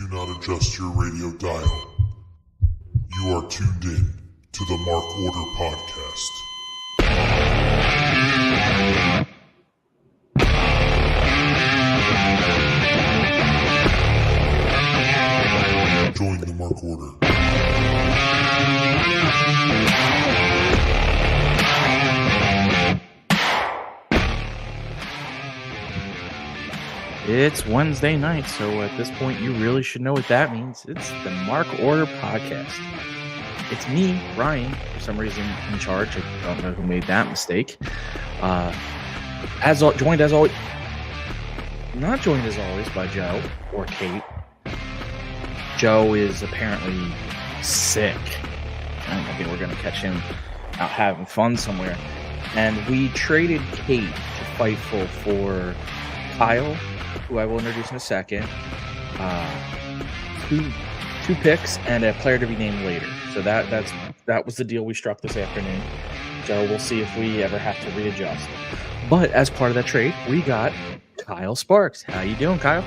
do not adjust your radio dial. You are tuned in to the Mark Order Podcast. Join the Mark Order. It's Wednesday night, so at this point, you really should know what that means. It's the Mark Order Podcast. It's me, Ryan, for some reason in charge. I don't know who made that mistake. Not joined as always by Joe or Kate. Joe is apparently sick. I think we're going to catch him out having fun somewhere. And we traded Kate to Fightful for Kyle, who I will introduce in a second. Two picks and a player to be named later. So that was the deal we struck this afternoon. So we'll see if we ever have to readjust. But as part of that trade, we got Kyle Sparks. How you doing, Kyle?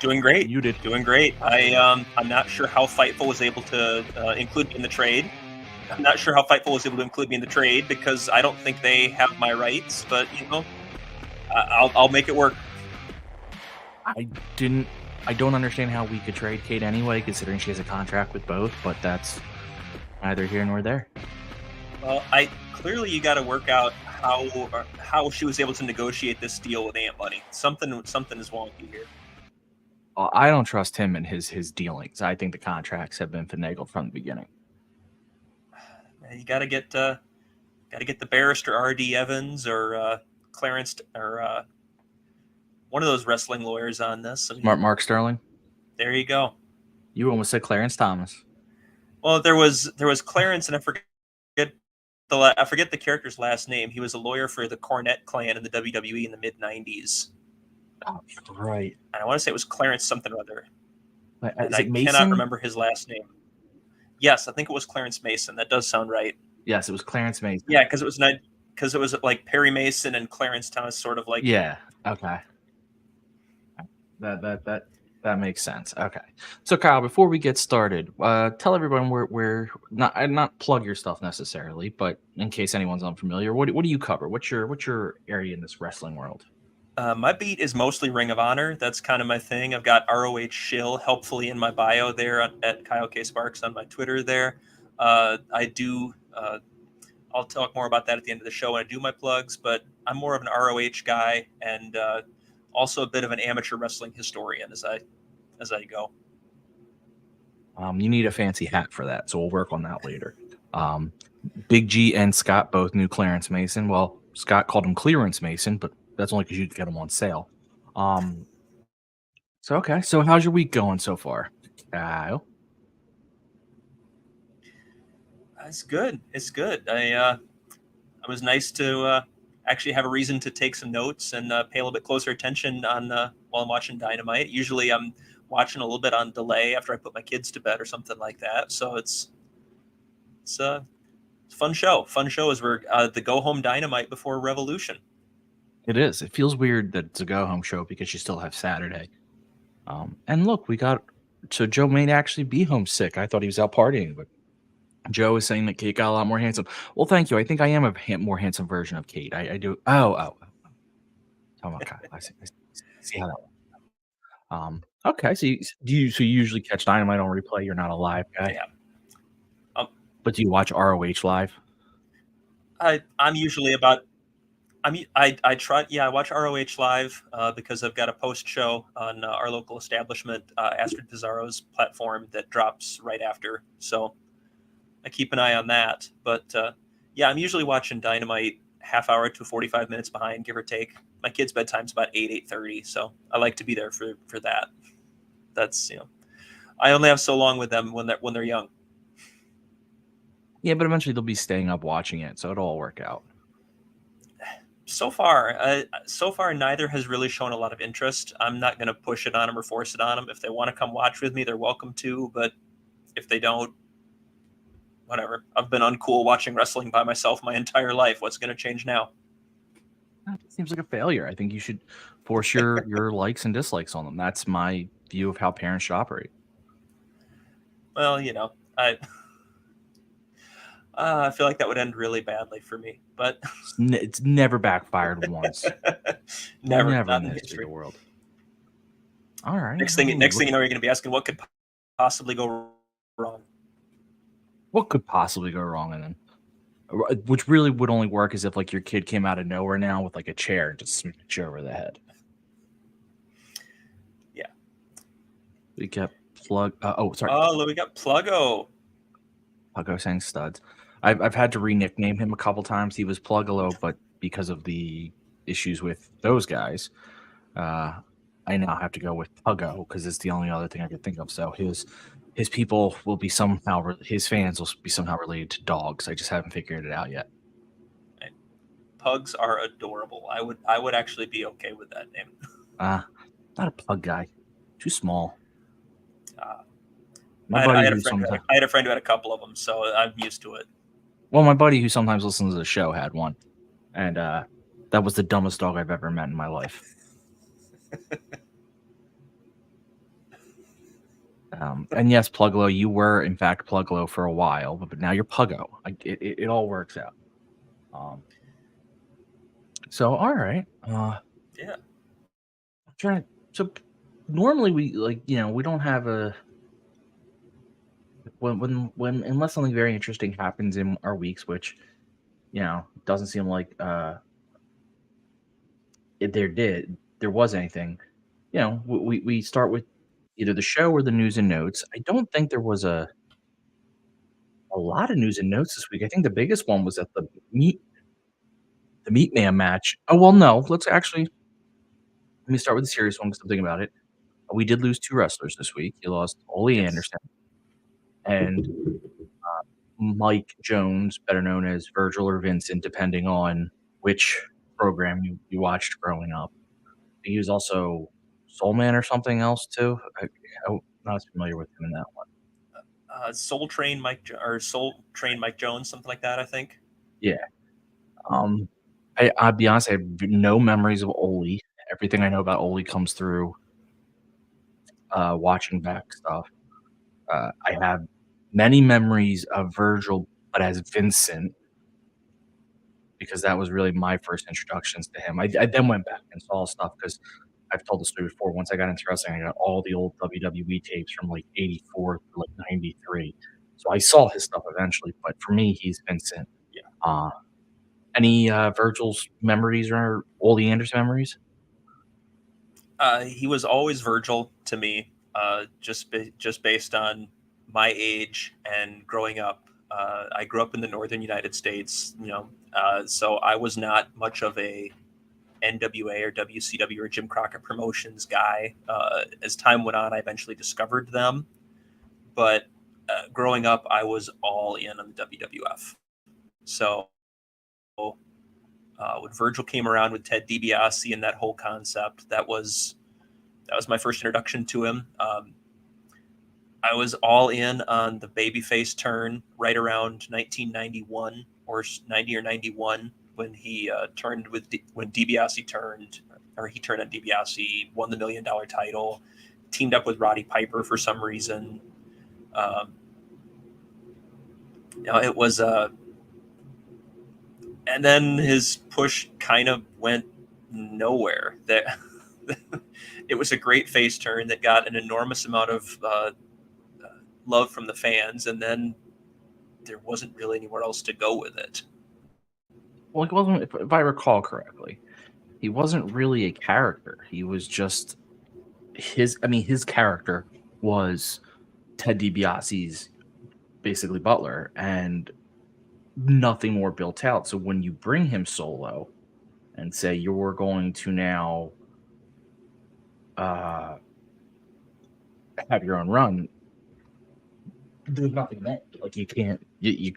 Doing great. You did. Doing great. I'm not sure how Fightful was able to include me in the trade. I'm not sure how Fightful was able to include me in the trade because I don't think they have my rights. But I'll make it work. I don't understand how we could trade Kate anyway, considering she has a contract with both. But that's neither here nor there. Well, clearly you got to work out how she was able to negotiate this deal with Ant Money. Something is wonky here. I don't trust him in his dealings. I think the contracts have been finagled from the beginning. You got to get the barrister R.D. Evans or Clarence or one of those wrestling lawyers on this. Mark Sterling. There you go. You almost said Clarence Thomas. Well, there was Clarence, and I forget the character's last name. He was a lawyer for the Cornette clan in the WWE in the mid '90s. Oh, right. And I want to say it was Clarence something or other. And I Mason? cannot remember his last name. Yes, I think it was Clarence Mason. That does sound right. Yes, it was Clarence Mason. Yeah, because it was like Perry Mason and Clarence Thomas, sort of like. Yeah. Okay. That makes sense. Okay. So Kyle, before we get started, tell everyone we're not plug your stuff necessarily, but in case anyone's unfamiliar, what do you cover? What's your area in this wrestling world? My beat is mostly Ring of Honor. That's kind of my thing. I've got ROH Shill helpfully in my bio there at Kyle K. Sparks on my Twitter there. I'll talk more about that at the end of the show when I do my plugs, but I'm more of an ROH guy and also a bit of an amateur wrestling historian as I go. You need a fancy hat for that, so we'll work on that later. Big G and Scott both knew Clarence Mason. Well, Scott called him Clearance Mason, but that's only because you get them on sale. So how's your week going so far, Kyle? It's good. It was nice to actually have a reason to take some notes and pay a little bit closer attention on while I'm watching Dynamite. Usually I'm watching a little bit on delay after I put my kids to bed or something like that. So it's a fun show. Fun show as we're the go home Dynamite before Revolution. It is. It feels weird that it's a go-home show because you still have Saturday. And look, so Joe may actually be homesick. I thought he was out partying, but Joe is saying that Kate got a lot more handsome. Well, thank you. I think I am a more handsome version of Kate. I do. Oh. Okay. I see how that went. Okay. So you usually catch Dynamite on replay? You're not a live guy? Yeah. But do you watch ROH live? I'm usually about. I try. Yeah, I watch ROH live because I've got a post show on our local establishment, Astrid Pizarro's platform that drops right after. So I keep an eye on that. But yeah, I'm usually watching Dynamite half hour to 45 minutes behind, give or take. My kids' bedtime's about 8:30, so I like to be there for that. That's I only have so long with them when they're young. Yeah, but eventually they'll be staying up watching it, so it'll all work out. So far, neither has really shown a lot of interest. I'm not going to push it on them or force it on them. If they want to come watch with me, they're welcome to. But if they don't, whatever. I've been uncool watching wrestling by myself my entire life. What's going to change now? It seems like a failure. I think you should force your likes and dislikes on them. That's my view of how parents should operate. Well, I feel like that would end really badly for me, but It's never backfired once. never, Never not in in the history of history. the world. All right. Next thing you know, you're going to be asking what could possibly go wrong. What could possibly go wrong? And then, which really would only work is if like your kid came out of nowhere now with like a chair and just smacked you over the head. Yeah. We got plug. Sorry. Oh, we got Pluggo. Pluggo saying studs. I've had to re-nickname him a couple times. He was Pluggalo, but because of the issues with those guys, I now have to go with Puggo because it's the only other thing I could think of. So his people will be somehow, his fans will be somehow related to dogs. I just haven't figured it out yet. Pugs are adorable. I would actually be okay with that name. Not a pug guy. Too small. I had a friend who had a couple of them, so I'm used to it. Well, my buddy who sometimes listens to the show had one, and that was the dumbest dog I've ever met in my life. And yes, Pluglo, you were in fact Pluglo for a while, but now you're Puggo. It all works out. So all right. Yeah. So normally we don't have a when unless something very interesting happens in our weeks, which doesn't seem like there was anything. We start with either the show or the news and notes. I don't think there was a lot of news and notes this week. I think the biggest one was at the meat man match. Oh well, no. Let me start with the serious one because I'm thinking about it. We did lose 2 wrestlers this week. You lost Ole Anderson and Mike Jones, better known as Virgil or Vincent, depending on which program you watched growing up. He was also Soul Man or something else too. I'm not as familiar with him in that one. Soul Train Mike Jones, something like that, I think. Yeah. I'll be honest, I have no memories of Ole. Everything I know about Ole comes through watching back stuff. I have many memories of Virgil, but as Vincent, because that was really my first introductions to him. I then went back and saw stuff because I've told the story before. Once I got into wrestling, I got all the old WWE tapes from like 84 to like 93. So I saw his stuff eventually, but for me, he's Vincent. Yeah. Any Virgil's memories or Ole Anderson memories? He was always Virgil to me, just based on my age and growing up. I grew up in the northern United States, so I was not much of a NWA or WCW or Jim Crockett Promotions guy. As time went on, I eventually discovered them, but growing up, I was all in on the WWF. So when Virgil came around with Ted DiBiase and that whole concept, that was my first introduction to him. I was all in on the babyface turn right around 1991 or 90 or 91 when he turned when DiBiase turned, or he turned on DiBiase, won the $1 Million title, teamed up with Roddy Piper for some reason. It was and then his push kind of went nowhere. It was a great face turn that got an enormous amount of love from the fans, and then there wasn't really anywhere else to go with it. Well, it wasn't, if I recall correctly, he wasn't really a character. He was just his character was Ted DiBiase's basically butler, and nothing more built out. So when you bring him solo and say you're going to now have your own run, there's nothing there. Like you can't be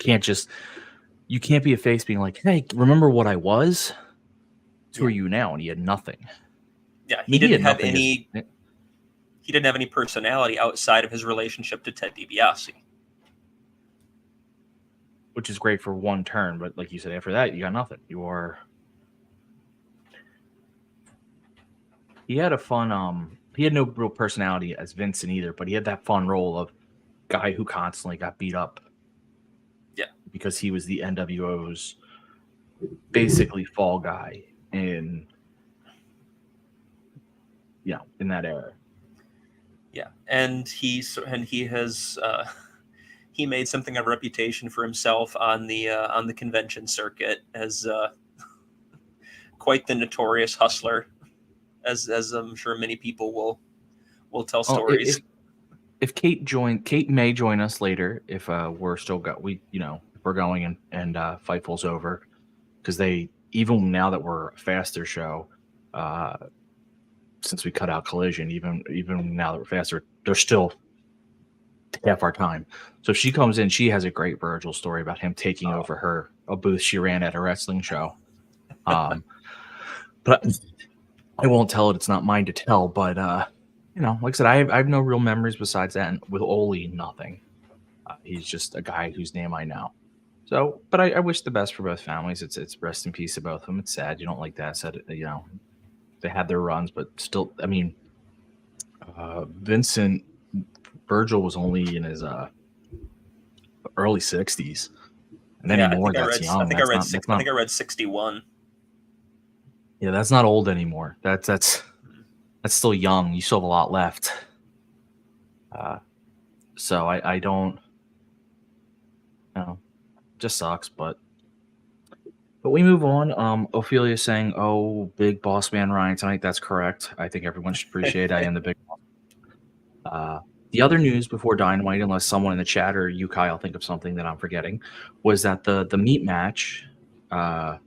a face being like, hey, remember what I was? Who are you now? And he had nothing. Yeah, he didn't have any personality outside of his relationship to Ted DiBiase. Which is great for one turn, but like you said, after that, you got nothing. You are he had a fun. He had no real personality as Vincent either, but he had that fun role of guy who constantly got beat up. Yeah. Because he was the NWO's basically fall guy in that era. Yeah, and he has he made something of a reputation for himself on the convention circuit as quite the notorious hustler, as I'm sure many people will tell stories. If Kate may join us later if we're still if we're going and Fightful's over, because they, even now that we're a faster show, since we cut out Collision, even now that we're faster, they're still half our time. So if she comes in, she has a great Virgil story about him taking over a booth she ran at a wrestling show. But I won't tell it. It's not mine to tell. But like I said, I have no real memories besides that. And with Oli, nothing. He's just a guy whose name I know. So, but I wish the best for both families. It's rest in peace to both of them. It's sad. You don't like that. Said they had their runs, but still, I mean, Virgil was only in his early 60s, and anymore that's young. I think I read 61. Yeah, that's not old anymore. That's still young. You still have a lot left. So I don't, just sucks, but we move on. Ophelia saying, "Oh, big boss man Ryan tonight." That's correct. I think everyone should appreciate I am the big boss. The other news before Dynamite, unless someone in the chat or you, Kyle, think of something that I'm forgetting, was that the meat match. I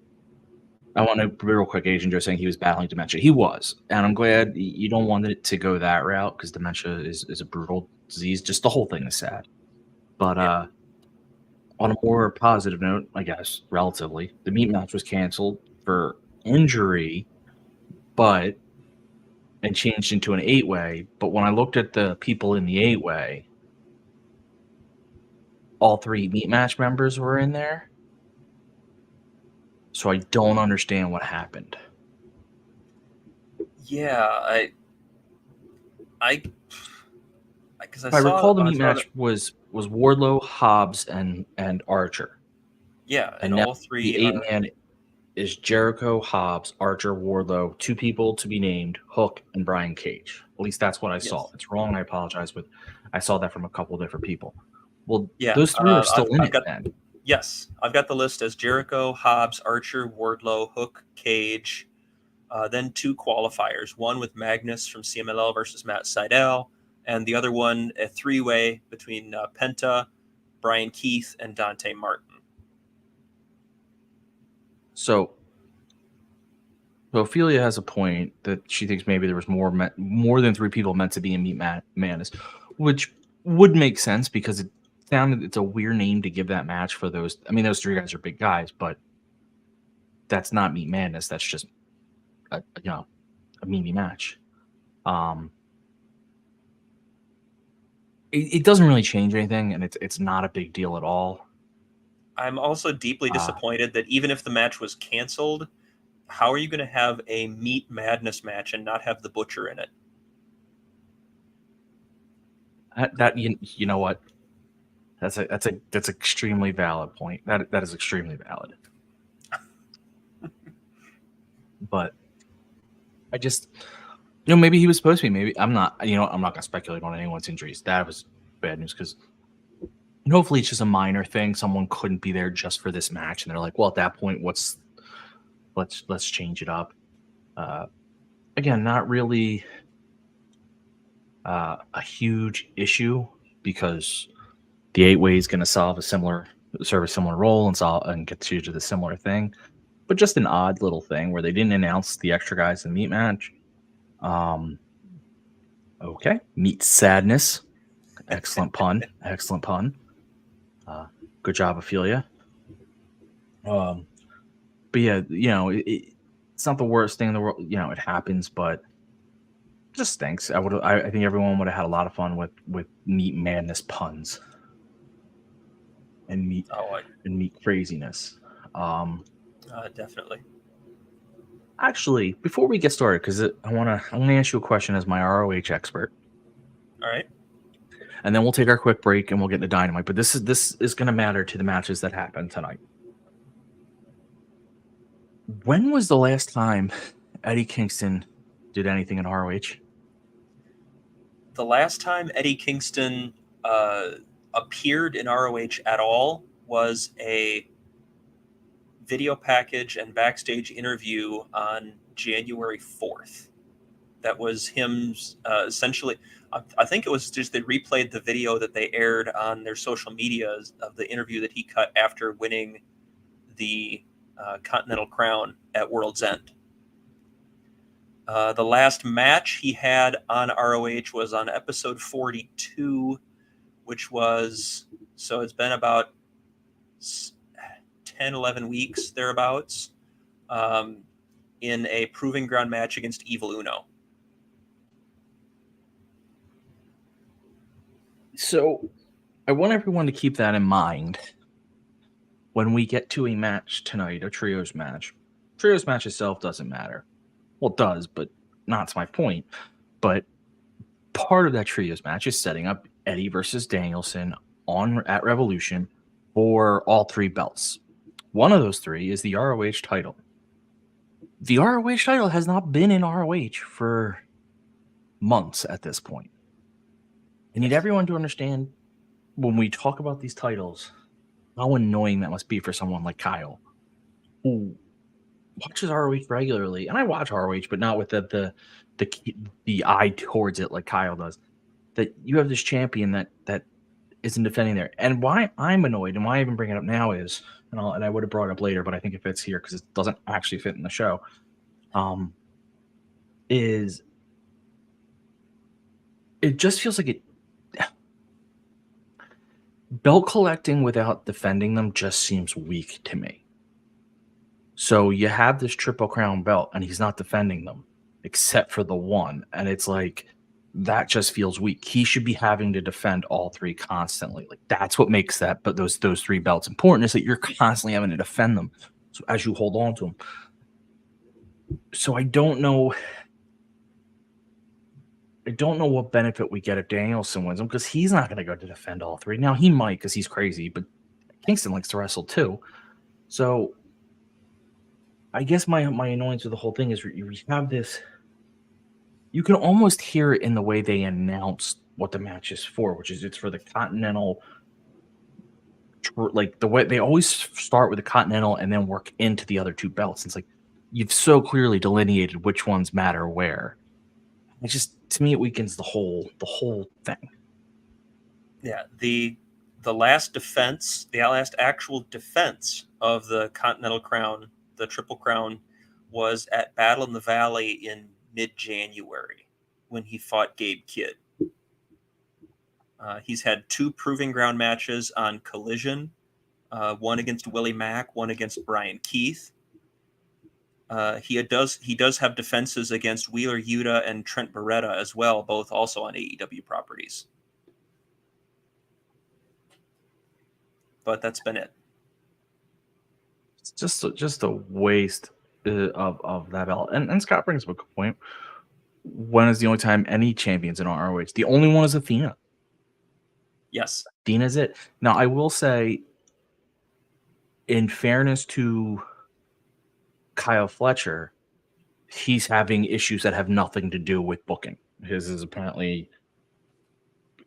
want to real quick. Asian Joe saying he was battling dementia. He was, and I'm glad you don't want it to go that route because dementia is a brutal disease. Just the whole thing is sad. But on a more positive note, I guess, relatively, the meat match was canceled for injury, and changed into an 8-way. But when I looked at the people in the 8-way, all 3 meat match members were in there. So I don't understand what happened. Yeah, because I recall the meat match was Wardlow, Hobbs, and Archer. Yeah, and now all 3 the 8-man is Jericho, Hobbs, Archer, Wardlow, 2 people to be named, Hook, and Brian Cage. At least that's what I saw. It's wrong. I apologize, but I saw that from a couple of different people. Well, yeah, those 3 are still in it then. Yes, I've got the list as Jericho, Hobbs, Archer, Wardlow, Hook, Cage, then 2 qualifiers, one with Magnus from CMLL versus Matt Sydal, and the other one a 3-way between Penta, Brian Keith, and Dante Martin. So Ophelia has a point that she thinks maybe there was more than 3 people meant to be in Meat Madness, which would make sense because it's a weird name to give that match for those. I mean, those 3 guys are big guys, but that's not Meat Madness. That's just a meaty match. It doesn't really change anything, and it's not a big deal at all. I'm also deeply disappointed that even if the match was canceled, how are you going to have a Meat Madness match and not have the Butcher in it? That you know what? That's extremely valid point. That is extremely valid. But I just, maybe he was supposed to be. Maybe I'm not. I'm not gonna speculate on anyone's injuries. That was bad news because hopefully it's just a minor thing. Someone couldn't be there just for this match, and they're like, well, at that point, let's change it up. Again, not really a huge issue because the 8-way is going to serve a similar role and get you to the similar thing, but just an odd little thing where they didn't announce the extra guys in the meat match. Okay, meat sadness. Excellent pun. Excellent pun. Good job, Ophelia. But yeah, it's not the worst thing in the world. It happens, but it just stinks. I think everyone would have had a lot of fun with Meat Madness puns and meat craziness. Definitely. Actually, before we get started, because I'm gonna ask you a question as my ROH expert, All right. and then we'll take our quick break and we'll get into Dynamite. But this is going to matter to the matches that happen tonight. When was the last time Eddie Kingston did anything in ROH? The last time Eddie Kingston appeared in ROH at all was a video package and backstage interview on January 4th. That was him essentially. I think it was just they replayed the video that they aired on their social medias of the interview that he cut after winning the Continental Crown at World's End. The last match he had on ROH was on episode 42, which was, so it's been about 10, 11 weeks thereabouts, in a Proving Ground match against Evil Uno. So I want everyone to keep that in mind when we get to a match tonight, a trios match. Trios match itself doesn't matter. Well, it does, but not to my point. But part of that trios match is setting up Eddie versus Danielson at Revolution for all three belts. One of those three is the ROH title. The ROH title has not been in ROH for months at this point. I need everyone to understand when we talk about these titles, how annoying that must be for someone like Kyle, who watches ROH regularly. And I watch ROH, but not with the eye towards it like Kyle does. That you have this champion that isn't defending there. And why I'm annoyed and why I even bring it up now is, and I would have brought it up later, but I think it fits here because it doesn't actually fit in the show, is it just feels like belt collecting without defending them just seems weak to me. So you have this Triple Crown belt and he's not defending them except for the one. And it's like, that just feels weak. He should be having to defend all three constantly. Like that's what makes that, but those three belts important is that you're constantly having to defend them. So as you hold on to them. So I don't know what benefit we get if Danielson wins them because he's not going to go to defend all three. Now he might because he's crazy, but Kingston likes to wrestle too. So I guess my annoyance with the whole thing is we have this. You can almost hear it in the way they announce what the match is for, which is it's for the Continental. Like the way they always start with the Continental and then work into the other two belts. It's like you've so clearly delineated which ones matter where. It just, to me, it weakens the whole thing. Yeah, the last defense, the last actual defense of the Continental Crown, the Triple Crown, was at Battle in the Valley in mid-January when he fought Gabe Kidd. He's had 2 Proving Ground matches on Collision, one against Willie Mack, one against Brian Keith. He does have defenses against Wheeler Yuta and Trent Beretta as well, both also on AEW properties. But that's been it. It's just a waste of that belt. And Scott brings up a good point. When is the only time any champions in ROH? The only one is Athena. Yes. Athena's it. Now, I will say, in fairness to Kyle Fletcher, he's having issues that have nothing to do with booking. His is apparently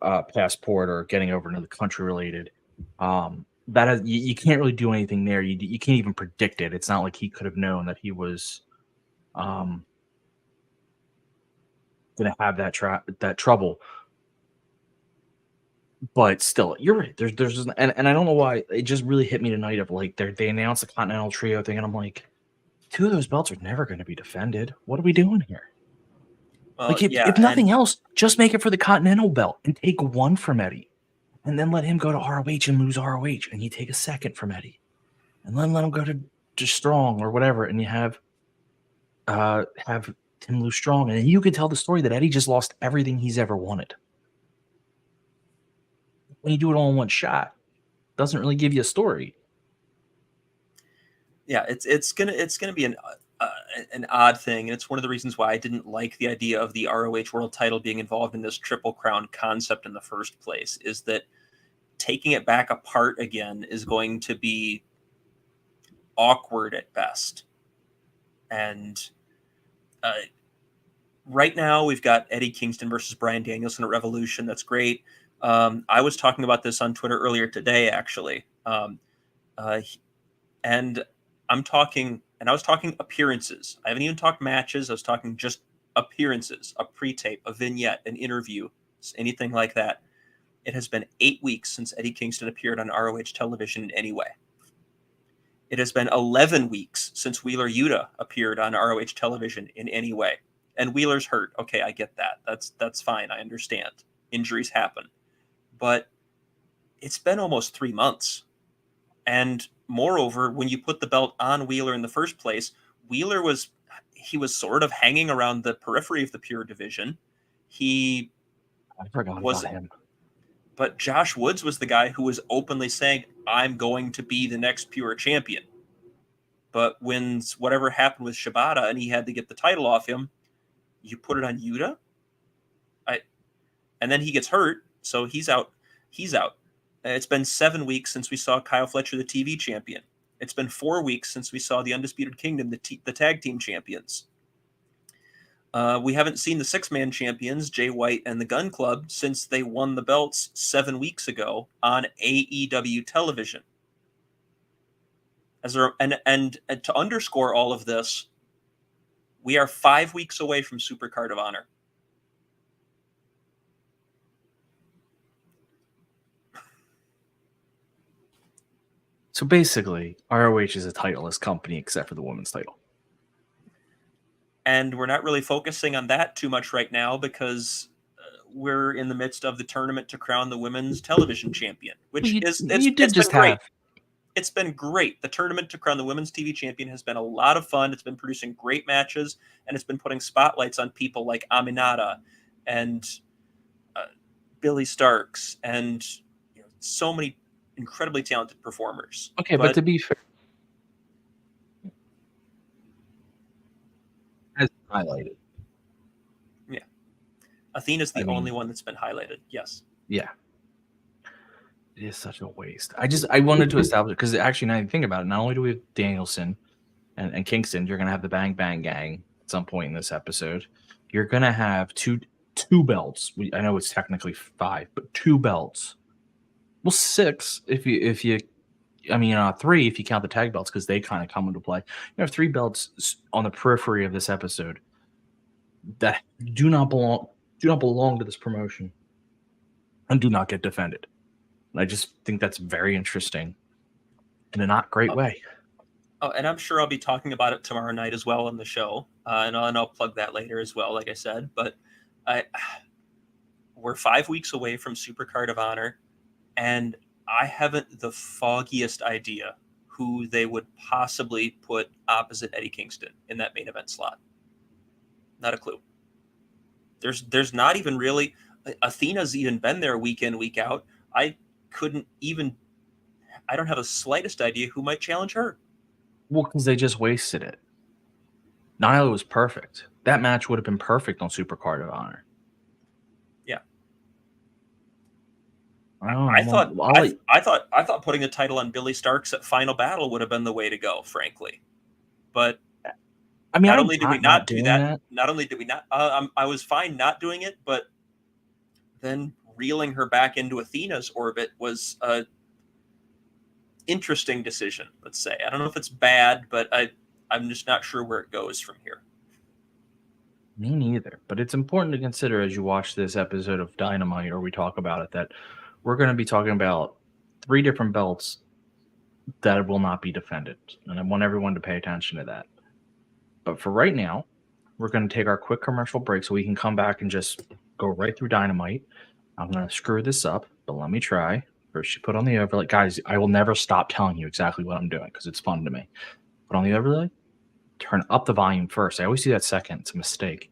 passport or getting over into the country related. That has, you can't really do anything there. You can't even predict it. It's not like he could have known that he was going to have that trouble. But still, you're right. There's and I don't know why it just really hit me tonight. Of like they announced the Continental Trio thing, and I'm like, 2 of those belts are never going to be defended. What are we doing here? Well, like if nothing else, just make it for the Continental belt and take 1 from Eddie. And then let him go to ROH and lose ROH, and you take a 2nd from Eddie, and then let him go to Strong or whatever, and you have Tim lose Strong, and you could tell the story that Eddie just lost everything he's ever wanted. When you do it all in one shot, it doesn't really give you a story. Yeah, it's gonna be an odd thing, and it's one of the reasons why I didn't like the idea of the ROH World Title being involved in this Triple Crown concept in the first place. Is that taking it back apart again is going to be awkward at best, and right now we've got Eddie Kingston versus Bryan Danielson at Revolution. That's great. I was talking about this on Twitter earlier today, actually. And I was talking appearances. I haven't even talked matches. I was talking just appearances, a pre-tape, a vignette, an interview, anything like that. It has been 8 weeks since Eddie Kingston appeared on ROH television in any way. It has been 11 weeks since Wheeler Yuta appeared on ROH television in any way. And Wheeler's hurt. Okay, I get that. That's fine. I understand. Injuries happen. But it's been almost 3 months. And moreover, when you put the belt on Wheeler in the first place, Wheeler was sort of hanging around the periphery of the Pure division. I forgot about him. But Josh Woods was the guy who was openly saying, I'm going to be the next Pure champion. But when whatever happened with Shibata and he had to get the title off him, you put it on Yuta? And then he gets hurt, so he's out. It's been 7 weeks since we saw Kyle Fletcher, the TV champion. It's been 4 weeks since we saw the Undisputed Kingdom, the tag team champions. We haven't seen the six-man champions, Jay White and the Gun Club, since they won the belts 7 weeks ago on AEW television. And to underscore all of this, we are 5 weeks away from Supercard of Honor. So basically, ROH is a titleless company except for the women's title. And we're not really focusing on that too much right now because we're in the midst of the tournament to crown the women's television champion, which it's been great. It's been great. The tournament to crown the women's TV champion has been a lot of fun. It's been producing great matches, and it's been putting spotlights on people like Aminata and Billy Starks and so many incredibly talented performers. Okay, but to be fair, as highlighted. Yeah. Athena's the only one that's been highlighted. Yes. Yeah. It is such a waste. I wanted to establish it because actually, now you think about it, not only do we have Danielson and Kingston, you're going to have the Bang Bang Gang at some point in this episode. You're going to have two belts. I know it's technically 5, but 2 belts. Well, 6 if you 3 if you count the tag belts because they kind of come into play. You have 3 belts on the periphery of this episode that do not belong to this promotion and do not get defended. And I just think that's very interesting in a not great way. Oh, and I'm sure I'll be talking about it tomorrow night as well on the show, and I'll plug that later as well, like I said. But we're 5 weeks away from Supercard of Honor. And I haven't the foggiest idea who they would possibly put opposite Eddie Kingston in that main event slot. Not a clue. There's not even really. Athena's even been there week in, week out. I don't have the slightest idea who might challenge her. Well, because they just wasted it. Nyla was perfect. That match would have been perfect on Supercard of Honor. I thought putting the title on Billy Starks at Final Battle would have been the way to go, frankly. But not only did we not do that, I was fine not doing it, but then reeling her back into Athena's orbit was a interesting decision, let's say. I don't know if it's bad, but I'm just not sure where it goes from here. Me neither. But it's important to consider as you watch this episode of Dynamite or we talk about it that we're going to be talking about 3 different belts that will not be defended. And I want everyone to pay attention to that. But for right now, we're going to take our quick commercial break so we can come back and just go right through Dynamite. I'm going to screw this up, but let me try. First, you put on the overlay. Guys, I will never stop telling you exactly what I'm doing because it's fun to me. Put on the overlay. Turn up the volume first. I always do that second. It's a mistake.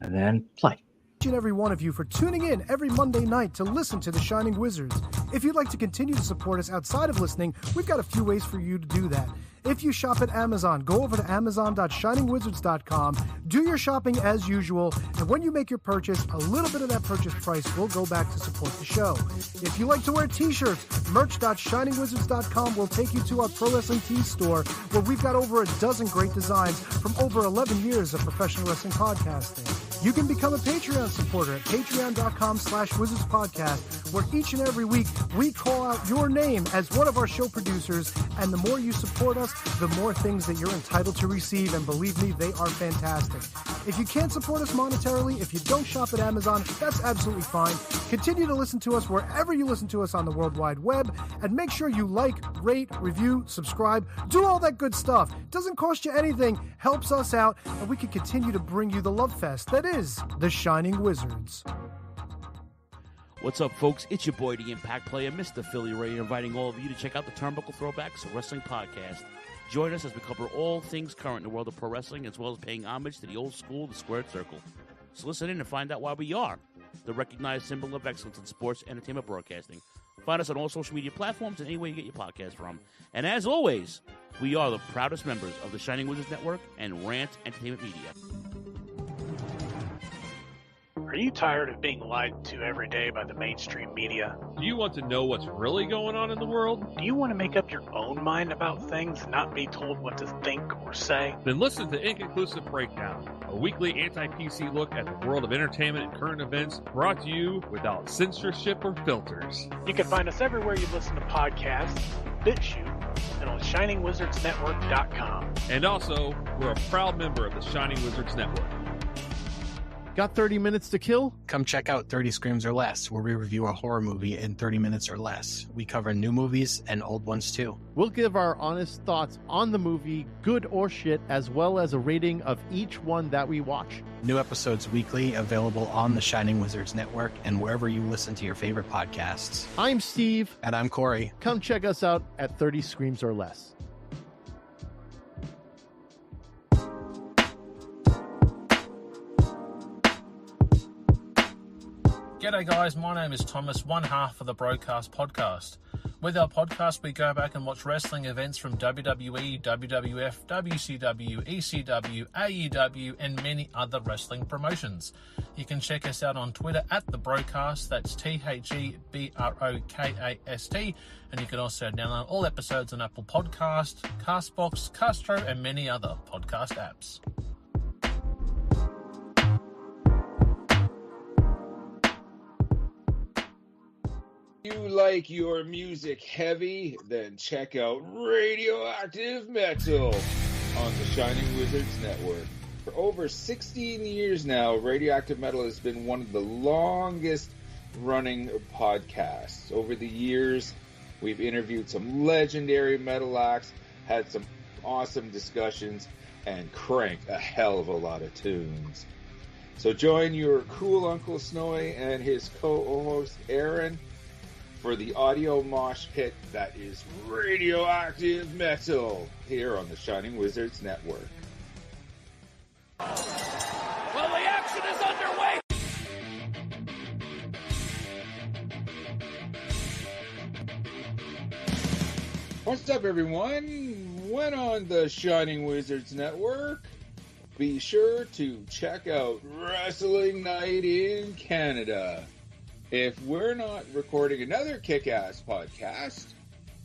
And then play. and every one of you for tuning in every Monday night to listen to The Shining Wizards. If you'd like to continue to support us outside of listening, we've got a few ways for you to do that. If you shop at Amazon, go over to amazon.shiningwizards.com, do your shopping as usual, and when you make your purchase, a little bit of that purchase price will go back to support the show. If you like to wear t-shirts, merch.shiningwizards.com will take you to our Pro Wrestling Tees store, where we've got over a dozen great designs from over 11 years of professional wrestling podcasting. You can become a Patreon supporter at patreon.com/wizardspodcast, where each and every week we call out your name as one of our show producers, and the more you support us, the more things that you're entitled to receive, and believe me, they are fantastic. If you can't support us monetarily, if you don't shop at Amazon, that's absolutely fine. Continue to listen to us wherever you listen to us on the World Wide Web, and make sure you like, rate, review, subscribe, do all that good stuff. Doesn't cost you anything, helps us out, and we can continue to bring you the love fest that is The Shining Wizards. What's up, folks? It's your boy, the Impact Player, Mr. Philly Ray, inviting all of you to check out the Turnbuckle Throwbacks Wrestling Podcast. Join us as we cover all things current in the world of pro wrestling, as well as paying homage to the old school, the Squared Circle. So listen in and find out why we are the recognized symbol of excellence in sports entertainment broadcasting. Find us on all social media platforms and anywhere you get your podcast from. And as always, we are the proudest members of the Shining Wizards Network and Rant Entertainment Media. Are you tired of being lied to every day by the mainstream media? Do you want to know what's really going on in the world? Do you want to make up your own mind about things and not be told what to think or say? Then listen to Inconclusive Breakdown, a weekly anti-PC look at the world of entertainment and current events, brought to you without censorship or filters. You can find us everywhere you listen to podcasts, BitChute, and on ShiningWizardsNetwork.com. And also, we're a proud member of the Shining Wizards Network. Got 30 minutes to kill? Come check out 30 Screams or Less, where we review a horror movie in 30 minutes or less. We cover new movies and old ones too. We'll give our honest thoughts on the movie, good or shit, as well as a rating of each one that we watch. New episodes weekly, available on the Shining Wizards Network and wherever you listen to your favorite podcasts. I'm Steve. And I'm Corey. Come check us out at 30 Screams or Less. G'day guys, my name is Thomas, one half of the Broadcast Podcast. With our podcast, we go back and watch wrestling events from WWE, WWF, WCW, ECW, AEW, and many other wrestling promotions. You can check us out on Twitter at The Broadcast, that's TheBrokast, and you can also download all episodes on Apple Podcast, Castbox, Castro, and many other podcast apps. If you like your music heavy, then check out Radioactive Metal on the Shining Wizards Network. For over 16 years now, Radioactive Metal has been one of the longest running podcasts. Over the years, we've interviewed some legendary metal acts, had some awesome discussions, and cranked a hell of a lot of tunes. So join your cool Uncle Snowy and his co-host Aaron for the audio mosh pit that is Radioactive Metal here on the Shining Wizards Network. Well, the action is underway! What's up, everyone? When on the Shining Wizards Network, be sure to check out Wrestling Night in Canada. If we're not recording another kick-ass podcast,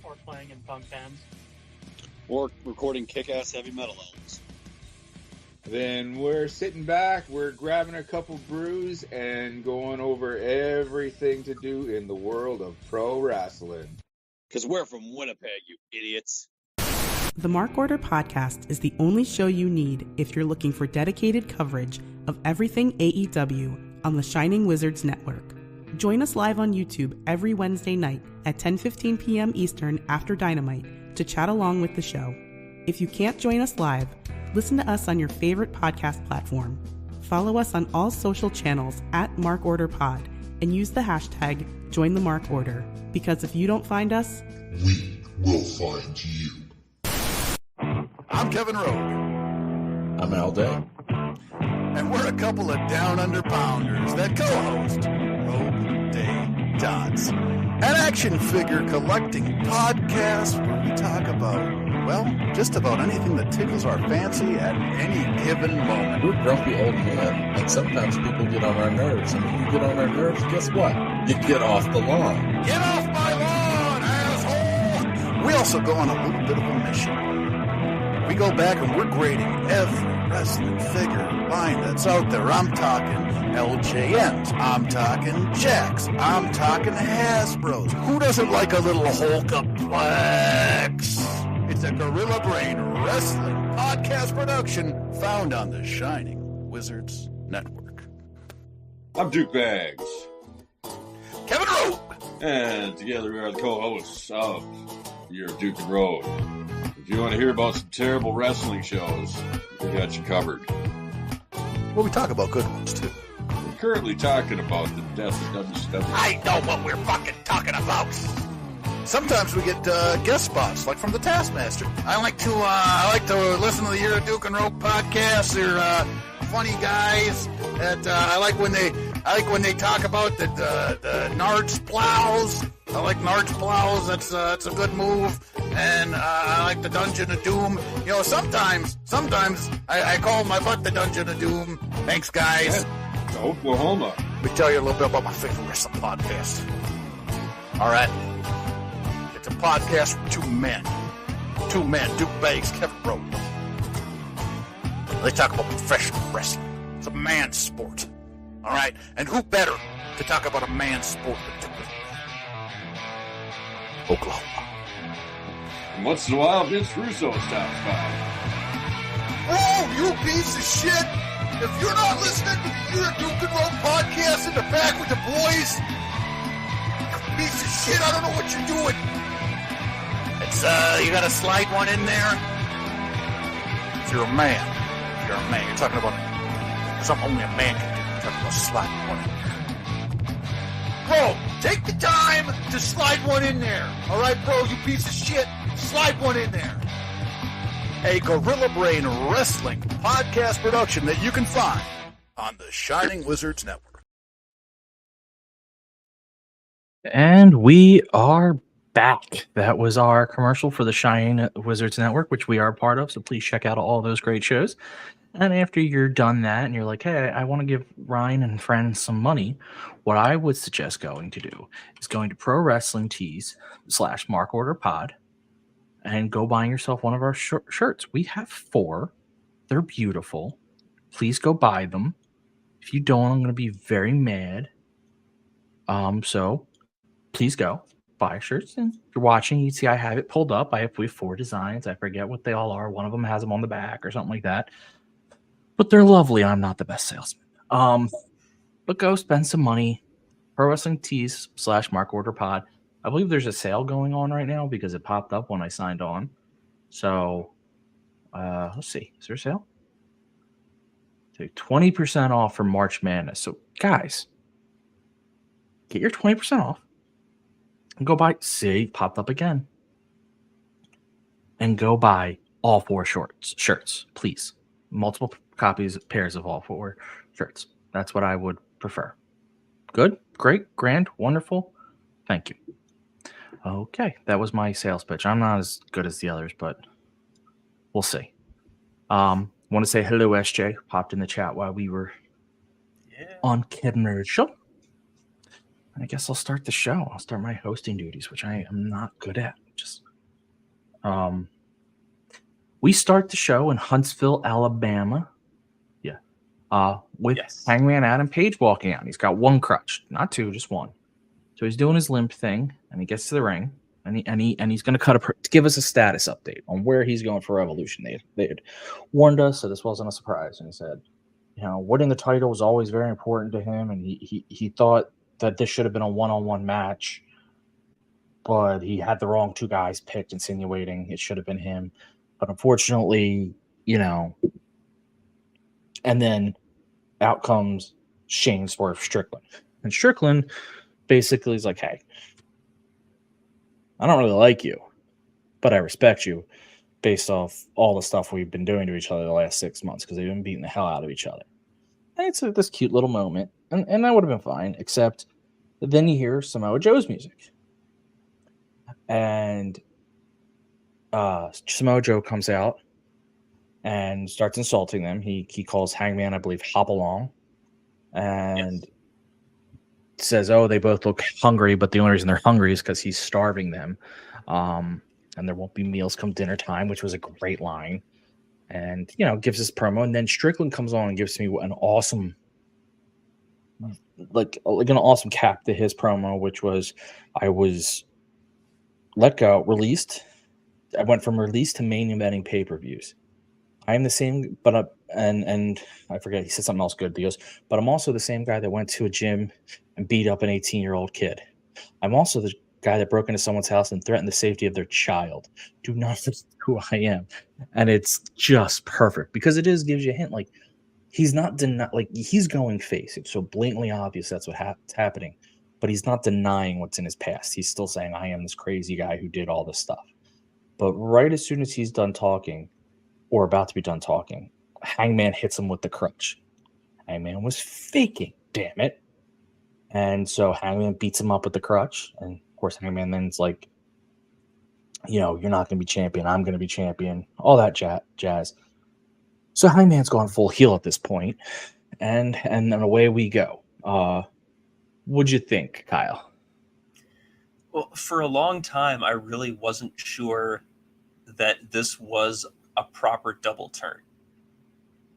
Or playing in punk bands. Or recording kick-ass heavy metal albums, then we're sitting back, we're grabbing a couple brews, and going over everything to do in the world of pro wrestling. because we're from Winnipeg, you idiots. The Mark Order Podcast is the only show you need if you're looking for dedicated coverage of everything AEW on the Shining Wizards Network. Join us live on YouTube every Wednesday night at 10:15 p.m. Eastern after Dynamite to chat along with the show. If you can't join us live, listen to us on your favorite podcast platform. Follow us on all social channels at Mark Order Pod and use the hashtag #JoinTheMarkOrder, because if you don't find us, we will find you. I'm Kevin Rowe. I'm Al Day. and we're a couple of down-under pounders that co-host Rogue Day Dots, an action figure collecting podcast where we talk about, well, just about anything that tickles our fancy at any given moment. We're grumpy old men, and sometimes people get on our nerves, and when you get on our nerves, guess what? You get off the lawn. Get off my lawn, asshole! We also go on a little bit of a mission. We go back and we're grading every wrestling figure line that's out there. I'm talking LJNs. I'm talking Jacks. I'm talking Hasbros. Who doesn't like a little Hulkaplex? It's a Gorilla Brain Wrestling podcast production found on the Shining Wizards Network. I'm Duke Bags. Kevin Rowe. And together we are the co-hosts of Your Duke and Road. If you want to hear about some terrible wrestling shows, we got you covered. Well, we talk about good ones, too. We're currently talking about the death of WCW. I know what we're fucking talking about. Sometimes we get guest spots, like from the Taskmaster. I like to listen to the Year of Duke and Rope podcast. They're funny guys. I like when they talk about the Nards plows. I like Nards plows. That's a good move. And I like the Dungeon of Doom. You know, sometimes I call my butt the Dungeon of Doom. Thanks, guys. Yeah, Oklahoma. Let me tell you a little bit about my favorite wrestling podcast. All right. It's a podcast from two men, Duke Bags, Kevin Rowe. They talk about professional wrestling. It's a man's sport, all right? And who better to talk about a man's sport than Duke? Oklahoma. And once in a while, Vince Russo stops by. Oh, you piece of shit! If you're not listening to the Year of Duke and Rowe podcast in the back with the boys, you piece of shit, I don't know what you're doing. It's, you gotta slide one in there. If you're a man, you're talking about something only a man can do. You're talking about sliding one in there. Bro, take the time to slide one in there. All right, bro, you piece of shit. Slide one in there. A Gorilla Brain Wrestling podcast production that you can find on the Shining Wizards Network. And we are back. That was our commercial for the Shining Wizards Network, which we are part of. So please check out all those great shows. And after you're done that and you're like, hey, I want to give Ryan and friends some money, what I would suggest going to do is going to Pro Wrestling Tees / Mark Order Pod and go buying yourself one of our shirts. We have 4. They're beautiful. Please go buy them. If you don't, I'm going to be very mad. So please go buy shirts. And if you're watching, you see I have it pulled up. We have 4 designs. I forget what they all are. One of them has them on the back or something like that. But they're lovely. I'm not the best salesman. But go spend some money. Pro Wrestling Tees / Mark Order Pod. I believe there's a sale going on right now because it popped up when I signed on. So let's see. Is there a sale? So 20% off for March Madness. So guys, get your 20% off and go buy. See, popped up again. And go buy all 4 shirts, please. Multiple pairs of all 4 shirts. That's what I would prefer. Good, great, grand, wonderful. Thank you. Okay, that was my sales pitch. I'm not as good as the others, but we'll see. Want to say hello, SJ. Popped in the chat while we were on commercial. I guess I'll start the show. I'll start my hosting duties, which I am not good at. We start the show in Huntsville, Alabama. With Hangman Adam Page walking out. He's got 1 crutch, not 2, just 1. So he's doing his limp thing, and he gets to the ring, and he's going to give us a status update on where he's going for Revolution. They had warned us, so this wasn't a surprise. And he said, winning the title was always very important to him, and he thought that this should have been a one-on-one match, but he had the wrong 2 guys picked, insinuating it should have been him. But unfortunately, and then out comes Shane Swerve Strickland. And Strickland basically is like, hey, I don't really like you, but I respect you based off all the stuff we've been doing to each other the last 6 months because they've been beating the hell out of each other. And it's this cute little moment, and that would have been fine, except then you hear Samoa Joe's music. And Samoa Joe comes out and starts insulting them. He calls Hangman, I believe, Hopalong, and says, "Oh, they both look hungry, but the only reason they're hungry is because he's starving them, and there won't be meals come dinner time," which was a great line. And gives this promo, and then Strickland comes on and gives me an awesome, like an awesome cap to his promo, which was, I was released. I went from release to main eventing pay-per-views. I am the same, but and I forget, he said something else good. He goes, but I'm also the same guy that went to a gym and beat up an 18-year-old kid. I'm also the guy that broke into someone's house and threatened the safety of their child. Do not forget who I am. And it's just perfect because gives you a hint. Like, he's not he's going face. It's so blatantly obvious that's what's happening, but he's not denying what's in his past. He's still saying, I am this crazy guy who did all this stuff. But right as soon as he's done talking, or about to be done talking, Hangman hits him with the crutch. Hangman was faking, damn it. And so Hangman beats him up with the crutch. And of course, Hangman then's like, you're not going to be champion. I'm going to be champion. All that jazz. So Hangman's gone full heel at this point. And then away we go. What'd you think, Kyle? Well, for a long time, I really wasn't sure that this was a proper double turn,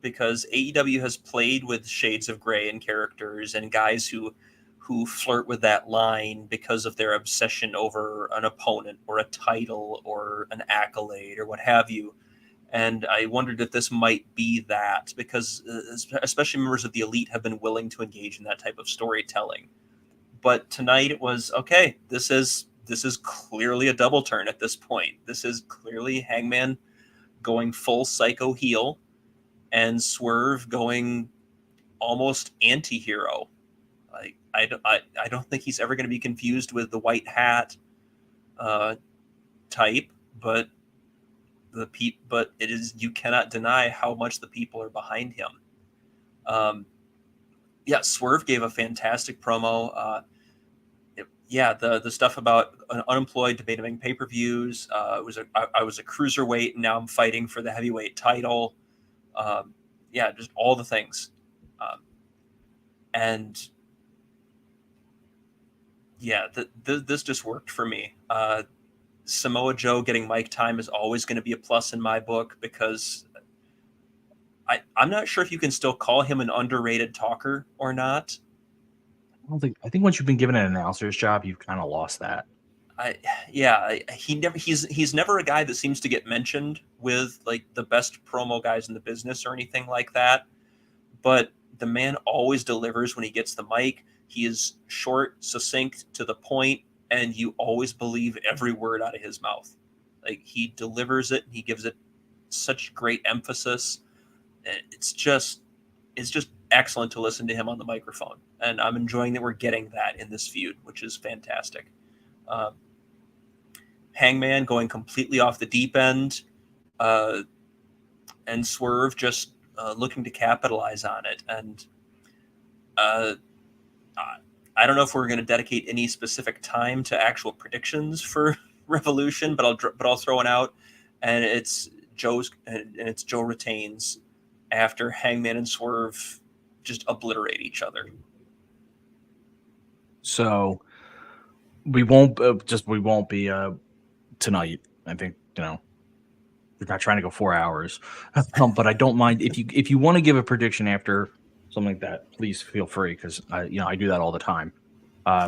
because AEW has played with shades of gray and characters and guys who flirt with that line because of their obsession over an opponent or a title or an accolade or what have you. And I wondered if this might be that, because especially members of the Elite have been willing to engage in that type of storytelling. But tonight it was, okay, this is clearly a double turn at this point. This is clearly Hangman going full psycho heel and Swerve going almost anti-hero. Like, I don't think he's ever going to be confused with the white hat type, but it is, you cannot deny how much the people are behind him. Swerve gave a fantastic promo. The stuff about an unemployed debating pay-per-views. I was a cruiserweight, and now I'm fighting for the heavyweight title. Just all the things. This just worked for me. Samoa Joe getting mic time is always going to be a plus in my book, because I'm not sure if you can still call him an underrated talker or not. I think once you've been given an announcer's job, you've kind of lost that. He's never a guy that seems to get mentioned with like the best promo guys in the business or anything like that. But the man always delivers when he gets the mic. He is short, succinct, to the point, and you always believe every word out of his mouth. Like, he delivers it, and he gives it such great emphasis. It's just excellent to listen to him on the microphone, and I'm enjoying that we're getting that in this feud, which is fantastic. Hangman going completely off the deep end, and Swerve just looking to capitalize on it. And I don't know if we're going to dedicate any specific time to actual predictions for Revolution, but I'll throw it out, and it's Joe retains after Hangman and Swerve just obliterate each other. So we won't be tonight. I think, we're not trying to go 4 hours, but I don't mind if you want to give a prediction after something like that, please feel free, because I do that all the time.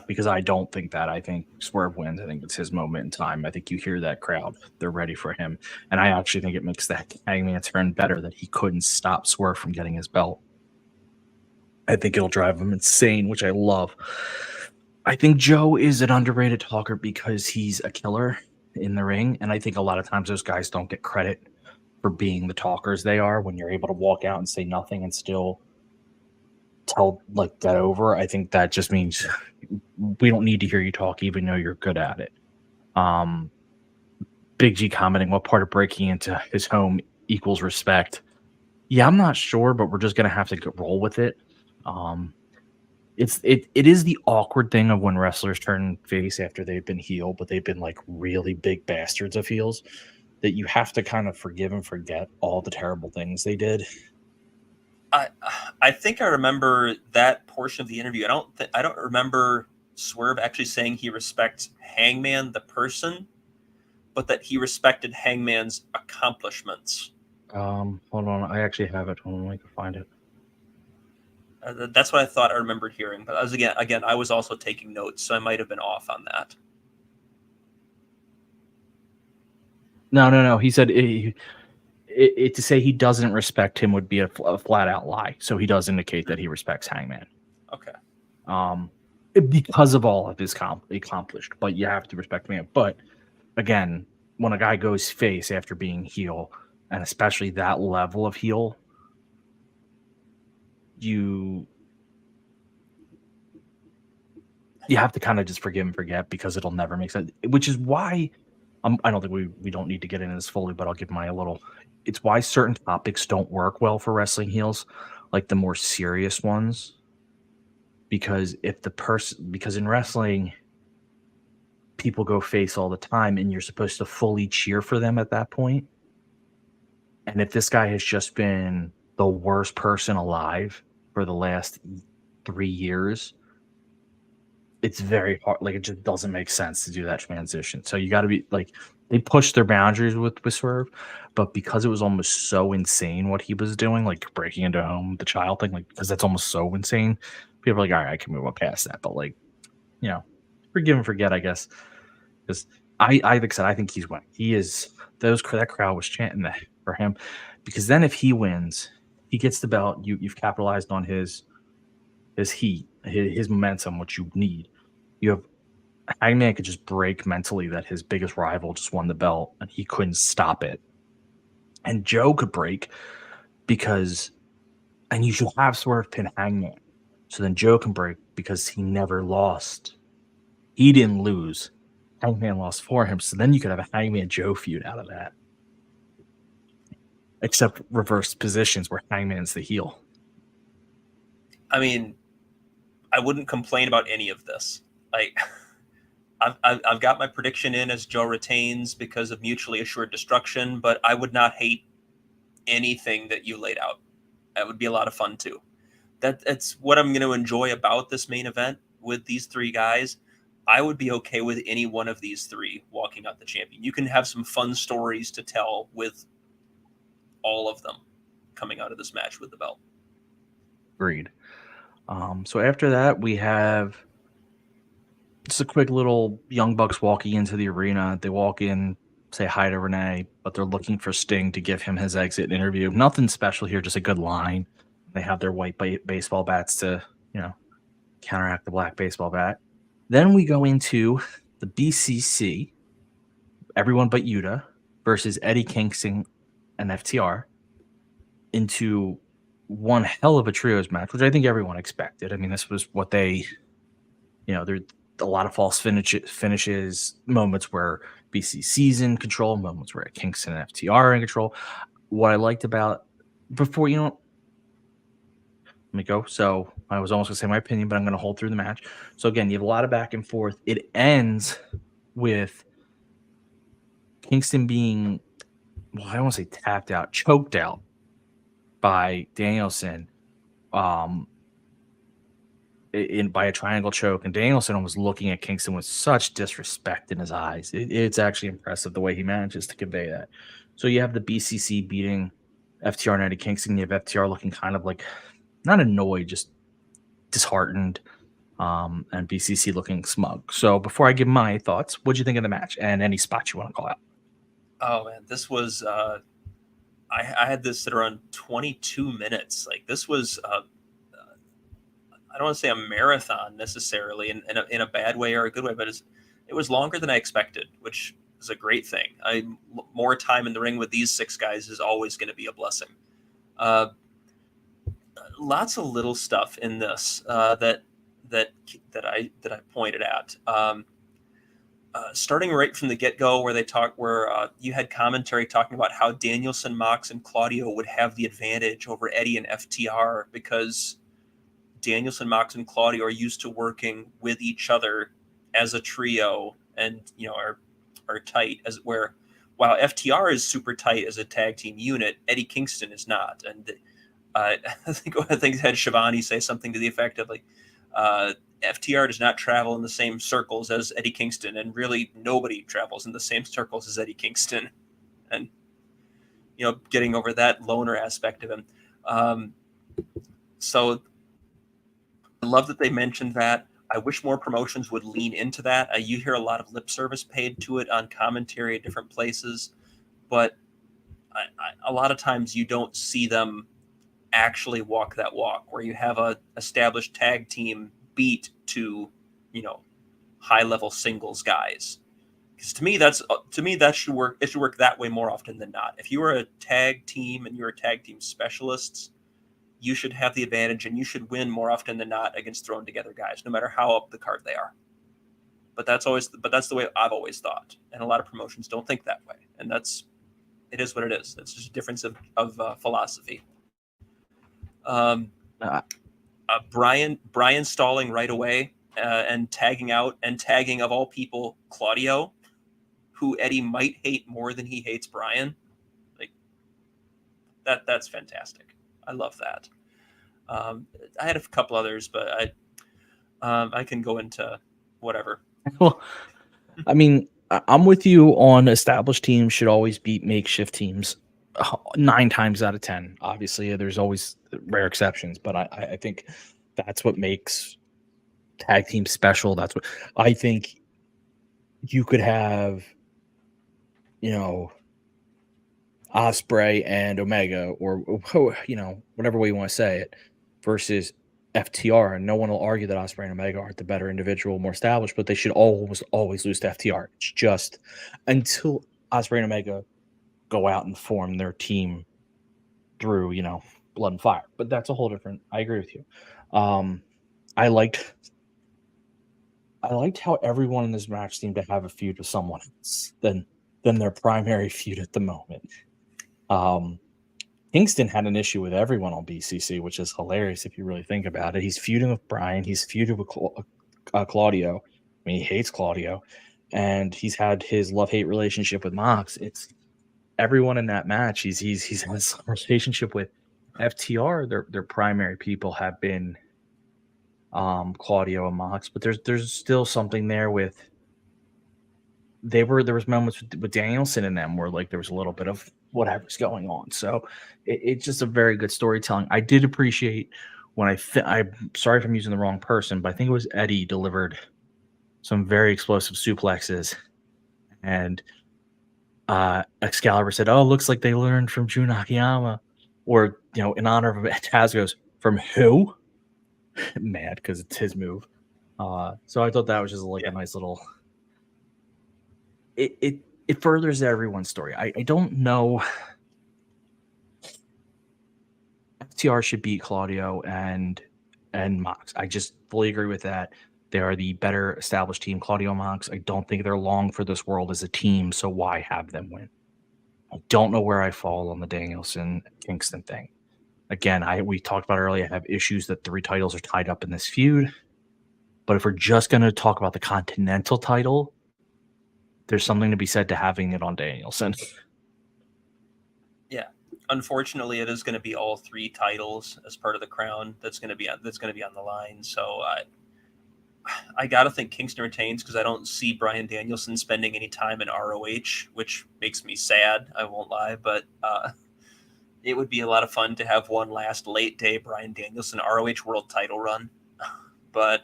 Because I don't think that. I think Swerve wins. I think it's his moment in time. I think you hear that crowd; they're ready for him, and I actually think it makes that Hangman turn better that he couldn't stop Swerve from getting his belt. I think it'll drive him insane, which I love. I think Joe is an underrated talker because he's a killer in the ring, and I think a lot of times those guys don't get credit for being the talkers they are. When you're able to walk out and say nothing and still get over, I think that just means we don't need to hear you talk, even though you're good at it. Big G commenting, what part of breaking into his home equals respect? Yeah, I'm not sure, but we're just gonna have to roll with it. It is the awkward thing of when wrestlers turn face after they've been heel, but they've been like really big bastards of heels that you have to kind of forgive and forget all the terrible things they did. I think I remember that portion of the interview. I don't remember Swerve actually saying he respects Hangman the person, but that he respected Hangman's accomplishments. Hold on, I actually have it. Hold on, I can find it. That's what I thought I remembered hearing. But again, I was also taking notes, so I might have been off on that. No. He said to say he doesn't respect him would be a flat out lie. So he does indicate that he respects Hangman. Okay. Because of all of his accomplished, but you have to respect him. But again, when a guy goes face after being heel, and especially that level of heel, you have to kind of just forgive and forget because it'll never make sense. Which is why I don't think we don't need to get into this fully, but I'll give my little. It's why certain topics don't work well for wrestling heels, like the more serious ones. Because because in wrestling, people go face all the time, and you're supposed to fully cheer for them at that point. And if this guy has just been the worst person alive for the last 3 years, it's very hard. Like, it just doesn't make sense to do that transition. So you got to be like, they pushed their boundaries with Swerve, but because it was almost so insane what he was doing, like breaking into home, the child thing, like, because that's almost so insane, people are like, all right, I can move on past that. But like, forgive and forget, I guess. Because like I said, I think he's winning. He is. That crowd was chanting that for him, because then if he wins, he gets the belt. You've capitalized on his heat, his momentum, which you need. You have Hangman could just break mentally that his biggest rival just won the belt and he couldn't stop it. And Joe could break and you should have Swerve pin Hangman. So then Joe can break because he never lost. He didn't lose. Hangman lost for him. So then you could have a Hangman Joe feud out of that. Except reversed positions where Hangman's the heel. I mean, I wouldn't complain about any of this. Like, I've got my prediction in as Joe retains because of mutually assured destruction, but I would not hate anything that you laid out. That would be a lot of fun too. That's what I'm going to enjoy about this main event with these three guys. I would be okay with any one of these three walking out the champion. You can have some fun stories to tell with all of them coming out of this match with the belt. Agreed. So after that, we have just a quick little Young Bucks walking into the arena. They walk in, say hi to Renee, but they're looking for Sting to give him his exit interview. Nothing special here, just a good line. They have their white baseball bats to, counteract the black baseball bat. Then we go into the BCC, everyone but Yuta, versus Eddie Kingston and FTR, into one hell of a trios match, which I think everyone expected. I mean, this was what they, there's a lot of false finishes, moments where BCC's in control, moments where Kingston and FTR are in control. What I liked about before, let me go. So I was almost going to say my opinion, but I'm going to hold through the match. So again, you have a lot of back and forth. It ends with Kingston being, I don't want to say tapped out, choked out by Danielson by a triangle choke, and Danielson was looking at Kingston with such disrespect in his eyes. It's actually impressive the way he manages to convey that. So you have the BCC beating FTR and Eddie Kingston. You have FTR looking kind of like, not annoyed, just disheartened, and BCC looking smug. So before I give my thoughts, what'd you think of the match and any spots you want to call out? Oh man, this was I had this at around 22 minutes. Like, this was I don't want to say a marathon necessarily in a bad way or a good way, but it was longer than I expected, which is a great thing. More time in the ring with these six guys is always going to be a blessing. Lots of little stuff in this that I pointed at. starting right from the get-go, where you had commentary talking about how Danielson, Mox, and Claudio would have the advantage over Eddie and FTR because Danielson, Mox, and Claudio are used to working with each other as a trio, and are tight while FTR is super tight as a tag team unit, Eddie Kingston is not. And I think I had Shivani say something to the effect of FTR does not travel in the same circles as Eddie Kingston, and really nobody travels in the same circles as Eddie Kingston, and getting over that loner aspect of him. So I love that they mentioned that. I wish more promotions would lean into that. You hear a lot of lip service paid to it on commentary at different places, but a lot of times you don't see them actually walk that walk where you have a established tag team beat to, high level singles guys. Because to me that should work. It should work that way more often than not. If you are a tag team and you're a tag team specialists, you should have the advantage and you should win more often than not against thrown together guys, no matter how up the card they are. But that's the way I've always thought. And a lot of promotions don't think that way. And it is what it is. It's just a difference of philosophy. Brian stalling right away and tagging of all people, Claudio, who Eddie might hate more than he hates Brian. That's fantastic. I love that. I had a couple others, but I can go into whatever. Well, I mean, I'm with you on established teams should always beat makeshift teams 9 times out of 10. Obviously, there's always rare exceptions, but I think that's what makes tag teams special. That's what I think you could have, Ospreay and Omega, or whatever way you want to say it, versus FTR, and no one will argue that Ospreay and Omega aren't the better individual, more established, but they should almost always lose to FTR. It's just until Ospreay and Omega go out and form their team through, blood and fire. But that's a whole different. I agree with you. I liked how everyone in this match seemed to have a feud with someone else than their primary feud at the moment. Kingston had an issue with everyone on BCC, which is hilarious if you really think about it. He's feuding with Brian. He's feuding with Claudio. I mean, he hates Claudio, and he's had his love-hate relationship with Mox. It's everyone in that match. He's had a relationship with FTR. Their primary people have been Claudio and Mox, but there's still something there with. There was moments with Danielson in them where there was a little bit of whatever's going on. So it's just a very good storytelling. I did appreciate when I'm sorry if I'm using the wrong person, but I think it was Eddie delivered some very explosive suplexes, and Excalibur said, "Oh, looks like they learned from Jun Akiyama," or in honor of Taz goes, "From who?" Mad because it's his move. So I thought that was just a nice little. It furthers everyone's story. I don't know. FTR should beat Claudio and Mox. I just fully agree with that. They are the better established team. Claudio and Mox, I don't think they're long for this world as a team, so why have them win? I don't know where I fall on the Danielson Kingston thing. Again, we talked about earlier, I have issues that 3 titles are tied up in this feud. But if we're just going to talk about the Continental title, there's something to be said to having it on Danielson. Yeah, unfortunately, it is going to be all 3 titles as part of the crown that's going to be on the line. So I got to think Kingston retains because I don't see Bryan Danielson spending any time in ROH, which makes me sad. I won't lie, but it would be a lot of fun to have one last late day Bryan Danielson ROH World Title run, but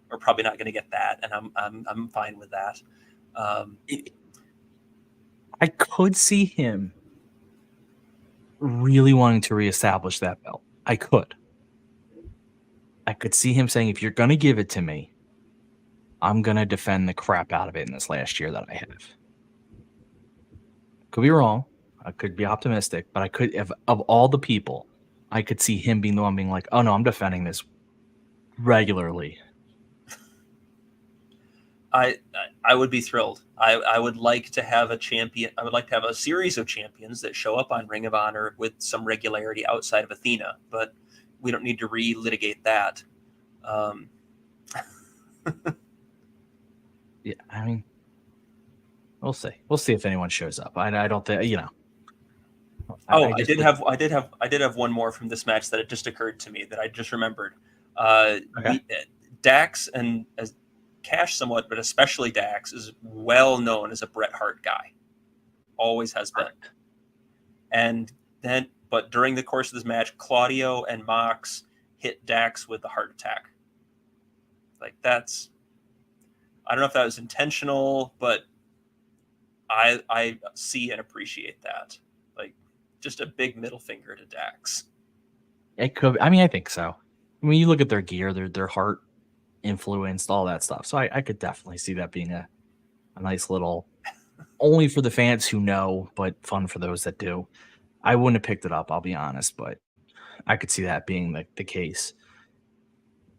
we're probably not going to get that, and I'm fine with that. I could see him really wanting to reestablish that belt. I could see him saying, if you're going to give it to me, I'm going to defend the crap out of it in this last year that I have. Could be wrong. I could be optimistic, but I could, of all the people, I could see him being the one being like, oh no, I'm defending this regularly. I would be thrilled. I would like to have a champion. I would like to have a series of champions that show up on Ring of Honor with some regularity outside of Athena, but we don't need to relitigate that. Yeah, I mean, we'll see. We'll see if anyone shows up. I don't think, you know. I did have one more from this match that it just occurred to me that I just remembered. Dax and Cash somewhat, but especially Dax, is well known as a Bret Hart guy. Always has been. But during the course of this match, Claudio and Mox hit Dax with a heart attack. Like, that's, I don't know if that was intentional, but I see and appreciate that. Like, just a big middle finger to Dax. It could. I mean, I think so. I mean, you look at their gear, their heart influenced, all that stuff. So I could definitely see that being a nice little, only for the fans who know, but fun for those that do. I wouldn't have picked it up, I'll be honest, but I could see that being the case.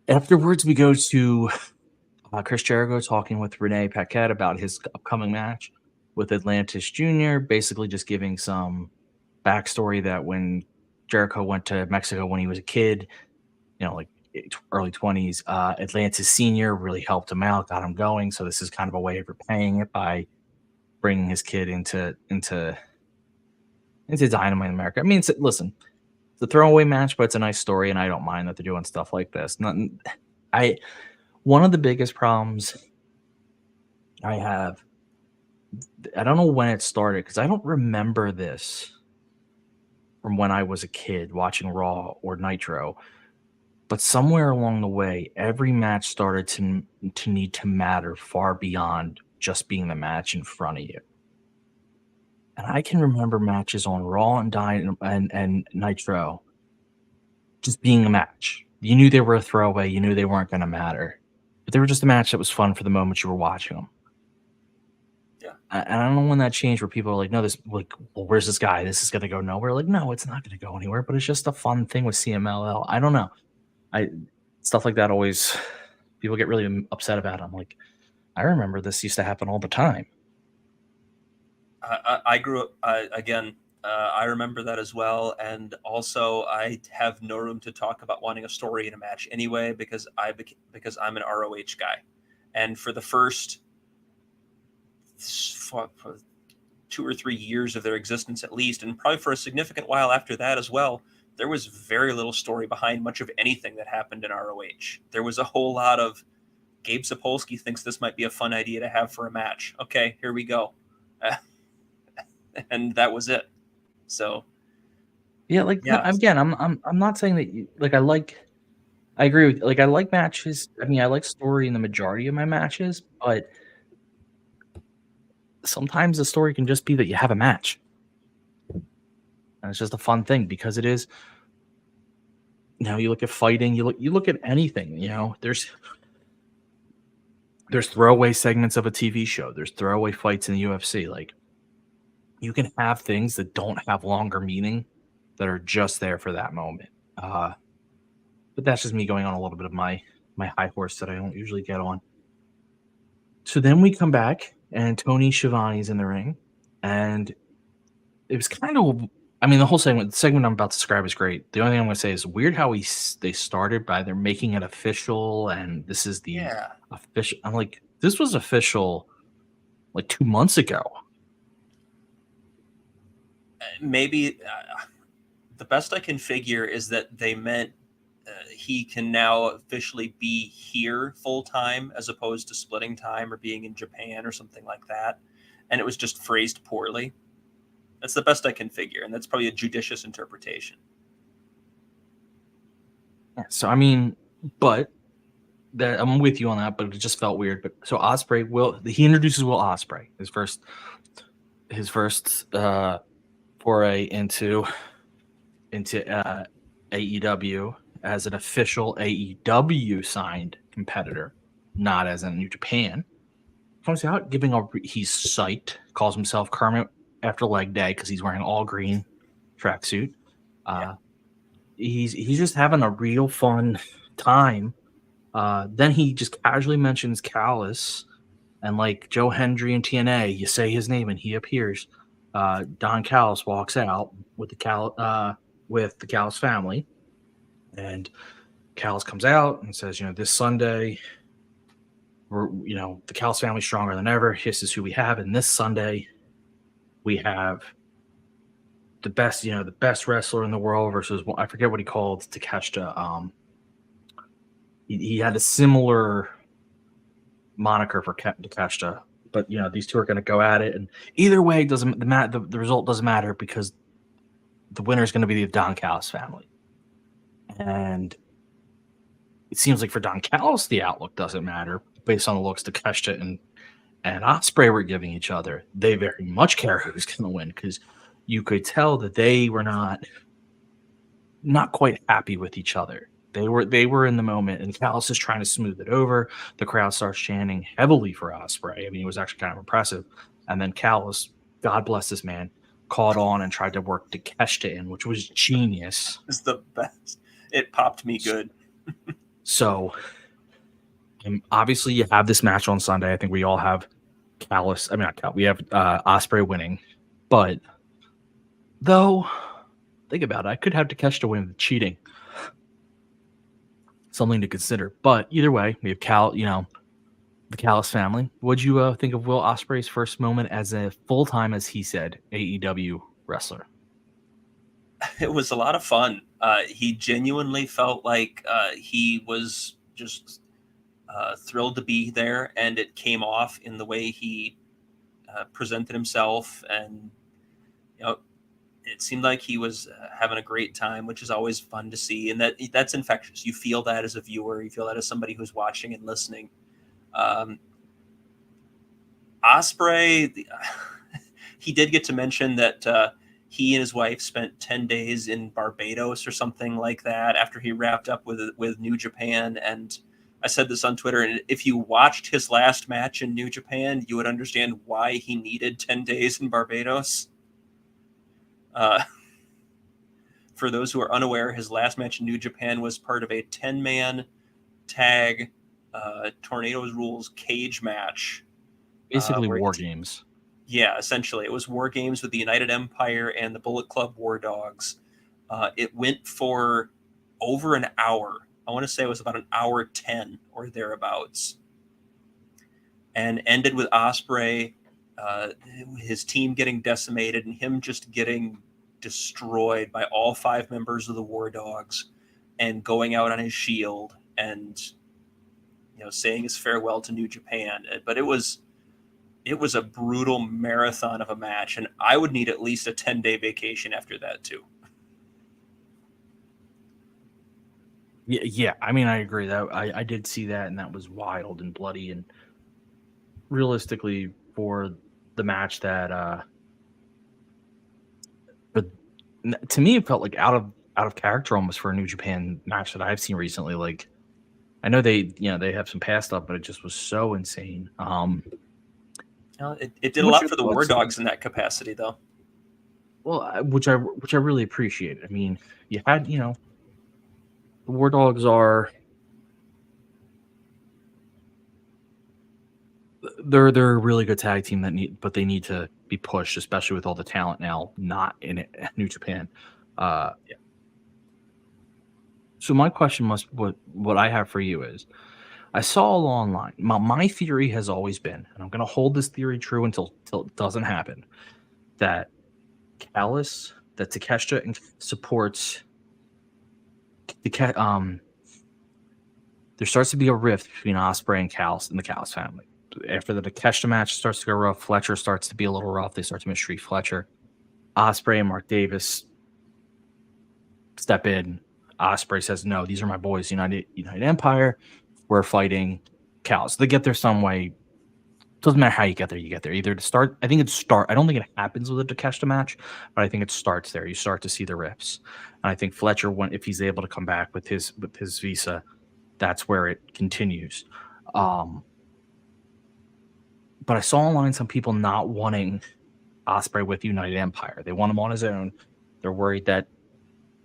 Afterwards, we go to Chris Jericho talking with Renee Paquette about his upcoming match with Atlantis Jr., basically just giving some backstory that when Jericho went to Mexico when he was a kid, you know, like early 20s, Atlantis Sr. really helped him out, got him going. So this is kind of a way of repaying it by bringing his kid into Dynamite America. I mean, listen, it's a throwaway match, but it's a nice story, and I don't mind that they're doing stuff like this. One of the biggest problems I have, I don't know when it started, because I don't remember this from when I was a kid watching Raw or Nitro, but somewhere along the way, every match started to need to matter far beyond just being the match in front of you. And I can remember matches on Raw and Nitro just being a match. You knew they were a throwaway. You knew they weren't going to matter. But they were just a match that was fun for the moment you were watching them. Yeah. And I don't know when that changed where people are like, no, this, like, well, where's this guy? This is going to go nowhere. Like, no, it's not going to go anywhere. But it's just a fun thing with CMLL. I don't know. Stuff like that always, people get really upset about it. I'm like, I remember this used to happen all the time. I grew up, I remember that as well. And also, I have no room to talk about wanting a story in a match anyway, because I'm an ROH guy. And for the first 2 or 3 years of their existence at least, and probably for a significant while after that as well, there was very little story behind much of anything that happened in ROH. There was a whole lot of Gabe Sapolsky thinks this might be a fun idea to have for a match. Okay, here we go. And that was it. So, yeah, again, I'm not saying that I agree with, like, I like matches. I mean, I like story in the majority of my matches, but sometimes the story can just be that you have a match. And it's just a fun thing because it is, you know, you look at fighting, you look at anything, you know, there's throwaway segments of a TV show. There's throwaway fights in the UFC. Like, you can have things that don't have longer meaning that are just there for that moment. But that's just me going on a little bit of my high horse that I don't usually get on. So then we come back and Tony Schiavone's in the ring, and it was kind of, I mean, the segment I'm about to describe is great. The only thing I'm going to say is weird how they started by they're making it official, and this is the official. I'm like, this was official like 2 months ago. Maybe the best I can figure is that they meant he can now officially be here full time as opposed to splitting time or being in Japan or something like that. And it was just phrased poorly. That's the best I can figure. And that's probably a judicious interpretation. Yeah, so, I mean, but I'm with you on that, but it just felt weird. But so Ospreay he introduces Will Ospreay, his first foray into AEW as an official AEW signed competitor, not as in New Japan. Comes out he's psyched, calls himself Kermit after leg day because he's wearing all green tracksuit. He's just having a real fun time. Then he just casually mentions Callis And like Joe Hendry in TNA, you say his name and he appears. Don Callis walks out with the Callis family, and Callis comes out and says, this Sunday, the Callis family's stronger than ever. This is who we have, and this Sunday, we have the best wrestler in the world versus, I forget what he called Takeshita. He had a similar moniker for Takeshita, but these two are going to go at it, and either way, the result doesn't matter because the winner is going to be the Don Callis family. And it seems like for Don Callis, the outlook doesn't matter based on the looks Takeshita and Ospreay were giving each other. They very much care who's going to win, because you could tell that they were not quite happy with each other. They were in the moment, and Callis is trying to smooth it over. The crowd starts chanting heavily for Ospreay. I mean, it was actually kind of impressive. And then Callis, God bless this man, caught on and tried to work Takeshita in, which was genius. It's the best. It popped me good. So, obviously, you have this match on Sunday. I think we all have Callis. I mean, not Callis. We have Ospreay winning. But, though, think about it. I could have Takeshita win with cheating. Something to consider. But either way, we have the Callis family. What'd you think of Will Ospreay's first moment as a full-time, as he said, AEW wrestler? It was a lot of fun. He genuinely felt like he was just thrilled to be there, and it came off in the way he presented himself, and it seemed like he was having a great time, which is always fun to see, and that's infectious. You feel that as a viewer, you feel that as somebody who's watching and listening. Ospreay, he did get to mention that he and his wife spent 10 days in Barbados or something like that after he wrapped up with New Japan. And I said this on Twitter, and if you watched his last match in New Japan, you would understand why he needed 10 days in Barbados. For those who are unaware, his last match in New Japan was part of a 10-man tag Tornadoes Rules cage match. Basically War Games. Yeah, essentially. It was War Games with the United Empire and the Bullet Club War Dogs. It went for over an hour. I want to say it was about an hour 10 or thereabouts. And ended with Ospreay, his team getting decimated and him just getting destroyed by all 5 members of the War Dogs and going out on his shield and saying his farewell to New Japan. But it was a brutal marathon of a match, and I would need at least a 10-day vacation after that too. Yeah. I mean, I agree that I did see that, and that was wild and bloody. And realistically, for the match that, but to me, it felt like out of character almost for a New Japan match that I've seen recently. Like, I know they have some past stuff, but it just was so insane. It did a lot for the War Dogs in that capacity, though. Well, which I really appreciate. I mean, you had the War Dogs are they're a really good tag team but they need to be pushed, especially with all the talent now not in New Japan. Yeah. So my question what I have for you is, I saw online. My theory has always been, and I'm going to hold this theory true until it doesn't happen, that Takeshita supports there starts to be a rift between Ospreay and Callis and the Callis family. After the Takeshita match starts to go rough, Fletcher starts to be a little rough. They start to mistreat Fletcher. Ospreay and Mark Davis step in. Ospreay says, "No, these are my boys, United Empire. We're fighting Callis." They get there some way. Doesn't matter how you get there. You get there either to start. I don't think it happens with a Takeshita match, but I think it starts there. You start to see the riffs, and I think Fletcher, if he's able to come back with his visa, that's where it continues. But I saw online some people not wanting Ospreay with United Empire. They want him on his own. They're worried that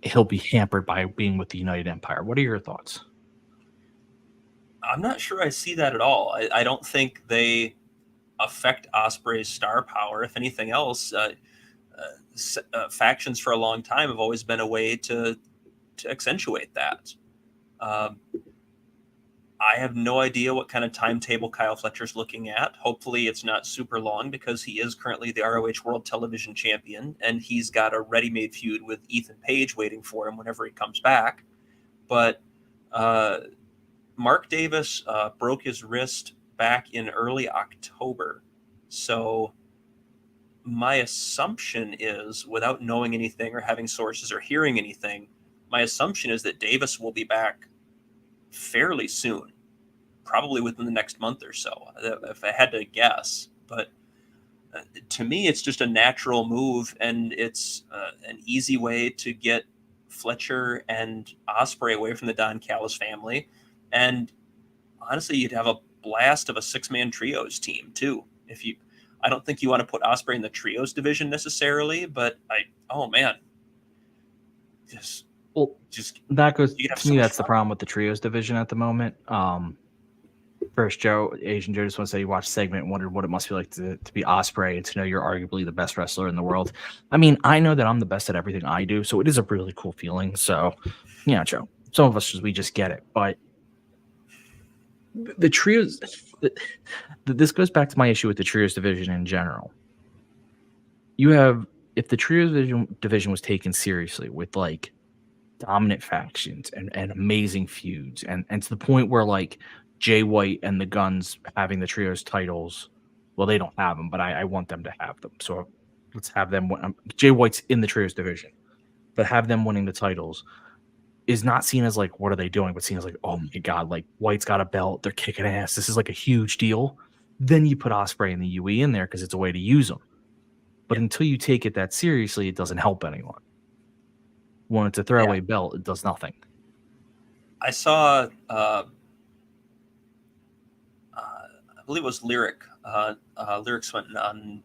he'll be hampered by being with the United Empire. What are your thoughts? I'm not sure I see that at all. I don't think they affect Ospreay's star power. If anything else, factions for a long time have always been a way to accentuate that. I have no idea what kind of timetable Kyle Fletcher's looking at. Hopefully it's not super long, because he is currently the ROH World Television Champion, and he's got a ready-made feud with Ethan Page waiting for him whenever he comes back. But Mark Davis broke his wrist back in early October. So my assumption is, without knowing anything or having sources or hearing anything, my assumption is that Davis will be back fairly soon, probably within the next month or so, if I had to guess. But to me, it's just a natural move, and it's an easy way to get Fletcher and Ospreay away from the Don Callis family. And honestly, you'd have a blast of a 6-man trios team too. I don't think you want to put Ospreay in the trios division necessarily, but that goes to me. That's the problem with the trios division at the moment. First, Asian Joe, just want to say you watched the segment and wondered what it must be like to be Ospreay and to know you're arguably the best wrestler in the world. I mean, I know that I'm the best at everything I do, so it is a really cool feeling. So, yeah, Joe, some of us we just get it, but the trios. This goes back to my issue with the trios division in general. If the trios division was taken seriously with like dominant factions and amazing feuds, and to the point where like Jay White and the Guns having the trios titles, well, they don't have them, but I want them to have them. So let's have them. Jay White's in the trios division, but have them winning the titles is not seen as like, what are they doing? But seen as like, oh my God, like White's got a belt. They're kicking ass. This is like a huge deal. Then you put Ospreay and the UE in there because it's a way to use them. But until you take it that seriously, it doesn't help anyone. When it's a throwaway belt, it does nothing. I saw, I believe it was Lyric. Lyrics went on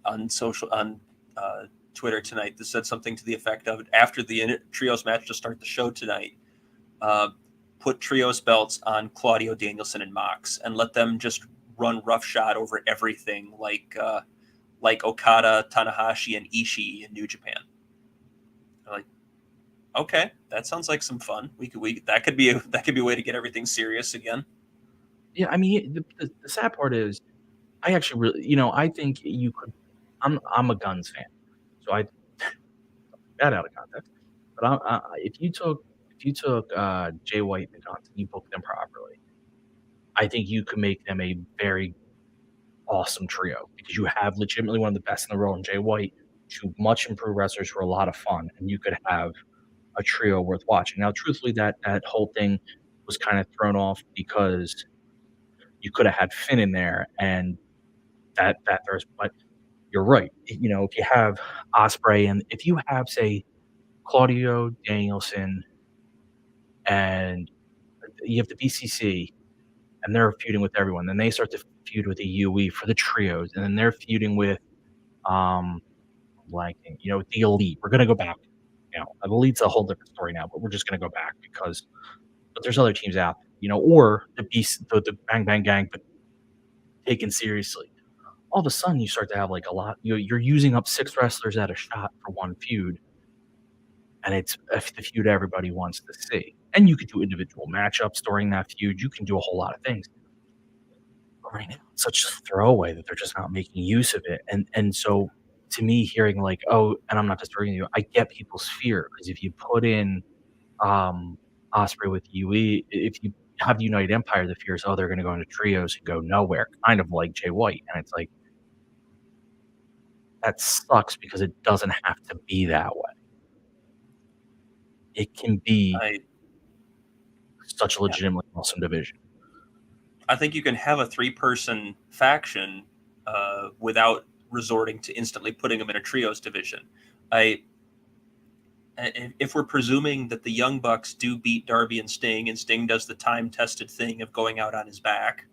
Twitter tonight that said something to the effect of, after the trios match to start the show tonight, put trios belts on Claudio, Danielson, and Mox, and let them just run roughshod over everything, like Okada, Tanahashi, and Ishii in New Japan. Like, okay, that sounds like some fun. That could be a way to get everything serious again. Yeah, I mean, the sad part is, I actually really, I think you could. I'm a Guns fan, so I that out of context. But if you took Jay White and the Guns and you booked them properly, I think you could make them a very awesome trio, because you have legitimately one of the best in the world in Jay White, two much improved wrestlers who are a lot of fun, and you could have a trio worth watching. Now, truthfully, that whole thing was kind of thrown off because you could have had Finn in there, and that there's. But you're right. If you have Ospreay, and if you have, say, Claudio, Danielson, and you have the BCC, and they're feuding with everyone, then they start to feud with the UE for the trios, and then they're feuding with the Elite. We're gonna go back. The Elite's a whole different story now, but we're just gonna go back but there's other teams out there, or the Beast, the Bang Bang Gang, but taken seriously. All of a sudden, you start to have like a lot. You're using up 6 wrestlers at a shot for one feud, and it's the feud everybody wants to see. And you could do individual matchups during that feud. You can do a whole lot of things. But right now, it's such a throwaway that they're just not making use of it. And so, to me, hearing like, oh, and I'm not disagreeing with you, I get people's fear, because if you put in Ospreay with UE, if you have the United Empire, the fear is, oh, they're going to go into trios and go nowhere, kind of like Jay White. And it's like, that sucks, because it doesn't have to be that way. It can be such a legitimately awesome division. I think you can have a 3-person faction without resorting to instantly putting them in a trios division. If we're presuming that the Young Bucks do beat Darby and Sting does the time-tested thing of going out on his back,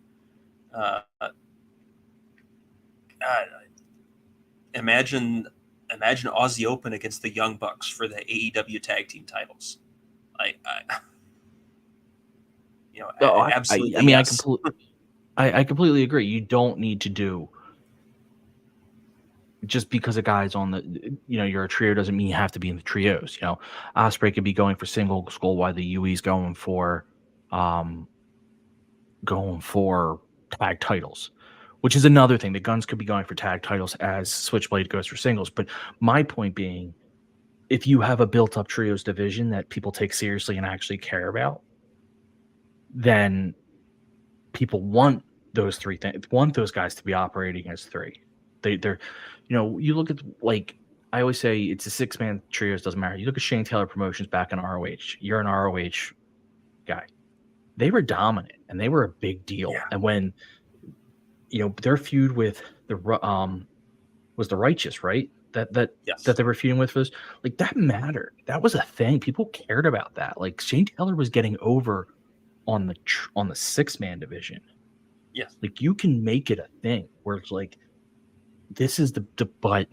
imagine Aussie Open against the Young Bucks for the AEW tag team titles. Absolutely. I completely agree. You don't need to do just because a guy's on the, you're a trio doesn't mean you have to be in the trios. Ospreay could be going for singles gold while the UE's going for tag titles, which is another thing. The Guns could be going for tag titles as Switchblade goes for singles. But my point being, if you have a built-up trios division that people take seriously and actually care about, then people want those three things, want those guys to be operating as three. They're, you look at, like, I always say it's a 6-man trios, doesn't matter. You look at Shane Taylor Promotions back in ROH. You're an ROH guy. They were dominant and they were a big deal. Yeah. And when, their feud with was the Righteous, right? That they were feuding with was like, that mattered. That was a thing. People cared about that. Like, Shane Taylor was getting over on the 6-man division. Yes. Like, you can make it a thing where it's like, this is the but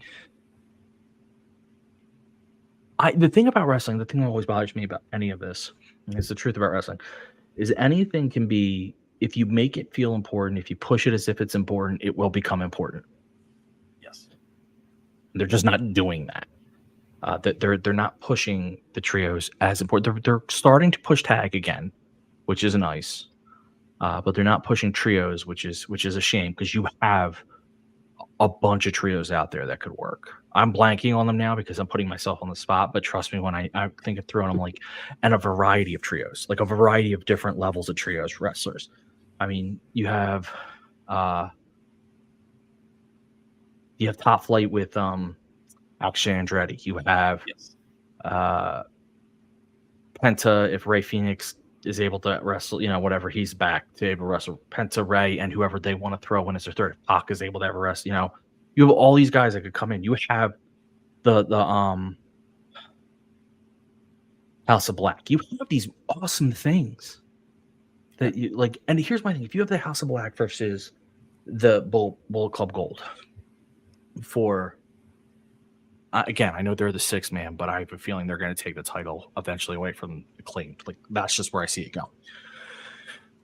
the thing about wrestling, the thing that always bothers me about any of this, and it's the truth about wrestling, is anything can be, if you make it feel important, if you push it as if it's important, it will become important. Yes. They're just not doing that. That they're not pushing the trios as important. They're starting to push tag again, which is nice. But they're not pushing trios, which is a shame, because you have a bunch of trios out there that could work. I'm blanking on them now because I'm putting myself on the spot, but trust me when I think of throwing them, like, and a variety of trios, like a variety of different levels of trios wrestlers. I mean, you have Top Flight with Akshay Andretti. You have Penta, if Ray Phoenix is able to wrestle, whatever, he's back to able to wrestle Penta, Ray, and whoever they want to throw in as their third. Pac is able to ever wrestle. You have all these guys that could come in. You have the House of Black. You have these awesome things that you like. And here's my thing: if you have the House of Black versus the Bullet Club Gold for again, I know they're the 6-man, but I have a feeling they're going to take the title eventually away from Acclaimed. Like, that's just where I see it going.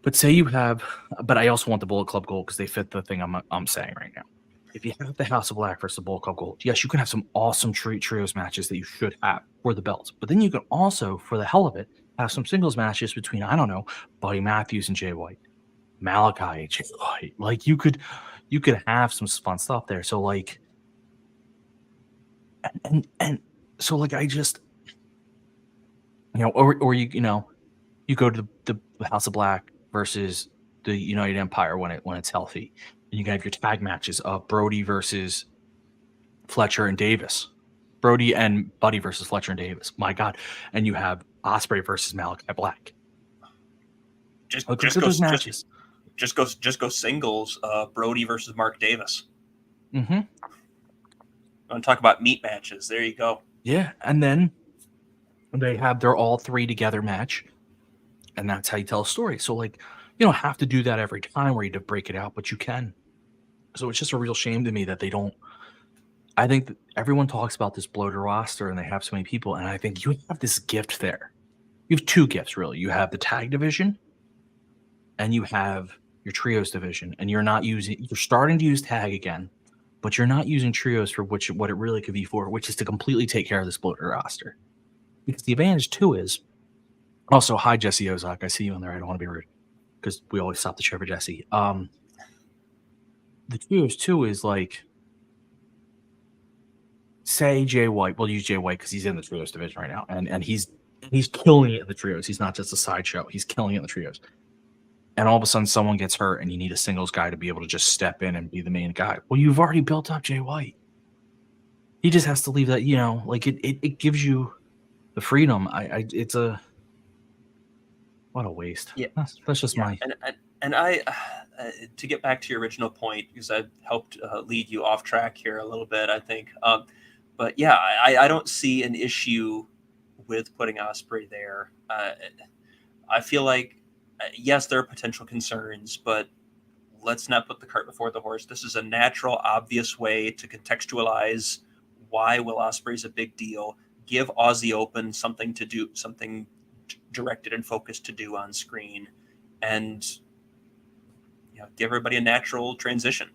But say you have, but I also want the Bullet Club Gold because they fit the thing I'm saying right now. If you have the House of Black versus the Bullet Club Gold, yes, you can have some awesome trios matches that you should have for the belts. But then you can also, for the hell of it, have some singles matches between, I don't know, Buddy Matthews and Jay White, Malachi and Jay White. Like, you could have some fun stuff there. So, like, and so, like, I just, or you go to the House of Black versus the United Empire when it's healthy, and you can have your tag matches of Brody versus Fletcher and Davis, Brody and Buddy versus Fletcher and Davis. My God, and you have Ospreay versus Malachi Black. Just go singles. Brody versus Mark Davis. Mm-hmm. I want to talk about meat matches. There you go. Yeah, and then they have their all three together match, and that's how you tell a story. So, like, you don't have to do that every time where you to break it out, but you can. So it's just a real shame to me that they don't. I think that everyone talks about this bloated roster and they have so many people, and I think you have this gift there. You have two gifts, really. You have the tag division, and you have your trios division, and you're starting to use tag again, but you're not using trios for what it really could be for, which is to completely take care of this bloated roster. Because the advantage too is also, hi Jesse Ozak, I see you in there. I don't want to be rude because we always stop the show for Jesse. The trios too is like, say Jay White. We'll use Jay White because he's in the trios division right now, and he's killing it in the trios. He's not just a sideshow. He's killing it in the trios. And all of a sudden, someone gets hurt, and you need a singles guy to be able to just step in and be the main guy. Well, you've already built up Jay White. He just has to leave that. Like it gives you the freedom. It's a what a waste. Yeah, that's just my. And I to get back to your original point, because I helped lead you off track here a little bit, I think. But yeah, I don't see an issue with putting Ospreay there. I feel like, yes, there are potential concerns, but let's not put the cart before the horse. This is a natural, obvious way to contextualize why Will Ospreay's a big deal. Give Aussie Open something to do, something directed and focused to do on screen, and give everybody a natural transition.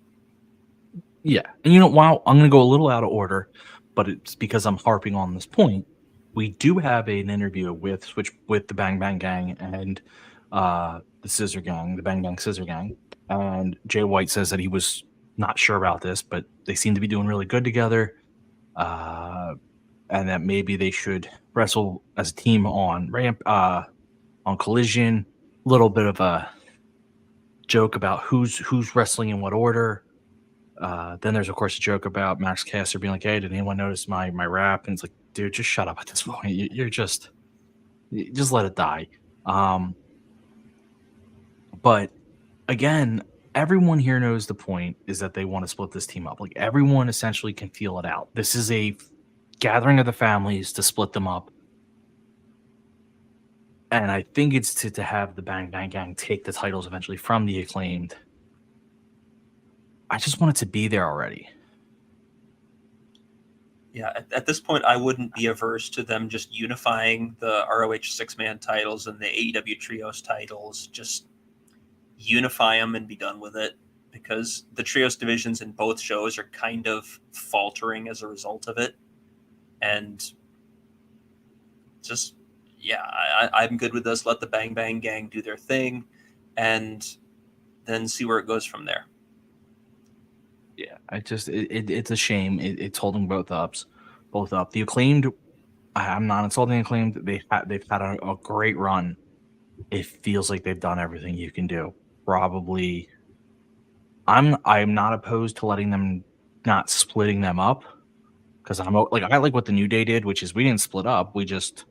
Yeah. And while I'm going to go a little out of order, but it's because I'm harping on this point. We do have an interview with the Bang Bang Gang and the Scissor Gang, the Bang Bang Scissor Gang. And Jay White says that he was not sure about this, but they seem to be doing really good together. And that maybe they should wrestle as a team on Collision. A little bit of a joke about who's wrestling in what order. Then there's of course a joke about Max Caster being like, "Hey, did anyone notice my rap?" And it's like, dude, just shut up at this point. You just let it die. But again, everyone here knows the point is that they want to split this team up. Like everyone essentially can feel it out. This is a gathering of the families to split them up. And I think it's to have the Bang Bang Gang take the titles eventually from the Acclaimed. I just want it to be there already. Yeah, at this point, I wouldn't be averse to them just unifying the ROH six-man titles and the AEW Trios titles. Just unify them and be done with it, because the Trios divisions in both shows are kind of faltering as a result of it. And just, yeah, I'm good with this. Let the Bang Bang Gang do their thing and then see where it goes from there. Yeah, it's a shame. It's holding both up. The Acclaimed, I'm not insulting the Acclaimed. They've had a great run. It feels like they've done everything you can do. Probably, I'm not opposed to letting them not splitting them up, because I like what the New Day did, which is we didn't split up. We just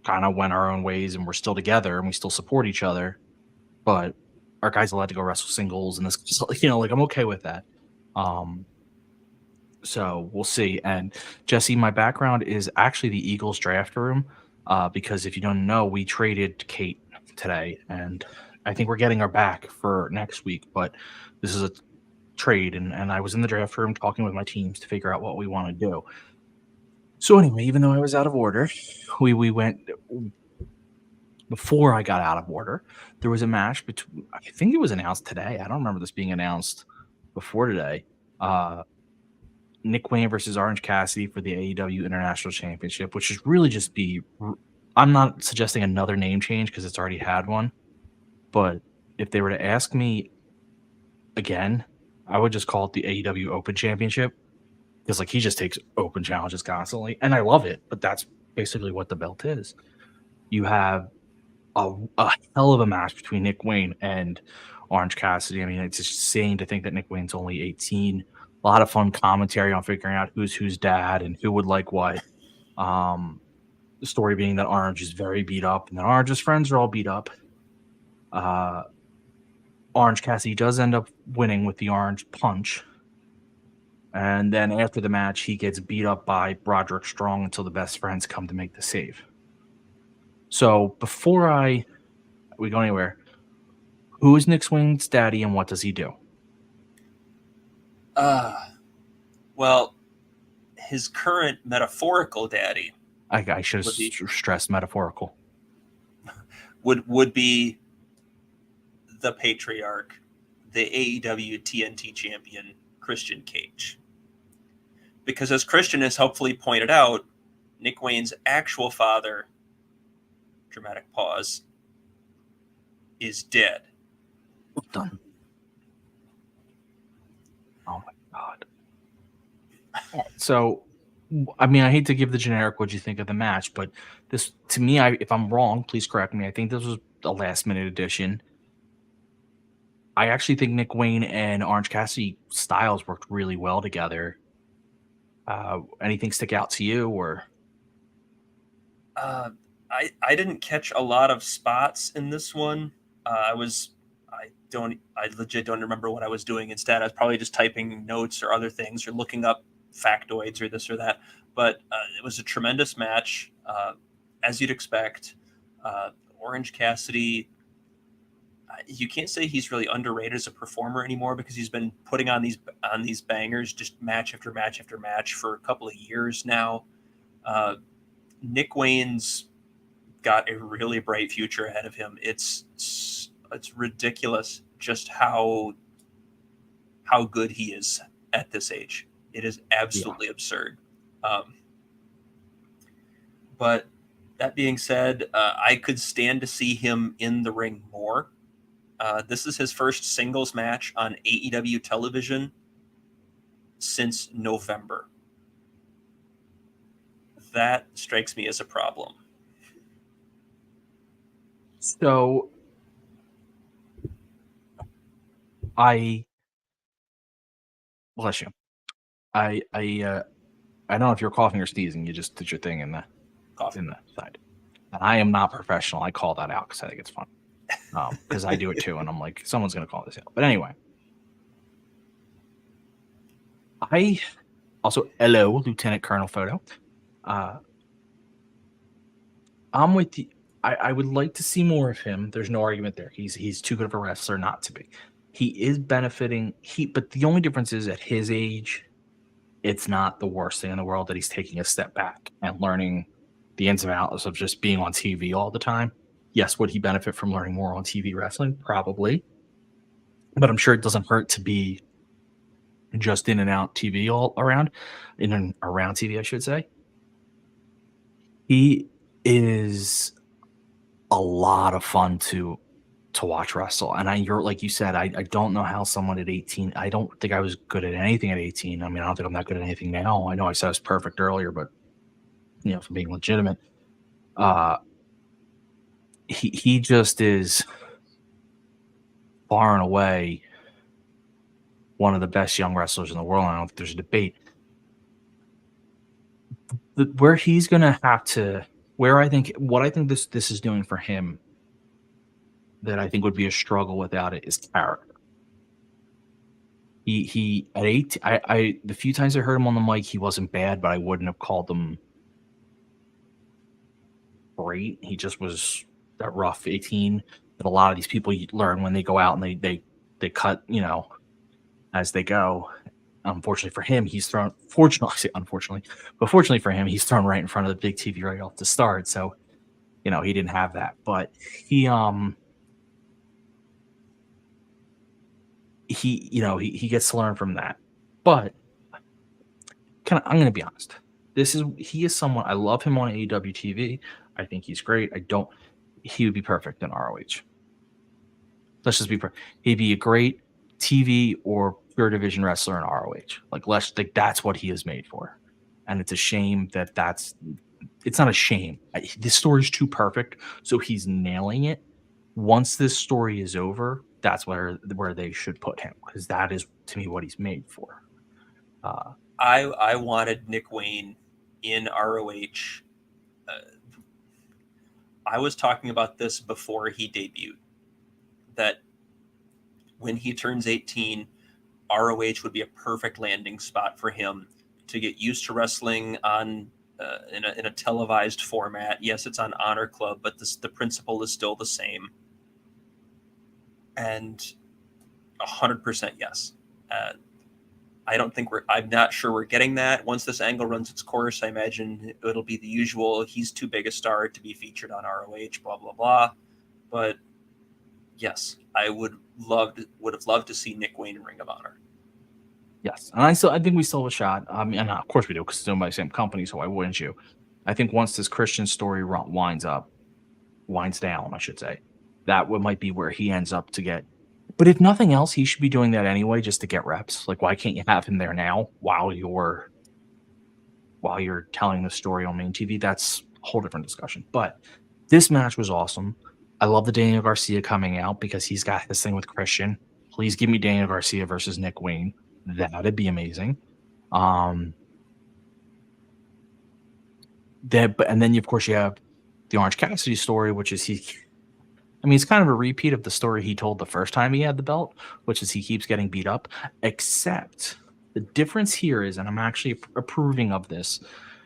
kind of went our own ways, and we're still together, and we still support each other. But our guys allowed to go wrestle singles, and this, I'm okay with that. So we'll see. And Jesse, my background is actually the Eagles draft room, because if you don't know, we traded Kate today, and I think we're getting her back for next week. But this is a trade, and I was in the draft room talking with my teams to figure out what we want to do. So anyway, even though I was out of order, we went before I got out of order. There was a match between, I think it was announced today. I don't remember this being announced before today. Nick Wayne versus Orange Cassidy for the AEW International Championship, which is really just I'm not suggesting another name change because it's already had one. But if they were to ask me again, I would just call it the AEW Open Championship, because he just takes open challenges constantly, and I love it. But that's basically what the belt is. You have a hell of a match between Nick Wayne and Orange Cassidy. I mean, it's just insane to think that Nick Wayne's only 18. A lot of fun commentary on figuring out who's dad and who would like what. The story being that Orange is very beat up, and that Orange's friends are all beat up. Orange Cassidy does end up winning with the Orange Punch. And then after the match, he gets beat up by Broderick Strong until the best friends come to make the save. So before we go anywhere, who is Nick Wayne's daddy and what does he do? Well, his current metaphorical daddy. I should have stressed metaphorical. Would be the patriarch, the AEW TNT champion, Christian Cage. Because as Christian has helpfully pointed out, Nick Wayne's actual father, dramatic pause, is dead. Done. Oh my God. So, I mean, I hate to give the generic what you think of the match, but this, to me, if I'm wrong, please correct me. I think this was a last minute addition. I actually think Nick Wayne and Orange Cassidy styles worked really well together. Anything stick out to you, or? I didn't catch a lot of spots in this one. I legit don't remember what I was doing instead. I was probably just typing notes or other things or looking up factoids or this or that. But it was a tremendous match, as you'd expect. Orange Cassidy, you can't say he's really underrated as a performer anymore, because he's been putting on these bangers just match after match after match for a couple of years now. Nick Wayne's got a really bright future ahead of him. It's ridiculous just how good he is at this age. It is absolutely absurd. But that being said, I could stand to see him in the ring more. This is his first singles match on AEW television since November. That strikes me as a problem. So bless you. I don't know if you're coughing or sneezing. You just did your thing in the side. And I am not professional. I call that out because I think it's fun. Because I do it too, and I'm like, someone's going to call this out. But anyway, I also hello, Lieutenant Colonel Photo. I'm with you. I would like to see more of him. There's no argument there. He's too good of a wrestler not to be. He is benefiting. But the only difference is at his age, it's not the worst thing in the world that he's taking a step back and learning the ins and outs of just being on TV all the time. Yes, would he benefit from learning more on TV wrestling? Probably. But I'm sure it doesn't hurt to be just in and out TV all around. In and around TV, I should say. He is a lot of fun to watch wrestle. And you're like you said, I don't know how someone at 18, I don't think I was good at anything at 18. I mean, I don't think I'm that good at anything now. I know I said I was perfect earlier, but for being legitimate, he just is far and away one of the best young wrestlers in the world. I don't think there's a debate. Where he's going to have to, what I think this is doing for him that I think would be a struggle without it is character. He at 18, I the few times I heard him on the mic, he wasn't bad, but I wouldn't have called him great. He just was that rough 18 that a lot of these people learn when they go out and they cut, as they go. Unfortunately for him, fortunately for him, he's thrown right in front of the big TV right off the start. So, he didn't have that, but he gets to learn from that. But I'm going to be honest. He is someone, I love him on AEW TV. I think he's great. He would be perfect in ROH. Let's just be he'd be a great TV or pure division wrestler in ROH. That's what he is made for. And it's a shame it's not a shame. This story is too perfect, so he's nailing it. Once this story is over, that's where they should put him, because that is, to me, what he's made for. I wanted Nick Wayne in ROH. I was talking about this before he debuted, that when he turns 18, ROH would be a perfect landing spot for him to get used to wrestling on in a televised format. Yes, it's on Honor Club, but the principle is still the same. And 100% yes. I'm not sure we're getting that. Once this angle runs its course, I imagine it'll be the usual, he's too big a star to be featured on ROH, blah, blah, blah. But yes, I would have loved to see Nick Wayne in Ring of Honor. Yes, and I think we still have a shot. I mean, and of course we do, because it's owned by the same company, so why wouldn't you? I think once this Christian story winds down, I should say, that might be where he ends up to get. But if nothing else, he should be doing that anyway, just to get reps. Like, why can't you have him there now while you're telling the story on main TV? That's a whole different discussion. But this match was awesome. I love the Daniel Garcia coming out because he's got this thing with Christian. Please give me Daniel Garcia versus Nick Wayne. That'd be amazing. And then of course you have the Orange Cassidy story, which is it's kind of a repeat of the story he told the first time he had the belt, which is he keeps getting beat up. Except the difference here is, and I'm actually approving of this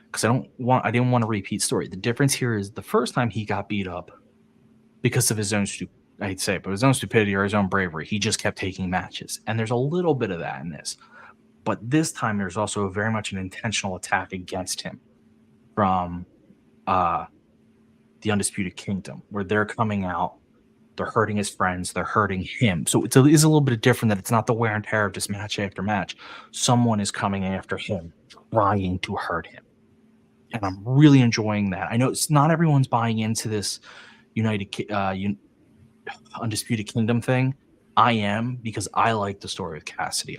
because I didn't want a repeat story. The difference here is the first time he got beat up because of his own his own stupidity or his own bravery. He just kept taking matches. And there's a little bit of that in this. But this time there's also very much an intentional attack against him from the Undisputed Kingdom, where they're coming out They're hurting his friends. They're hurting him. So it is a little bit different that it's not the wear and tear of just match after match. Someone is coming after him, trying to hurt him. And I'm really enjoying that. I know it's not everyone's buying into this Undisputed Kingdom thing. I am, because I like the story of Cassidy.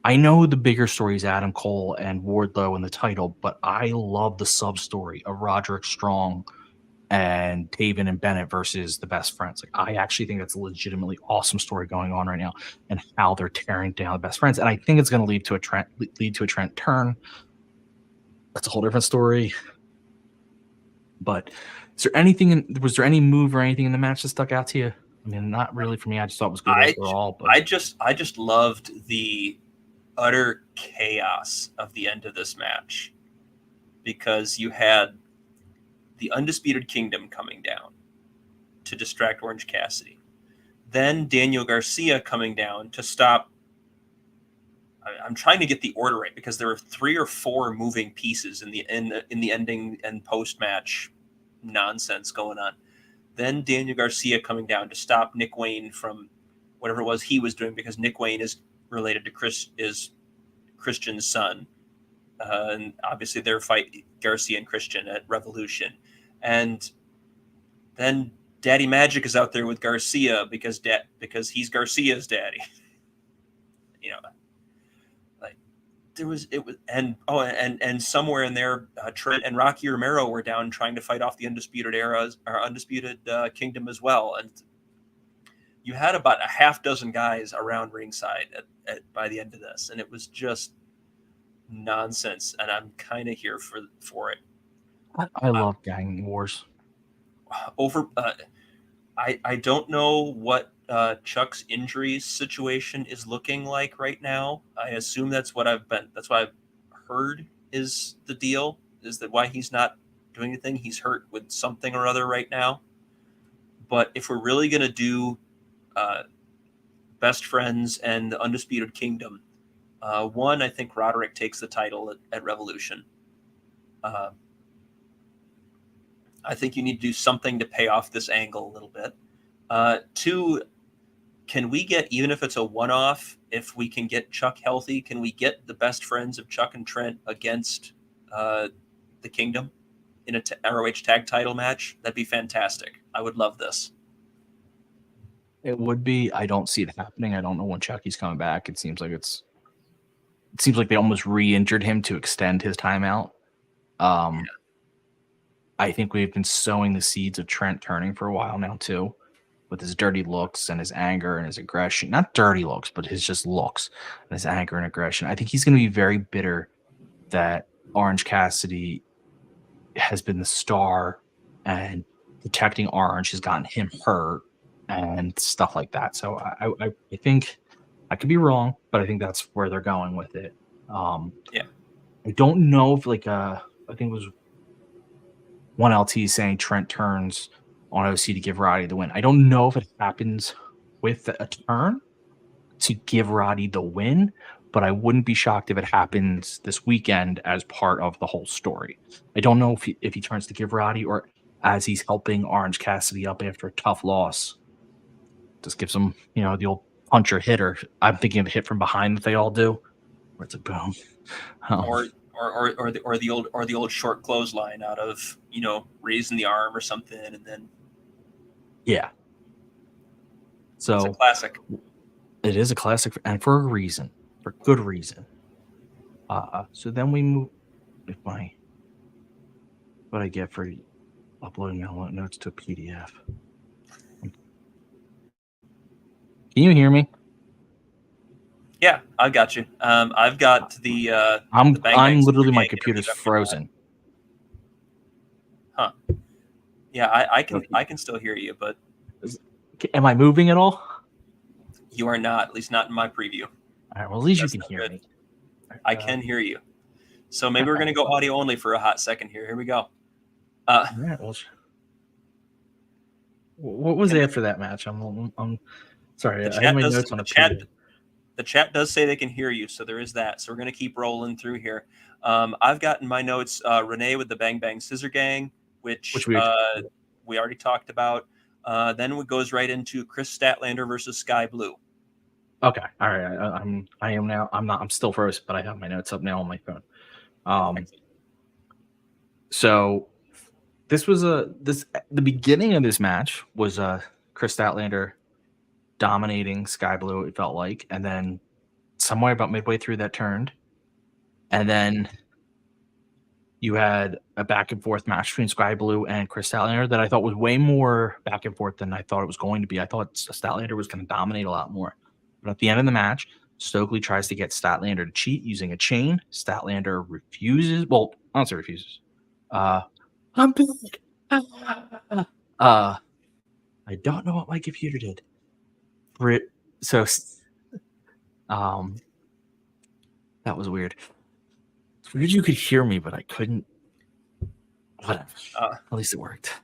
I know the bigger story is Adam Cole and Wardlow in the title, but I love the sub story of Roderick Strong and Taven and Bennett versus the Best Friends. Like, I actually think that's a legitimately awesome story going on right now, and how they're tearing down the Best Friends. And I think it's going to lead to a Trent turn. That's a whole different story. But was there any move or anything in the match that stuck out to you? I mean, not really for me. I just thought it was good overall. But I just loved the utter chaos of the end of this match, because you had the Undisputed Kingdom coming down to distract Orange Cassidy, then Daniel Garcia coming down to stop. I'm trying to get the order right, because there were 3 or 4 moving pieces in the ending and post match nonsense going on. Then Daniel Garcia coming down to stop Nick Wayne from whatever it was he was doing, because Nick Wayne is related to Christian's son, and obviously their fight, Garcia and Christian, at Revolution. And then Daddy Magic is out there with Garcia because he's Garcia's daddy. And somewhere in there, Trent and Rocky Romero were down trying to fight off the Undisputed Kingdom as well. And you had about a half dozen guys around ringside by the end of this, and it was just nonsense. And I'm kind of here for it. I love gang wars. I don't know what Chuck's injury situation is looking like right now. I assume that's what I've heard is the deal, is that why he's not doing anything. He's hurt with something or other right now. But if we're really going to do Best Friends and the Undisputed Kingdom, one, I think Roderick takes the title at Revolution. I think you need to do something to pay off this angle a little bit. 2, can we get, even if it's a one-off, if we can get Chuck healthy, can we get the Best Friends of Chuck and Trent against the Kingdom in a ROH tag title match? That'd be fantastic. I would love this. It would be. I don't see it happening. I don't know when Chucky's coming back. It seems like they almost re-injured him to extend his timeout. I think we've been sowing the seeds of Trent turning for a while now too, with his dirty looks and his anger and his aggression. Not dirty looks, but his just looks and his anger and aggression. I think he's going to be very bitter that Orange Cassidy has been the star, and protecting Orange has gotten him hurt and stuff like that. So I think I could be wrong, but I think that's where they're going with it. Yeah. I don't know if I think it was one LT saying Trent turns on OC to give Roddy the win. I don't know if it happens with a turn to give Roddy the win, but I wouldn't be shocked if it happens this weekend as part of the whole story. I don't know if he turns to give Roddy, or as he's helping Orange Cassidy up after a tough loss, just gives him, the old puncher hitter. I'm thinking of the hit from behind that they all do, where it's a boom. Or the old short clothesline out of, raising the arm or something, and then yeah. So it's a classic. It is a classic, and for a reason, for good reason. So then we move. What I get for uploading my notes to a PDF. Can you hear me? Yeah, I got you. I've got the. I'm Super literally, my Gang computer's interview. frozen. Huh. Yeah, I can still hear you, but Am I moving at all? you are not. At least not in my preview. All right. Well, at least That's you can hear good. me. I can hear you. So maybe we're gonna go audio only for a hot second here. Here we go. All right, well, what was after that match? I'm sorry. I had my notes on a preview. The chat does say they can hear you, so there is that. So we're going to keep rolling through here. I've got in my notes Renee with the Bang Bang Scissor Gang, which we already talked about. Then it goes right into Chris Statlander versus Sky Blue. Okay. All right. I am now. I'm still frozen, but I have my notes up now on my phone. So this was the beginning of this match was Chris Statlander dominating Sky Blue, it felt like, and then somewhere about midway through that turned, and then you had a back and forth match between Sky Blue and Chris Statlander that I thought was way more back and forth than I thought it was going to be. I thought Statlander was going to dominate a lot more. But at the end of the match, Stokely tries to get Statlander to cheat using a chain. Statlander refuses. Well, I don't say refuses. I'm back. I don't know what my computer did. So, that was weird. It's weird you could hear me, but I couldn't. Whatever. At least it worked.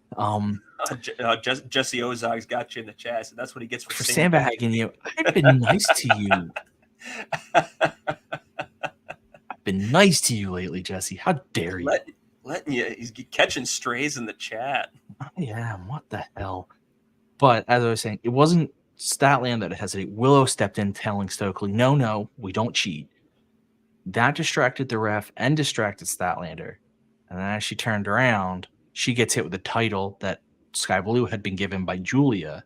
Jesse Ozog's got you in the chat. So that's what he gets for sandbagging you. I've been nice to you. I've been nice to you lately, Jesse. How dare you? Letting you, he's catching strays in the chat. I am. What the hell? But as I was saying, it wasn't Statlander that hesitated. Willow stepped in telling Stokely, no, we don't cheat. That distracted the ref and distracted Statlander. And then as she turned around, she gets hit with the title that Sky Blue had been given by Julia.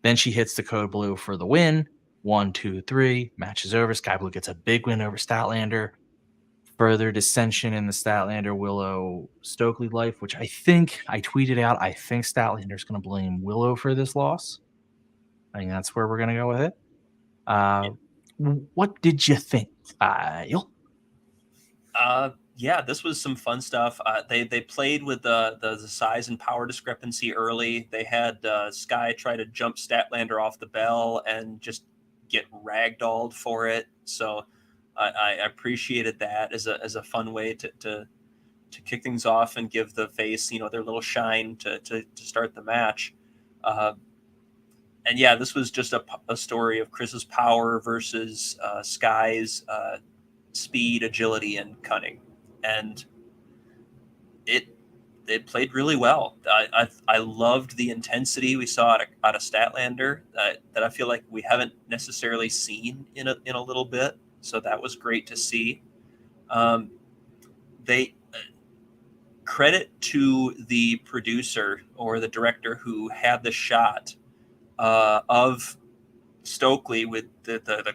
Then she hits the code blue for the win. 1, 2, 3. Match is over. Sky Blue gets a big win over Statlander. Further dissension in the Statlander Willow Stokely life, which I think I tweeted out. I think Statlander's going to blame Willow for this loss. I think that's where we're going to go with it. What did you think, Kyle? Yeah, this was some fun stuff. They played with the size and power discrepancy early. They had Sky try to jump Statlander off the bell and just get ragdolled for it. So I appreciated that as a fun way to kick things off and give the face, their little shine to start the match. And yeah, this was just a story of Chris's power versus Sky's speed, agility, and cunning. And it played really well. I loved the intensity we saw out of Statlander that I feel like we haven't necessarily seen in a little bit. So that was great to see. They credit to the producer or the director who had the shot of Stokely with the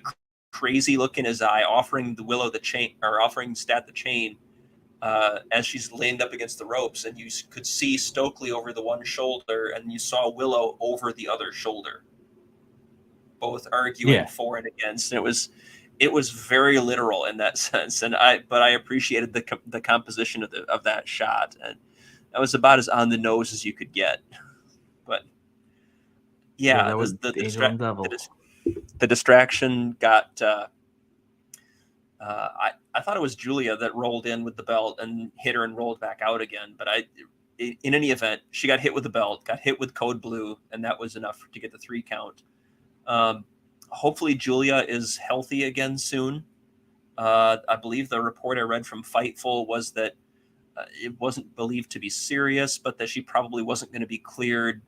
crazy look in his eye, offering the Willow the chain, or offering Stat the chain as she's leaned up against the ropes, and you could see Stokely over the one shoulder, and you saw Willow over the other shoulder, both arguing for and against. And it was very literal in that sense, but I appreciated the composition of that shot, and that was about as on the nose as you could get. But yeah, that was the distraction got. I thought it was Julia that rolled in with the belt and hit her and rolled back out again. But in any event, she got hit with the belt, got hit with code blue, and that was enough to get the 3 count. Hopefully Julia is healthy again soon. I believe the report I read from Fightful was that it wasn't believed to be serious, but that she probably wasn't going to be cleared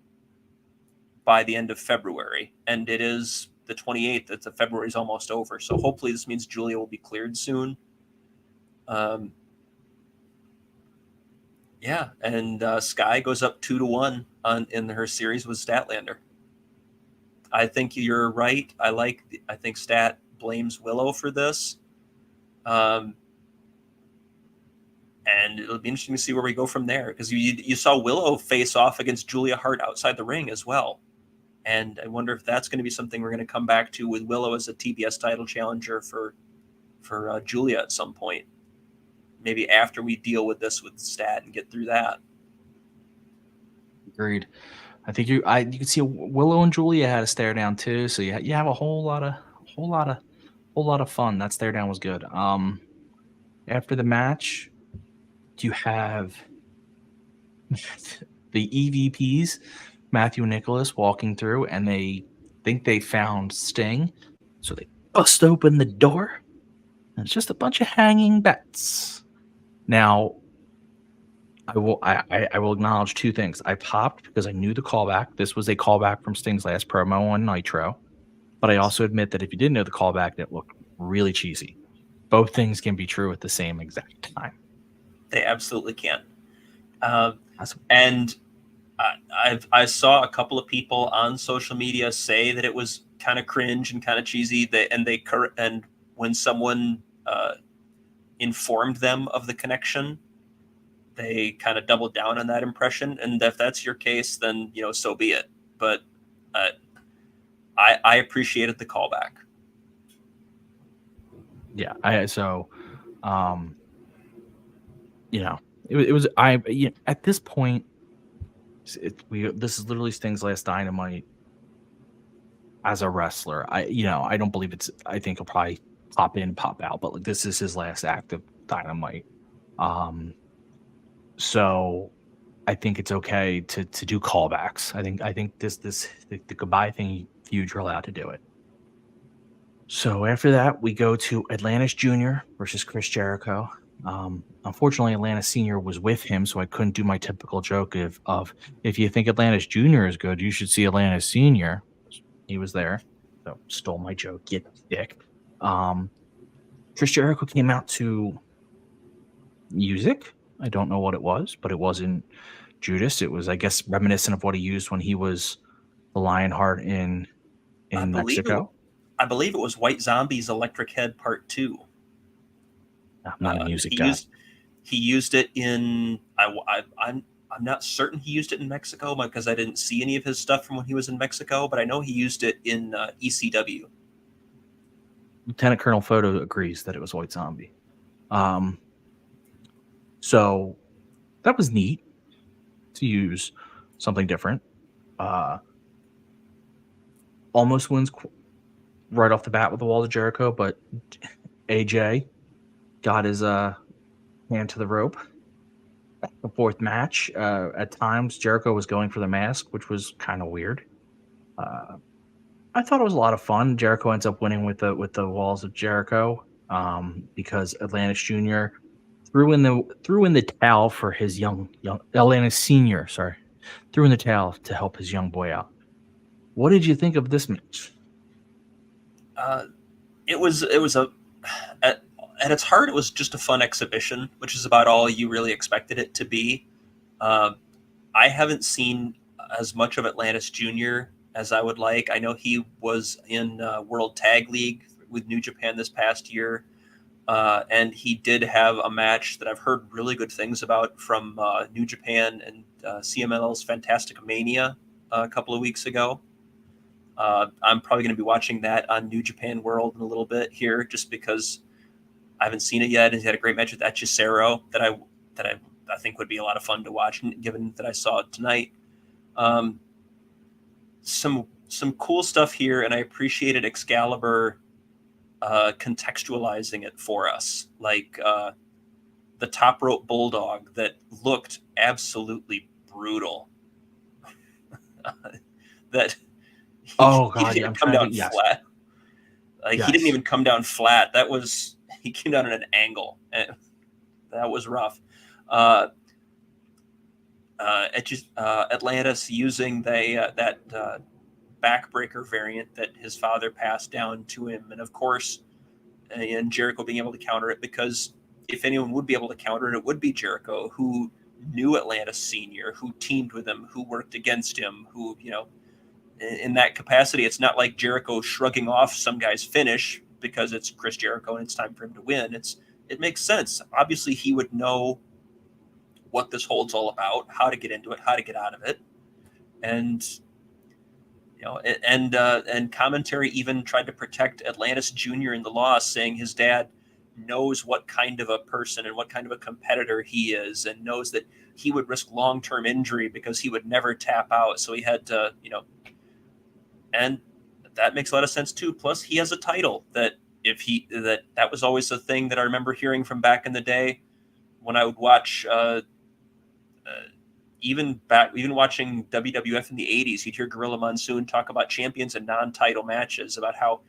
by the end of February. And it is the 28th. It's February is almost over. So hopefully this means Julia will be cleared soon. Yeah. And Sky goes up 2-1 in her series with Statlander. I think you're right. I think Stat blames Willow for this. And it'll be interesting to see where we go from there, because you saw Willow face off against Julia Hart outside the ring as well. And I wonder if that's going to be something we're going to come back to with Willow as a TBS title challenger for Julia at some point. Maybe after we deal with this with Stat and get through that. Agreed. I think you can see Willow and Julia had a stare down too, so you have a whole lot of fun. That stare down was good. After the match, you have the EVPs, Matthew and Nicholas, walking through, and they think they found Sting, so they bust open the door, and it's just a bunch of hanging bets. Now, I will acknowledge two things. I popped because I knew the callback. This was a callback from Sting's last promo on Nitro. But I also admit that if you didn't know the callback, it looked really cheesy. Both things can be true at the same exact time. They absolutely can. And I saw a couple of people on social media say that it was kind of cringe and kind of cheesy. And when someone informed them of the connection, they kind of doubled down on that impression. And if that's your case, then so be it. But I appreciated the callback. Yeah, it was at this point. This is literally Sting's last Dynamite as a wrestler. I don't believe it's. I think he'll probably pop in, pop out, but this is his last active Dynamite. So I think it's okay to do callbacks. I think the goodbye thing, huge, you're allowed to do it. So after that, we go to Atlantis Jr. versus Chris Jericho. Unfortunately, Atlantis Sr. was with him, so I couldn't do my typical joke of if you think Atlantis Jr. is good, you should see Atlantis Sr. He was there, so stole my joke, get dick. Chris Jericho came out to music. I don't know what it was, but it wasn't Judas. It was, I guess, reminiscent of what he used when he was the Lionheart in Mexico. I believe it was White Zombie's Electric Head Part 2. I'm not a music guy. He used it in. I'm not certain he used it in Mexico because I didn't see any of his stuff from when he was in Mexico, but I know he used it in ECW. Lieutenant Colonel Photo agrees that it was White Zombie. So that was neat to use something different. Almost wins right off the bat with the Wall of Jericho, but AJ got his hand to the rope. The fourth match, at times Jericho was going for the mask, which was kind of weird. I thought it was a lot of fun. Jericho ends up winning with the Walls of Jericho because Atlantis Jr. threw in the towel for his young Atlantis Sr. Threw in the towel to help his young boy out. What did you think of this match? It was at its heart, it was just a fun exhibition, which is about all you really expected it to be. I haven't seen as much of Atlantis Jr. as I would like. I know he was in World Tag League with New Japan this past year, and he did have a match that I've heard really good things about from New Japan and CMLL's Fantastic Mania a couple of weeks ago. I'm probably going to be watching that on New Japan World in a little bit here, just because I haven't seen it yet. And he had a great match with Hechicero that I think would be a lot of fun to watch, given that I saw it tonight. Some cool stuff here, and I appreciated Excalibur contextualizing it for us, like the top rope bulldog that looked absolutely brutal. He didn't come down flat. He didn't even come down flat. He came down at an angle. And that was rough. Atlantis using that backbreaker variant that his father passed down to him, and of course, and Jericho being able to counter it, because if anyone would be able to counter it, it would be Jericho, who knew Atlantis Sr., who teamed with him, who worked against him, who, in that capacity, it's not like Jericho shrugging off some guy's finish because it's Chris Jericho and it's time for him to win. It makes sense. Obviously, he would know what this hold's all about, how to get into it, how to get out of it, and commentary even tried to protect Atlantis Jr. in the loss, saying his dad knows what kind of a person and what kind of a competitor he is, and knows that he would risk long-term injury because he would never tap out. So he had to, and that makes a lot of sense too. Plus, he has a title that that was always a thing that I remember hearing from back in the day when I would watch, even watching WWF in the 80s, you'd hear Gorilla Monsoon talk about champions and non-title matches, about how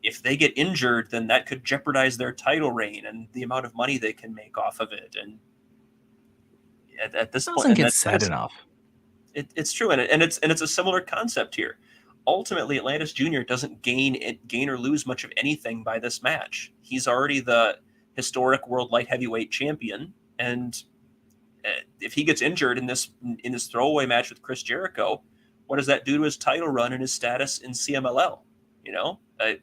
if they get injured, then that could jeopardize their title reign and the amount of money they can make off of it. And at this point. Doesn't And get said enough. It's true, and it's a similar concept here. Ultimately, Atlantis Jr. doesn't gain or lose much of anything by this match. He's already the historic world light heavyweight champion, and if he gets injured in this throwaway match with Chris Jericho, what does that do to his title run and his status in CMLL? You know, that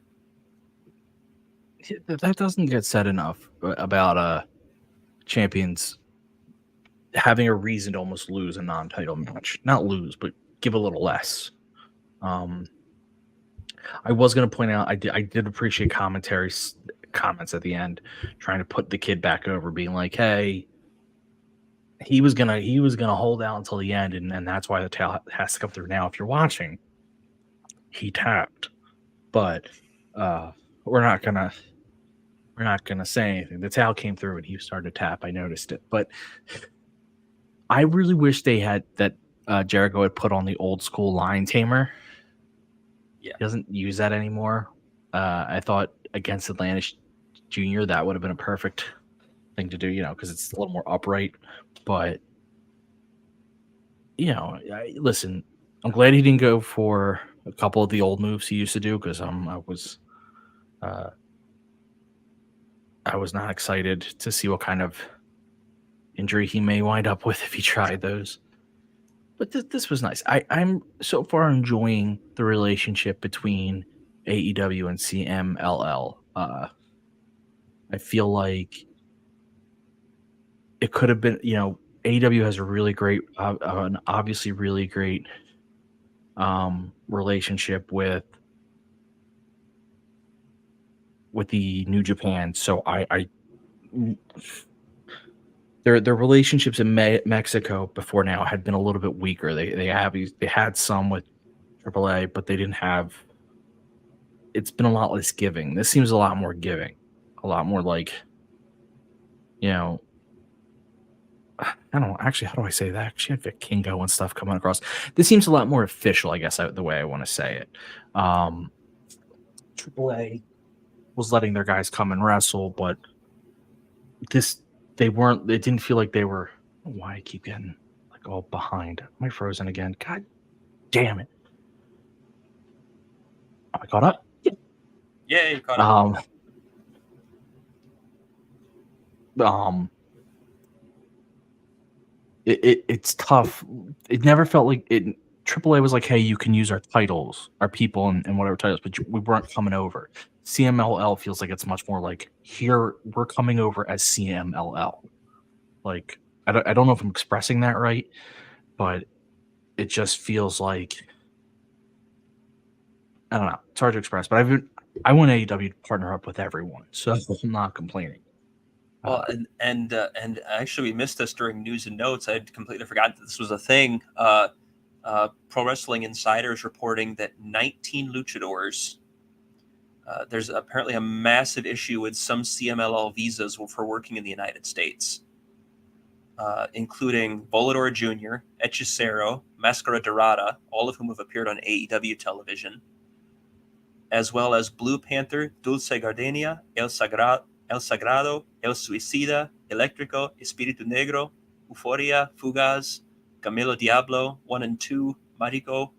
doesn't get said enough about champions having a reason to almost lose a non-title match. Not lose, but give a little less. I was going to point out I did appreciate comments at the end trying to put the kid back over, being like, hey, he was gonna hold out until the end, and that's why the tail has to come through. Now, if you're watching, he tapped, but we're not gonna say anything. The towel came through and he started to tap. I noticed it, but I really wish they had that. Jericho had put on the old school line tamer. Yeah, he doesn't use that anymore. I thought against Atlantis Jr. that would have been a perfect thing to do, because it's a little more upright. But listen, I'm glad he didn't go for a couple of the old moves he used to do, because I was not excited to see what kind of injury he may wind up with if he tried those. But this was nice. I'm so far enjoying the relationship between AEW and CMLL. I feel like it could have been, AEW has a really great, an obviously really great relationship with the New Japan. So their relationships in Mexico before now had been a little bit weaker. They had some with AAA, but they didn't have. It's been a lot less giving. This seems a lot more giving, a lot more like, I don't know. Actually, how do I say that? She had Vic Kingo and stuff coming across. This seems a lot more official, I guess, the way I want to say it. AAA was letting their guys come and wrestle, but they weren't. It didn't feel like they were. Why I keep getting like all behind? Am I frozen again? God damn it! I caught up. Yeah, you caught up. It's tough. It never felt like it. AAA was like, hey, you can use our titles, our people, and whatever titles, but we weren't coming over. CMLL feels like it's much more like, here, we're coming over as CMLL. Like, I don't know if I'm expressing that right, but it just feels like, I don't know. It's hard to express, but I want AEW to partner up with everyone, so I'm not complaining. Well, and actually, we missed this during news and notes. I had completely forgotten that this was a thing. Pro Wrestling Insider is reporting that 19 luchadors. There's apparently a massive issue with some CMLL visas for working in the United States, including Volador Jr., Hechicero, Mascara Dorada, all of whom have appeared on AEW television, as well as Blue Panther, Dulce Gardenia, El Sagrado, El Suicida, Eléctrico, Espíritu Negro, Euforia, Fugaz, Camilo Diablo, 1 and 2, Marico,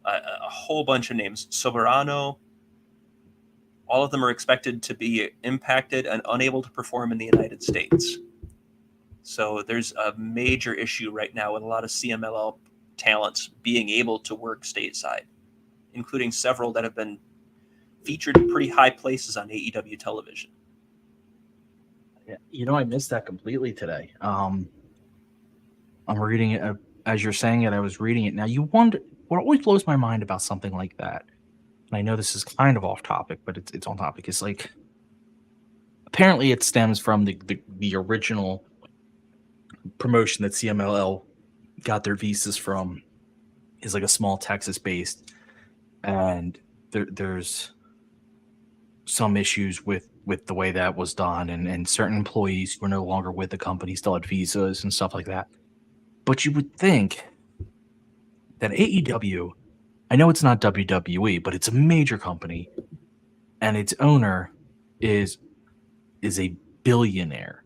a whole bunch of names, Soberano. All of them are expected to be impacted and unable to perform in the United States. So there's a major issue right now with a lot of CMLL talents being able to work stateside, including several that have been featured in pretty high places on AEW television. Yeah, I missed that completely today. I'm reading it as you're saying it. I was reading it. Now, you wonder what always blows my mind about something like that. And I know this is kind of off topic, but it's on topic. It's like, apparently it stems from the original promotion that CMLL got their visas from, is like a small Texas based, and there's some issues with the way that was done, and certain employees who are no longer with the company still had visas and stuff like that. But you would think that AEW, I know it's not WWE, but it's a major company, and its owner is a billionaire.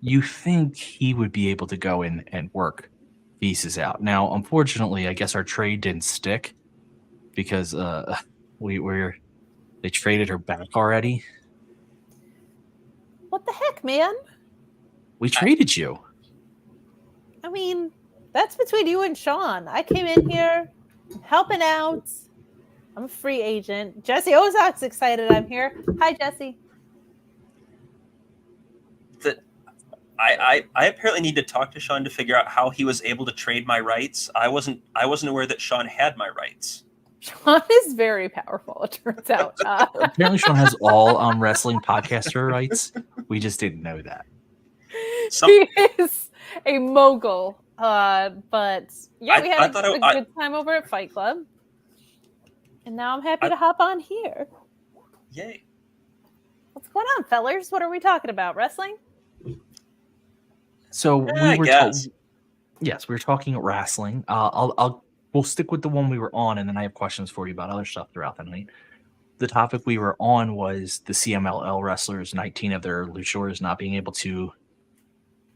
you think he would be able to go in and work pieces out. Now, unfortunately, I guess our trade didn't stick because they traded her back already. What the heck, man? We traded you. I mean, that's between you and Sean. I came in here helping out. I'm a free agent. Jesse Ozak's excited I'm here. Hi, Jesse. I apparently need to talk to Sean to figure out how he was able to trade my rights. I wasn't aware that Sean had my rights. Sean is very powerful, it turns out. Apparently, Sean has all wrestling podcaster rights. We just didn't know that. He is a mogul. But yeah, we had a good time over at Fight Club. And now I'm happy to hop on here. Yay. What's going on, fellers? What are we talking about? Wrestling? So we were talking wrestling. We'll stick with the one we were on, and then I have questions for you about other stuff throughout the night. The topic we were on was the CMLL wrestlers, 19 of their luchadors not being able to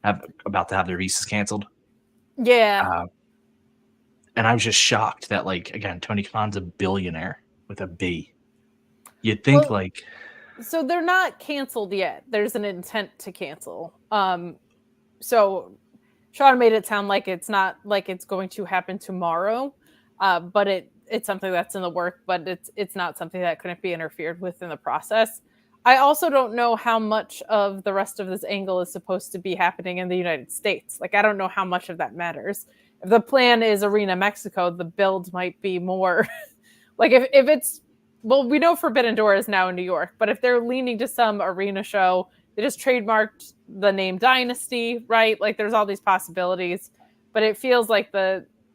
about to have their visas canceled. Yeah. And I was just shocked that, like, again, Tony Khan's a billionaire with a B. You'd think, so they're not canceled yet. There's an intent to cancel. So Sean made it sound like it's not like it's going to happen tomorrow, but it's something that's in the work, but it's not something that couldn't be interfered with in the process. I also don't know how much of the rest of this angle is supposed to be happening in the United States. Like, I don't know how much of that matters. If the plan is Arena Mexico, the build might be more like if it's, well, we know Forbidden Door is now in New York, but if they're leaning to some arena show, they just trademarked the name Dynasty, right? Like, there's all these possibilities, but it feels like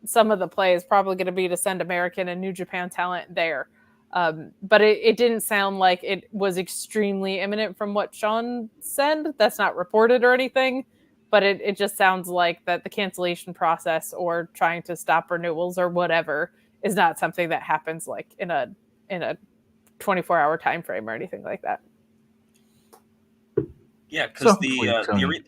some of the play is probably going to be to send American and New Japan talent there. But it didn't sound like it was extremely imminent from what Sean said. That's not reported or anything, but it just sounds like that the cancellation process or trying to stop renewals or whatever is not something that happens like in a 24-hour time frame or anything like that. Yeah, because the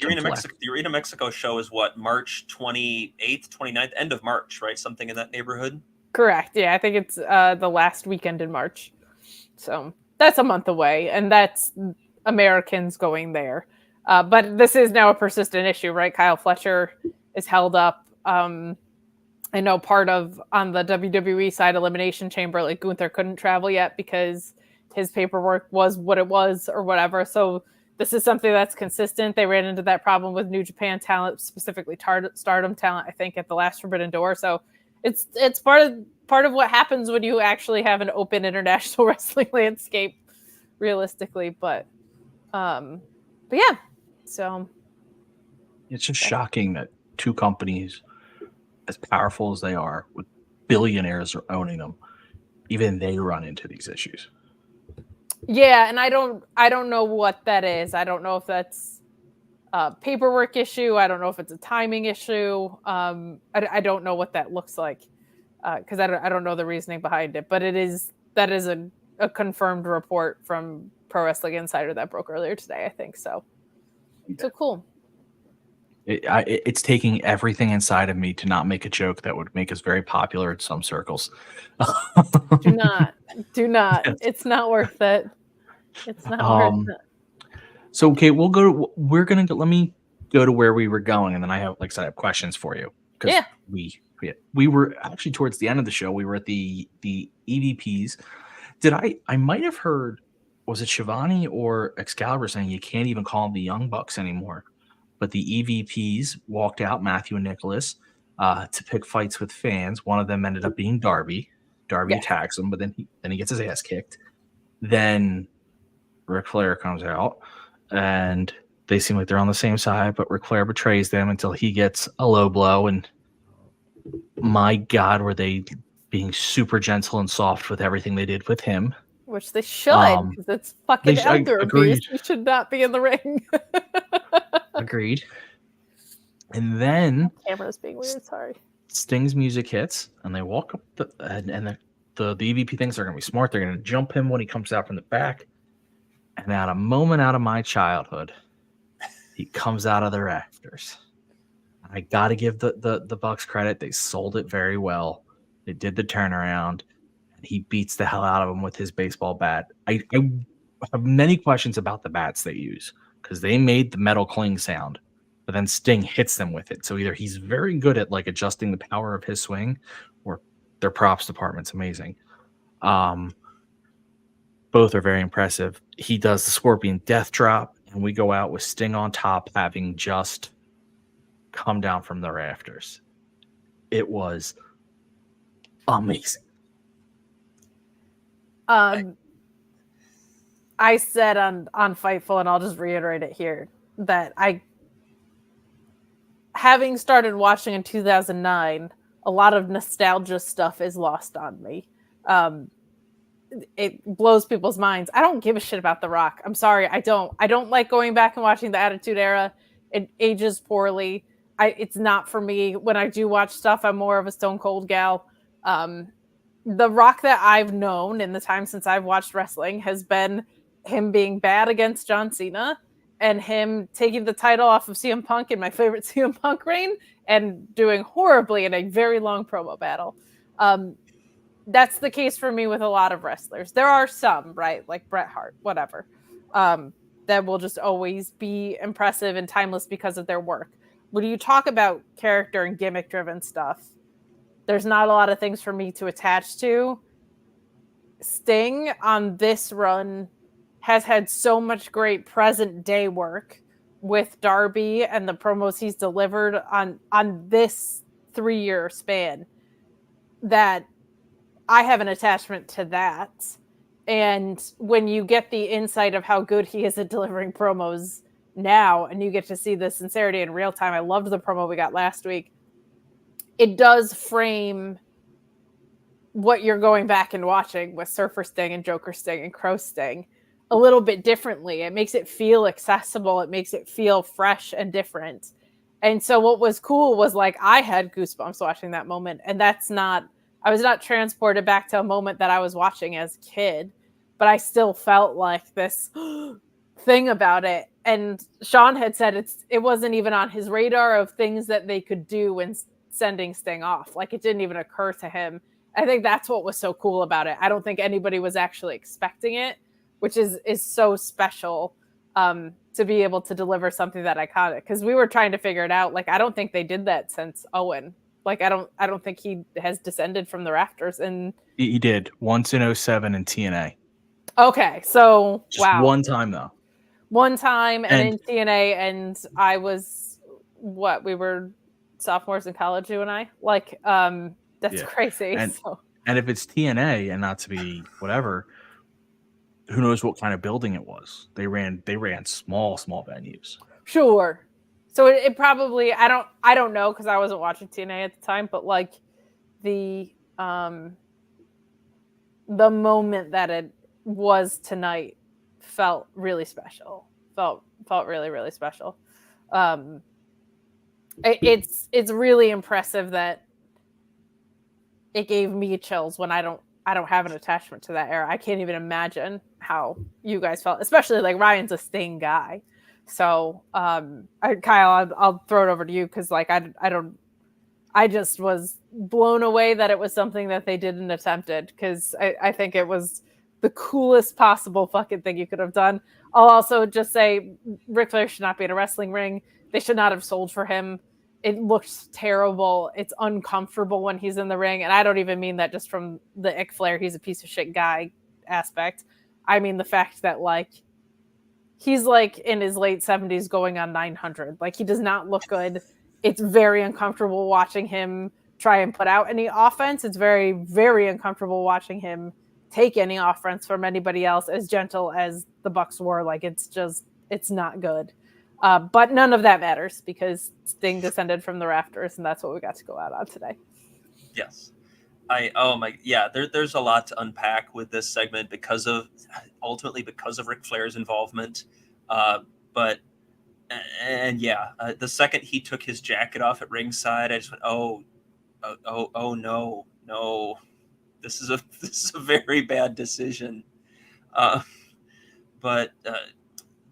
Arena Mexico show is what, March 28th, 29th, end of March, right? Something in that neighborhood. Correct. Yeah, I think it's the last weekend in March. So that's a month away, and that's Americans going there. But this is now a persistent issue, right? Kyle Fletcher is held up. I know on the WWE side, Elimination Chamber, like Gunther couldn't travel yet because his paperwork was what it was or whatever. So this is something that's consistent. They ran into that problem with New Japan talent, specifically Stardom talent, I think, at the last Forbidden Door. So it's part of what happens when you actually have an open international wrestling landscape, realistically. But yeah, so it's just shocking that two companies as powerful as they are, with billionaires are owning them, even they run into these issues. Yeah, and I don't know what that is. I don't know if that's a paperwork issue. I don't know if it's a timing issue. I don't know what that looks like because I don't know the reasoning behind it. But that is a confirmed report from Pro Wrestling Insider that broke earlier today, I think. So cool. It's taking everything inside of me to not make a joke that would make us very popular in some circles. Do not. Yes. It's not worth it. It's not worth it. So, okay, let me go to where we were going. And then I have questions for you. Yeah. We were actually towards the end of the show. We were at the EVPs. I might have heard, was it Shivani or Excalibur saying you can't even call them the Young Bucks anymore? But the EVPs walked out, Matthew and Nicholas, to pick fights with fans. One of them ended up being Darby. Darby attacks him, but then he gets his ass kicked. Then Ric Flair comes out, and they seem like they're on the same side, but Ric Flair betrays them until he gets a low blow. And my God, were they being super gentle and soft with everything they did with him. Which they should, because it's fucking elder abuse. You should not be in the ring. Agreed. And then camera's being weird. Sorry. Sting's music hits, and they walk up and the EVP thinks they're going to be smart. They're going to jump him when he comes out from the back. And at a moment out of my childhood, He comes out of the rafters. I got to give the Bucks credit. They sold it very well. They did the turnaround. And he beats the hell out of him with his baseball bat. I have many questions about the bats they use because they made the metal cling sound, but then Sting hits them with it. So either he's very good at like adjusting the power of his swing, or their props department's amazing. Both are very impressive. He does the Scorpion Death Drop, and we go out with Sting on top, having just come down from the rafters. It was amazing. I said on Fightful, and I'll just reiterate it here, that having started watching in 2009, a lot of nostalgia stuff is lost on me. It blows people's minds. I don't give a shit about The Rock. I'm sorry, I don't like going back and watching the Attitude Era. It ages poorly. It's not for me. When I do watch stuff, I'm more of a Stone Cold gal. The Rock that I've known in the time since I've watched wrestling has been him being bad against John Cena and him taking the title off of CM Punk in my favorite CM Punk reign and doing horribly in a very long promo battle. That's the case for me with a lot of wrestlers. There are some, right, like Bret Hart, whatever, that will just always be impressive and timeless because of their work. When you talk about character and gimmick-driven stuff, there's not a lot of things for me to attach to. Sting on this run has had so much great present-day work with Darby and the promos he's delivered on this 3-year span that I have an attachment to that. And when you get the insight of how good he is at delivering promos now, and you get to see the sincerity in real time, I loved the promo we got last week. It does frame what you're going back and watching with Surfer Sting and Joker Sting and Crow Sting a little bit differently. It makes it feel accessible. It makes it feel fresh and different. And so what was cool was like I had goosebumps watching that moment, and I was not transported back to a moment that I was watching as a kid, but I still felt like this thing about it. And Sean had said it wasn't even on his radar of things that they could do when sending Sting off. Like it didn't even occur to him. I think that's what was so cool about it. I don't think anybody was actually expecting it, which is so special to be able to deliver something that iconic. Because we were trying to figure it out. Like I don't think they did that since Owen. Like I don't think he has descended from the rafters. And he did once in 2007 in TNA. Okay, so Just wow, one time though. One time and in TNA, and I was we were sophomores in college, you and I. Like that's crazy. And if it's TNA and not to be whatever, who knows what kind of building it was? They ran small venues. Sure. So it probably I don't know because I wasn't watching TNA at the time, but like the moment that it was tonight felt really special. Felt really, really special. It's really impressive that it gave me chills when I don't have an attachment to that era. I can't even imagine how you guys felt, especially like Ryan's a Sting guy. So, Kyle, I'll throw it over to you because, like, I just was blown away that it was something that they didn't attempted because I think it was the coolest possible fucking thing you could have done. I'll also just say Ric Flair should not be in a wrestling ring. They should not have sold for him. It looks terrible. It's uncomfortable when he's in the ring. And I don't even mean that just from the Ick Flair, he's a piece of shit guy aspect. I mean the fact that, like, he's like in his late 70s going on 900. Like he does not look good. It's very uncomfortable watching him try and put out any offense. It's very, very uncomfortable watching him take any offense from anybody else as gentle as the Bucks were. Like it's not good. But none of that matters because Sting descended from the rafters and that's what we got to go out on today. Yes. There's a lot to unpack with this segment because of Ric Flair's involvement. The second he took his jacket off at ringside, I just went, oh no, this is a very bad decision. But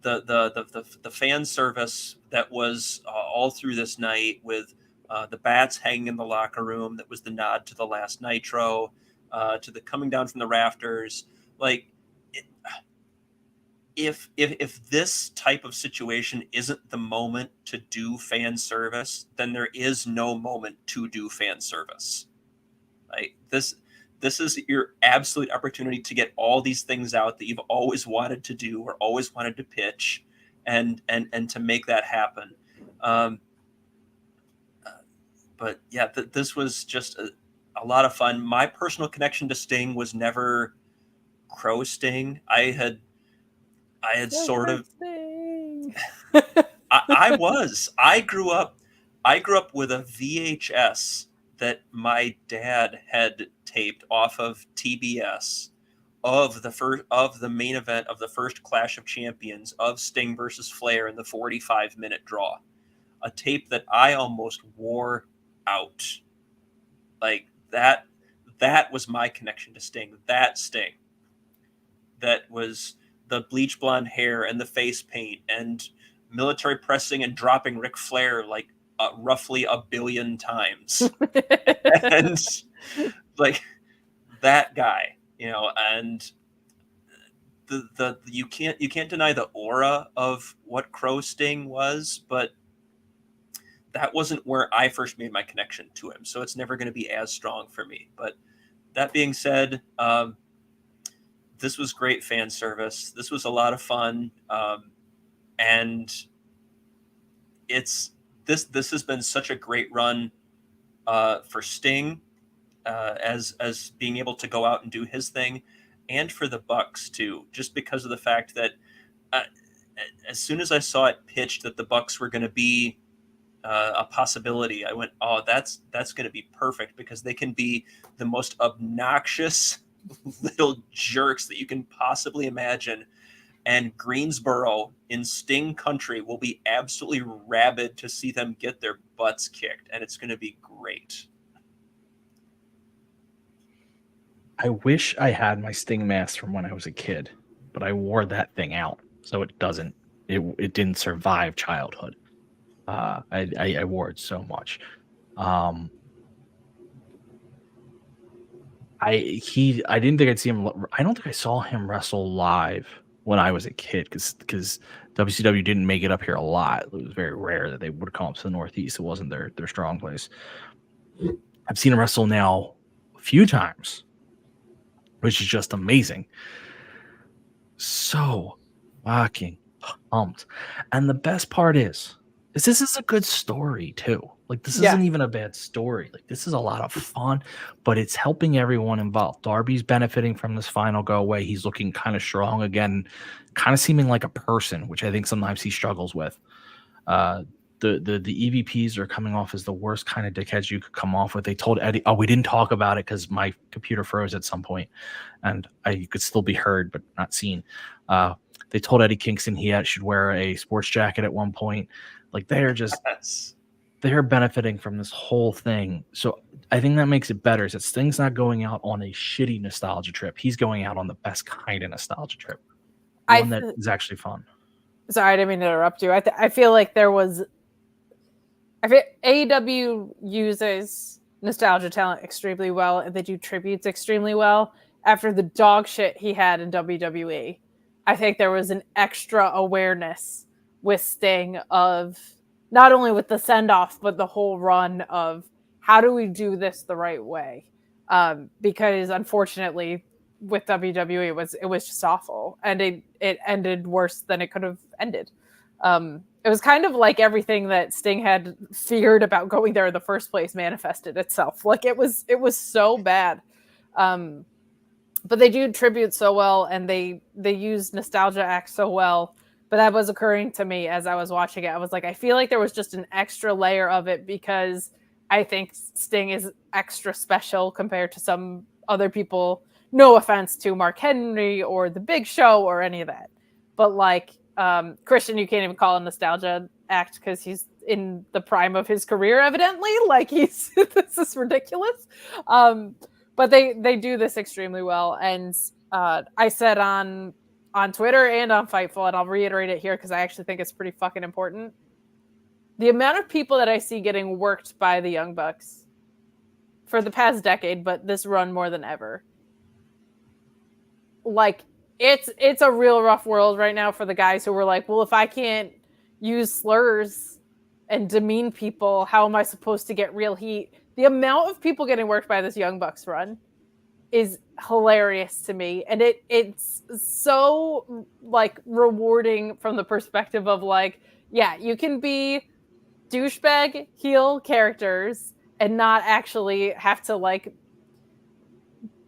the fan service that was all through this night with the bats hanging in the locker room. That was the nod to the last Nitro, to the coming down from the rafters. Like, if this type of situation isn't the moment to do fan service, then there is no moment to do fan service. Like, this is your absolute opportunity to get all these things out that you've always wanted to do or always wanted to pitch, and to make that happen. But yeah, this was just a lot of fun. My personal connection to Sting was never Crow Sting. I had sort of I grew up with a VHS that my dad had taped off of TBS of the main event of the first Clash of Champions of Sting versus Flair in the 45-minute draw. A tape that I almost wore out. Like, that was my connection to Sting. That Sting. That was the bleach blonde hair and the face paint and military pressing and dropping Ric Flair like roughly 1 billion times. And like, that guy, and you can't deny the aura of what Crow Sting was, but that wasn't where I first made my connection to him. So it's never going to be as strong for me. But that being said, this was great fan service. This was a lot of fun. And this has been such a great run for Sting, as being able to go out and do his thing, and for the Bucks too, just because of the fact that as soon as I saw it pitched that the Bucks were going to be a possibility, I went, oh, that's going to be perfect, because they can be the most obnoxious little jerks that you can possibly imagine. And Greensboro in Sting country will be absolutely rabid to see them get their butts kicked. And it's going to be great. I wish I had my Sting mask from when I was a kid, but I wore that thing out. So it didn't survive childhood. I wore it so much. I didn't think I'd see him. I don't think I saw him wrestle live when I was a kid, because WCW didn't make it up here a lot. It was very rare that they would come up to the Northeast. It wasn't their strong place. I've seen him wrestle now a few times, which is just amazing. So fucking pumped. And the best part is this is a good story too. Like, this isn't even a bad story. Like, this is a lot of fun, but it's helping everyone involved. Darby's benefiting from this final go away. He's looking kind of strong again, kind of seeming like a person, which I think sometimes he struggles with. The EVPs are coming off as the worst kind of dickheads you could come off with. They told Eddie, we didn't talk about it because my computer froze at some point, and you could still be heard but not seen. They told Eddie Kingston he should wear a sports jacket at one point. Like, they're just they're benefiting from this whole thing. So I think that makes it better, is that Sting's not going out on a shitty nostalgia trip. He's going out on the best kind of nostalgia trip. One that is actually fun. Sorry, I didn't mean to interrupt you. I feel like AEW uses nostalgia talent extremely well, and they do tributes extremely well. After the dog shit he had in WWE, I think there was an extra awareness with Sting of not only with the send-off, but the whole run of how do we do this the right way? Because unfortunately with WWE, it was just awful, and it ended worse than it could have ended. It was kind of like everything that Sting had feared about going there in the first place manifested itself. Like, it was so bad. But they do tribute so well, and they use nostalgia acts so well. But that was occurring to me as I was watching it. I was like, I feel like there was just an extra layer of it, because I think Sting is extra special compared to some other people. No offense to Mark Henry or The Big Show or any of that. But like, Christian, you can't even call a nostalgia act because he's in the prime of his career, evidently. Like, this is ridiculous. But they do this extremely well. And I said on on Twitter and on Fightful, and I'll reiterate it here because I actually think it's pretty fucking important. The amount of people that I see getting worked by the Young Bucks for the past decade, but this run more than ever. Like, it's a real rough world right now for the guys who were like, well, if I can't use slurs and demean people, how am I supposed to get real heat? The amount of people getting worked by this Young Bucks run is hilarious to me. And it's so like rewarding from the perspective of like, yeah, you can be douchebag heel characters and not actually have to like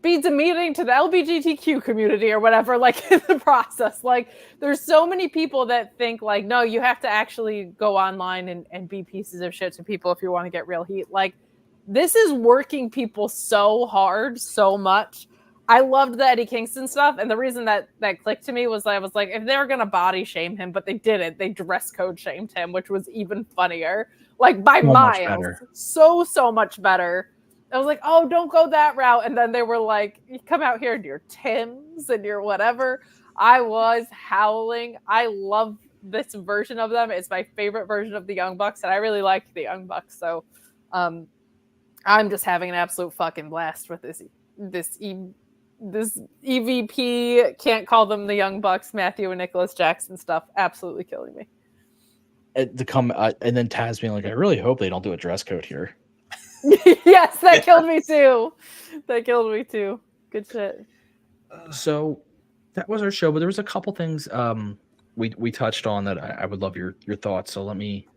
be demeaning to the LGBTQ community or whatever, like in the process. Like there's so many people that think like, no, you have to actually go online and be pieces of shit to people if you want to get real heat. Like this is working people so hard, so much. I loved the Eddie Kingston stuff. And the reason that clicked to me was I was like, if they're going to body shame him, but they didn't, they dress code shamed him, which was even funnier. Like by miles. So much better. I was like, oh, don't go that route. And then they were like, you come out here in your Timbs and your whatever. I was howling. I love this version of them. It's my favorite version of the Young Bucks. And I really liked the Young Bucks. So I'm just having an absolute fucking blast with this EVP, can't call them the Young Bucks, Matthew and Nicholas Jackson stuff. Absolutely killing me. And then Taz being like, I really hope they don't do a dress code here. Yes, that killed me too. Good shit. So that was our show, but there was a couple things we touched on that I would love your thoughts. So let me,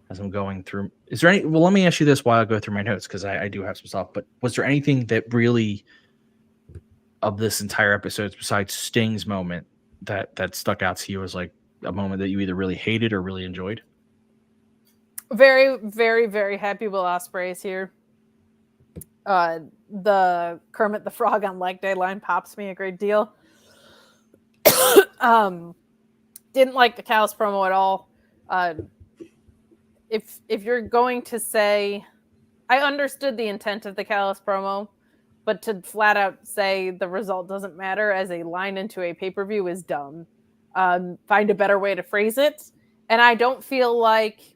as I'm going through, let me ask you this while I go through my notes, because I do have some stuff, but was there anything that really of this entire episode besides Sting's moment that stuck out to you as like a moment that you either really hated or really enjoyed? Very, very, very happy Will Ospreay is here. The Kermit the Frog on leg day line pops me a great deal. Didn't like the Callis promo at all. If you're going to say, I understood the intent of the Callis promo, but to flat out say the result doesn't matter as a line into a pay-per-view is dumb. Find a better way to phrase it. And I don't feel like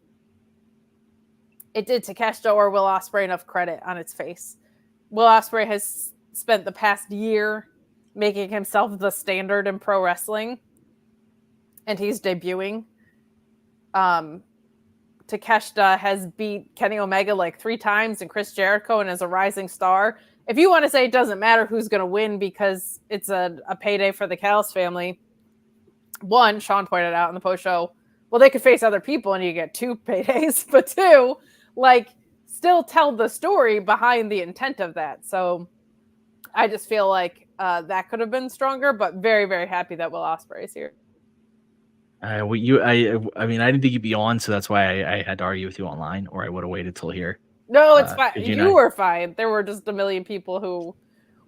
it did Takeshita or Will Ospreay enough credit on its face. Will Ospreay has spent the past year making himself the standard in pro wrestling, and he's debuting. Takeshita has beat Kenny Omega like 3 times and Chris Jericho and is a rising star. If you want to say it doesn't matter who's going to win because it's a payday for the Callis family, one, Sean pointed out in the post show, well, they could face other people and you get 2 paydays, but 2, like, still tell the story behind the intent of that. So I just feel like that could have been stronger, but very, very happy that Will Ospreay is here. I mean, I didn't think you'd be on, so that's why I had to argue with you online, or I would have waited till here. No, it's fine. You were fine. There were just a million people who,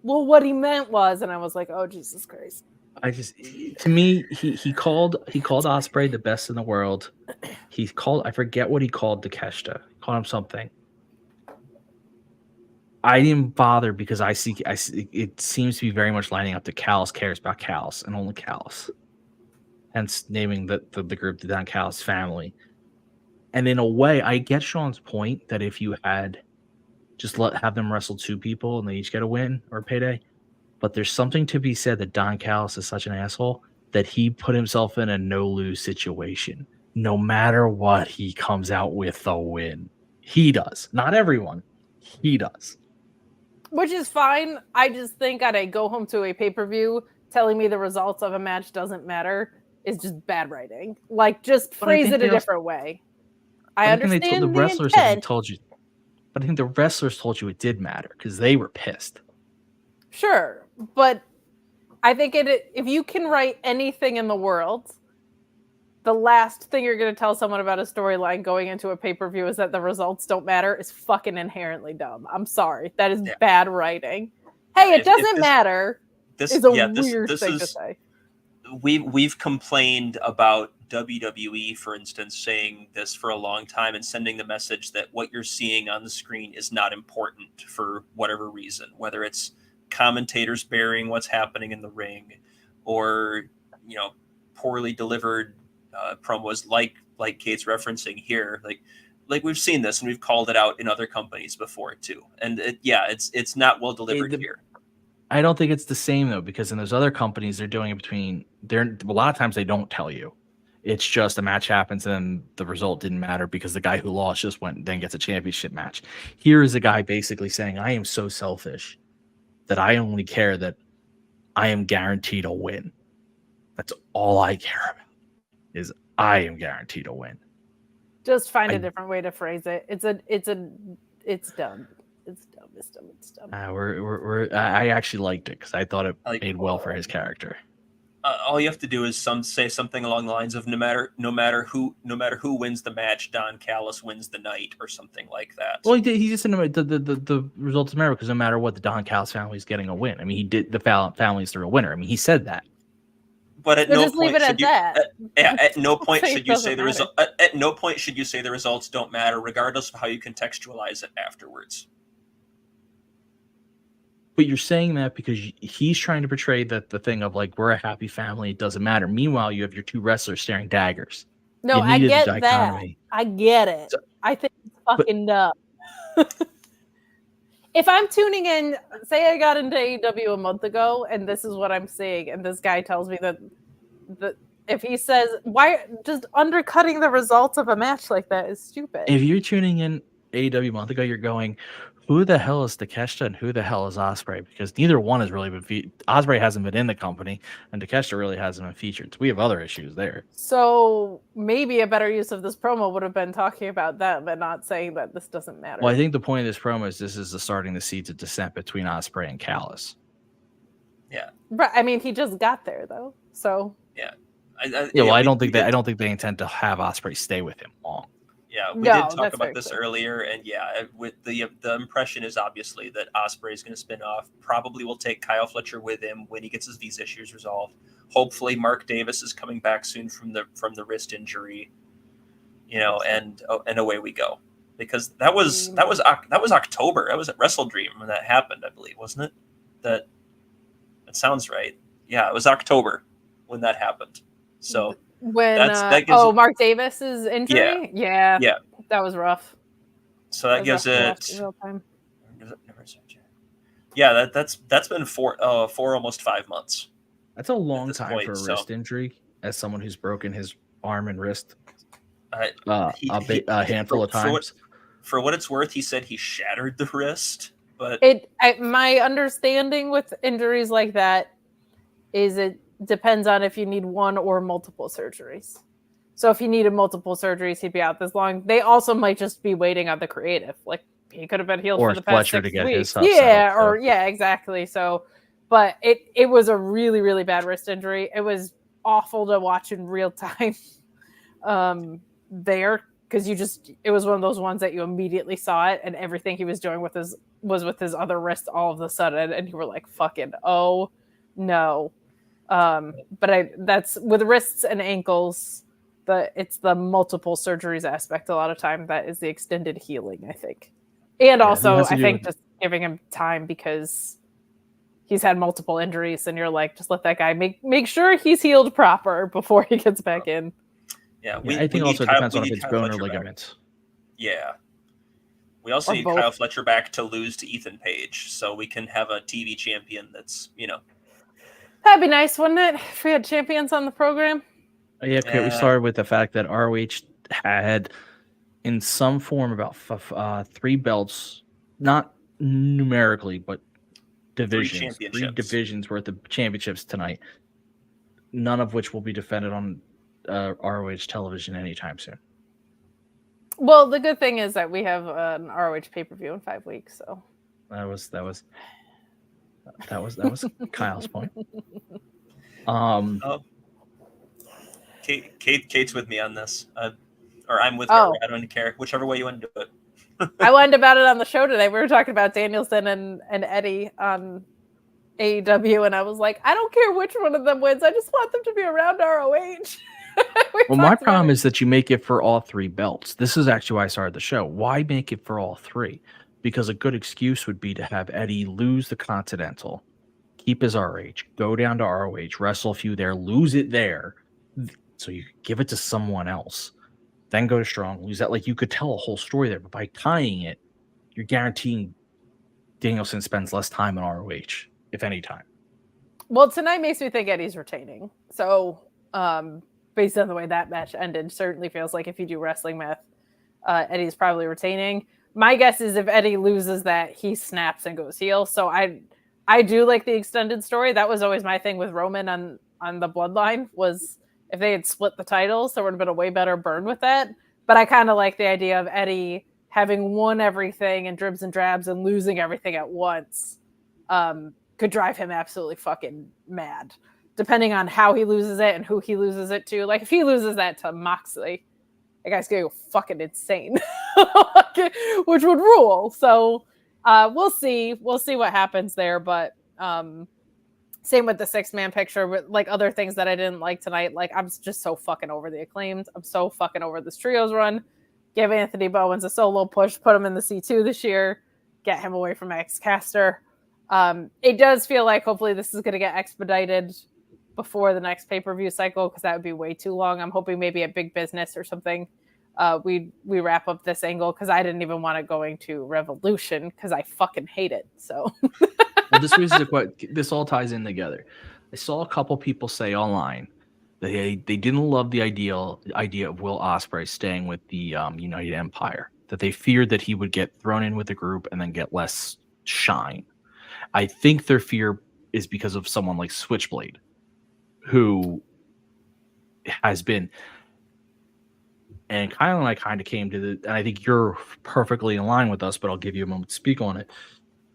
well, what he meant was, and I was like, oh, Jesus Christ. To me, he called Ospreay the best in the world. I forget what he called Takeshita. He called him something. I didn't bother because I see it seems to be very much lining up that Callis cares about Callis and only Callis. Hence naming the group the Don Callis family. And in a way, I get Sean's point that if you had just have them wrestle 2 people and they each get a win or a payday, but there's something to be said that Don Callis is such an asshole that he put himself in a no-lose situation. No matter what, he comes out with a win. He does. Not everyone. He does. Which is fine. I just think at a go home to a pay-per-view, telling me the results of a match doesn't matter is just bad writing. Like, just phrase it a different way. I understand the wrestlers intent. Told you, but I think the wrestlers told you it did matter because they were pissed. Sure, but I think if you can write anything in the world, the last thing you're going to tell someone about a storyline going into a pay-per-view is that the results don't matter is fucking inherently dumb. I'm sorry. That is bad writing. Hey, it doesn't matter. This is a weird thing to say. We've complained about WWE, for instance, saying this for a long time and sending the message that what you're seeing on the screen is not important for whatever reason, whether it's commentators burying what's happening in the ring or poorly delivered promos like Kate's referencing here. Like we've seen this and we've called it out in other companies before too. And it's not well delivered here. I don't think it's the same though, because in those other companies, they're doing it a lot of times they don't tell you. It's just a match happens and the result didn't matter because the guy who lost just went and then gets a championship match. Here is a guy basically saying, I am so selfish that I only care that I am guaranteed a win. That's all I care about, is I am guaranteed a win. Just find a different way to phrase it. It's dumb. It's dumb. I actually liked it because I thought it made well for his character. All you have to do is say something along the lines of no matter who wins the match, Don Callis wins the night, or something like that. Well, he just said the results matter because no matter what, the Don Callis family is getting a win. I mean, he did the families through a winner. I mean, he said that. But at no point should you at no point should you say the result. At no point should you say the results don't matter, regardless of how you contextualize it afterwards. But you're saying that because he's trying to portray that the thing of like, we're a happy family, it doesn't matter. Meanwhile, you have your two wrestlers staring daggers. No, I get that. I get it. I think it's fucking dumb. If I'm tuning in, say I got into AEW a month ago, and this is what I'm seeing, and this guy tells me that if he says, why just undercutting the results of a match like that is stupid. If you're tuning in AEW a month ago, you're going, who the hell is Takeshita and who the hell is Ospreay? Because neither one has really been Ospreay hasn't been in the company, and Takeshita really hasn't been featured. So we have other issues there. So maybe a better use of this promo would have been talking about them and not saying that this doesn't matter. Well, I think the point of this promo is this is starting the seeds of dissent between Ospreay and Callis. Yeah. Right. I mean, he just got there though. So yeah. I don't think they intend to have Ospreay stay with him long. Yeah, we did talk about this earlier, and with the impression is obviously that Ospreay is going to spin off. Probably will take Kyle Fletcher with him when he gets his visa issues resolved. Hopefully, Mark Davis is coming back soon from the wrist injury. And away we go. Because that was October. That was at Wrestle Dream when that happened, I believe, wasn't it? That sounds right. Yeah, it was October when that happened. So. When Mark Davis's injury, yeah, that was rough. So that gives it. Yeah, that's been for almost 5 months. That's a long time for a wrist injury. As someone who's broken his arm and wrist a handful of times. For what it's worth, he said he shattered the wrist, but my understanding with injuries like that is it depends on if you need one or multiple surgeries. So if he needed multiple surgeries, he'd be out this long. They also might just be waiting on the creative. Like he could have been healed for the past 6 weeks. Yeah, exactly. So, but it was a really, really bad wrist injury. It was awful to watch in real time there because it was one of those ones that you immediately saw it and everything he was doing was with his other wrist all of a sudden. And you were like, fucking, oh no. But that's with wrists and ankles, it's the multiple surgeries aspect a lot of time that is the extended healing, I think. And also, I think just giving him time because he's had multiple injuries and you're like, just let that guy make sure he's healed proper before he gets back in. Yeah, I think also depends on if it's bone or ligaments. Yeah. We also need Kyle Fletcher back to lose to Ethan Page so we can have a TV champion that's, That'd be nice, wouldn't it? If we had champions on the program. Yeah, we started with the fact that ROH had, in some form, about 3 belts, not numerically, but divisions. 3 divisions worth of championships tonight. None of which will be defended on ROH television anytime soon. Well, the good thing is that we have an ROH pay-per-view in 5 weeks, so that was Kyle's point. Kate's with me on this, or I'm with her. I don't care, whichever way you want to do it. I whined about it on the show today. We were talking about Danielson and Eddie on AEW, and I was like, I don't care which one of them wins. I just want them to be around ROH. Well, my problem is that you make it for all 3 belts. This is actually why I started the show. Why make it for all 3? Because a good excuse would be to have Eddie lose the Continental, keep his RH, go down to ROH, wrestle a few there, lose it there, so you give it to someone else, then go to Strong, lose that. Like, you could tell a whole story there, but by tying it, you're guaranteeing Danielson spends less time in ROH, if any time. Well, tonight makes me think Eddie's retaining. So, based on the way that match ended, certainly feels like if you do wrestling math, Eddie's probably retaining. My guess is if Eddie loses that, he snaps and goes heel. So I do like the extended story. That was always my thing with Roman on the Bloodline, was if they had split the titles, there would have been a way better burn with that. But I kind of like the idea of Eddie having won everything and dribs and drabs and losing everything at once. Could drive him absolutely fucking mad, depending on how he loses it and who he loses it to. Like, if he loses that to Moxley, that guy's gonna go fucking insane, which would rule. So we'll see what happens there. But same with the 6-man picture, but like other things that I didn't like tonight. Like, I'm just so fucking over the Acclaimed. I'm so fucking over this trios run. Give Anthony Bowens a solo push, put him in the C2 this year, get him away from Max Caster. It does feel like hopefully this is going to get expedited before the next pay-per-view cycle, because that would be way too long. I'm hoping maybe at Big Business or something we wrap up this angle, because I didn't even want it going to Revolution because I fucking hate it. So well, this all ties in together. I saw a couple people say online that they didn't love the idea of Will Ospreay staying with the United Empire, that they feared that he would get thrown in with the group and then get less shine. I think their fear is because of someone like Switchblade, who has been, and Kyle and I kind of came to and I think you're perfectly in line with us, but I'll give you a moment to speak on it,